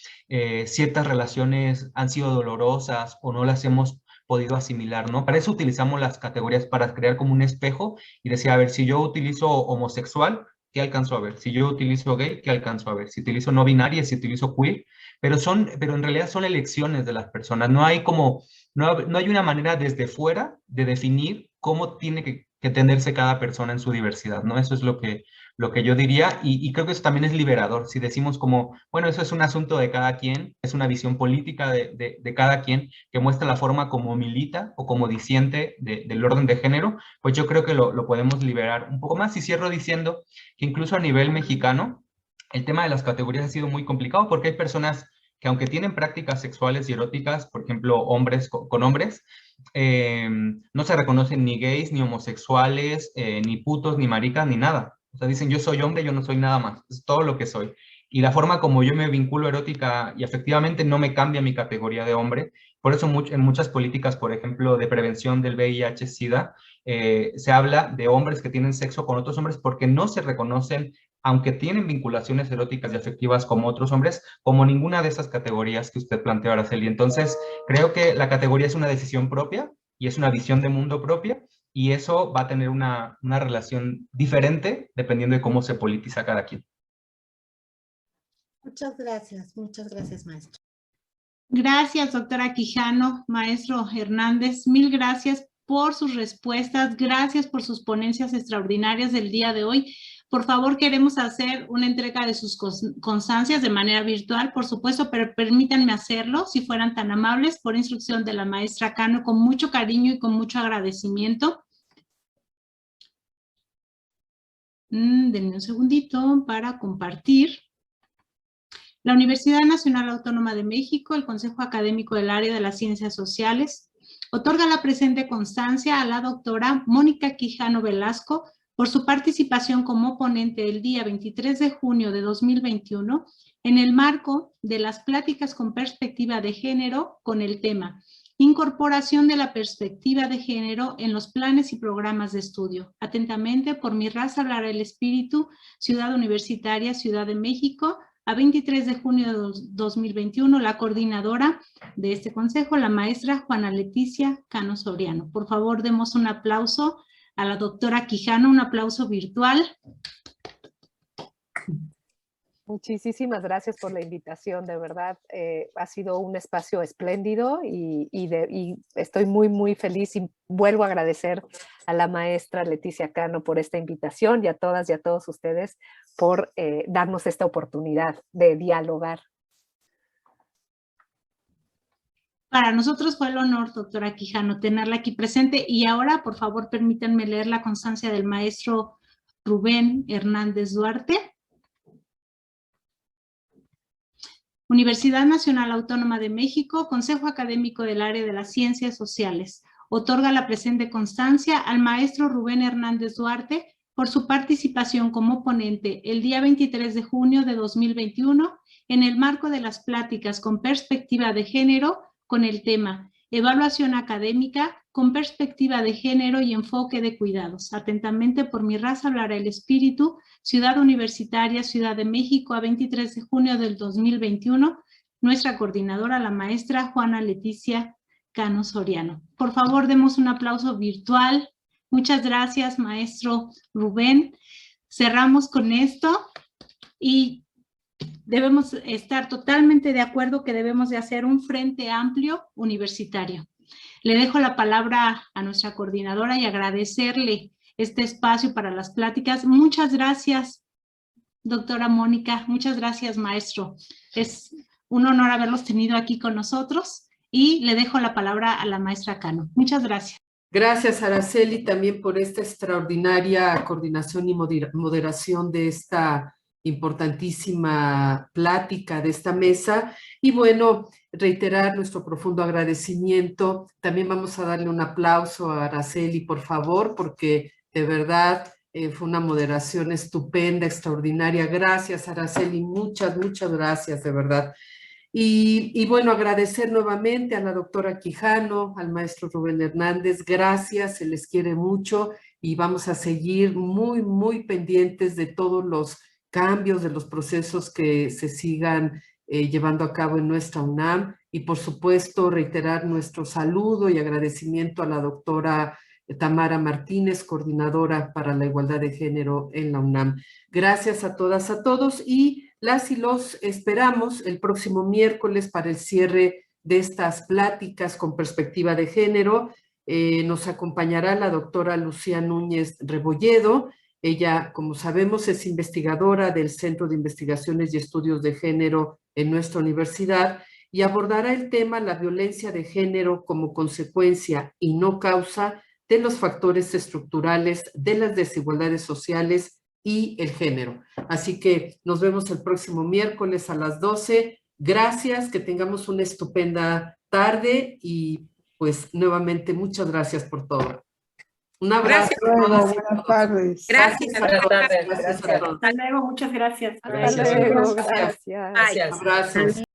ciertas relaciones han sido dolorosas o no las hemos podido asimilar, ¿no? Para eso utilizamos las categorías, para crear como un espejo y decir, a ver, si yo utilizo homosexual, ¿qué alcanzo a ver? Si yo utilizo gay, ¿qué alcanzo a ver? Si utilizo no binaria, si utilizo queer, pero en realidad son elecciones de las personas. No hay una manera desde fuera de definir cómo tiene que tenerse cada persona en su diversidad, ¿no? Eso es lo que yo diría, y creo que eso también es liberador. Si decimos como, bueno, eso es un asunto de cada quien, es una visión política de cada quien que muestra la forma como milita o como disiente del orden de género, pues yo creo que lo podemos liberar un poco más. Y cierro diciendo que incluso a nivel mexicano, el tema de las categorías ha sido muy complicado, porque hay personas que, aunque tienen prácticas sexuales y eróticas, por ejemplo, hombres con hombres, no se reconocen ni gays, ni homosexuales, ni putos, ni maricas, ni nada. O sea, dicen, yo soy hombre, yo no soy nada más, es todo lo que soy. Y la forma como yo me vinculo erótica y afectivamente no me cambia mi categoría de hombre. Por eso en muchas políticas, por ejemplo, de prevención del VIH-Sida, se habla de hombres que tienen sexo con otros hombres porque no se reconocen, aunque tienen vinculaciones eróticas y afectivas como otros hombres, como ninguna de esas categorías que usted planteó, Araceli. Entonces, creo que la categoría es una decisión propia y es una visión de mundo propia, y eso va a tener una relación diferente dependiendo de cómo se politiza cada quien. Muchas gracias, maestro. Gracias, doctora Quijano, maestro Hernández, mil gracias por sus respuestas, gracias por sus ponencias extraordinarias del día de hoy. Por favor, queremos hacer una entrega de sus constancias de manera virtual, por supuesto, pero permítanme hacerlo, si fueran tan amables, por instrucción de la maestra Cano, con mucho cariño y con mucho agradecimiento. Denme un segundito para compartir. La Universidad Nacional Autónoma de México, el Consejo Académico del Área de las Ciencias Sociales, otorga la presente constancia a la doctora Mónica Quijano Velasco por su participación como ponente el día 23 de junio de 2021 en el marco de las pláticas con perspectiva de género con el tema Incorporación de la perspectiva de género en los planes y programas de estudio. Atentamente, por mi raza hablará el espíritu, Ciudad Universitaria, Ciudad de México, a 23 de junio de 2021, la coordinadora de este consejo, la maestra Juana Leticia Cano Soriano. Por favor, demos un aplauso a la doctora Quijano, un aplauso virtual. Muchísimas gracias por la invitación, de verdad ha sido un espacio espléndido y estoy muy feliz y vuelvo a agradecer a la maestra Leticia Cano por esta invitación y a todas y a todos ustedes por darnos esta oportunidad de dialogar. Para nosotros fue el honor, doctora Quijano, tenerla aquí presente y ahora, por favor, permítanme leer la constancia del maestro Rubén Hernández Duarte. Universidad Nacional Autónoma de México, Consejo Académico del Área de las Ciencias Sociales, otorga la presente constancia al maestro Rubén Hernández Duarte por su participación como ponente el día 23 de junio de 2021 en el marco de las pláticas con perspectiva de género con el tema Evaluación académica con perspectiva de género y enfoque de cuidados. Atentamente, por mi raza hablará el espíritu, Ciudad Universitaria, Ciudad de México, a 23 de junio del 2021, nuestra coordinadora, la maestra Juana Leticia Cano Soriano. Por favor, demos un aplauso virtual. Muchas gracias, maestro Rubén. Cerramos con esto y debemos estar totalmente de acuerdo que debemos de hacer un frente amplio universitario. Le dejo la palabra a nuestra coordinadora y agradecerle este espacio para las pláticas. Muchas gracias, doctora Mónica. Muchas gracias, maestro. Es un honor haberlos tenido aquí con nosotros y le dejo la palabra a la maestra Cano. Muchas gracias. Gracias, Araceli, también por esta extraordinaria coordinación y moderación de esta importantísima plática de esta mesa. Y bueno, reiterar nuestro profundo agradecimiento. También vamos a darle un aplauso a Araceli, por favor, porque de verdad fue una moderación estupenda, extraordinaria. Gracias, Araceli, muchas gracias, de verdad. Y bueno, agradecer nuevamente a la doctora Quijano, al maestro Rubén Hernández. Gracias, se les quiere mucho y vamos a seguir muy pendientes de todos los cambios, de los procesos que se sigan llevando a cabo en nuestra UNAM y por supuesto reiterar nuestro saludo y agradecimiento a la doctora Tamara Martínez, coordinadora para la igualdad de género en la UNAM. Gracias a todas, a todos y las y los esperamos el próximo miércoles para el cierre de estas pláticas con perspectiva de género. Nos acompañará la doctora Lucía Núñez Rebolledo. Ella, como sabemos, es investigadora del Centro de Investigaciones y Estudios de Género en nuestra universidad y abordará el tema la violencia de género como consecuencia y no causa de los factores estructurales de las desigualdades sociales y el género. Así que nos vemos el próximo miércoles a las 12. Gracias, que tengamos una estupenda tarde y pues nuevamente muchas gracias por todo. Un abrazo. Buenas tardes. Gracias. Gracias a todos. Hasta luego, muchas gracias. Hasta luego, gracias. Abrazos.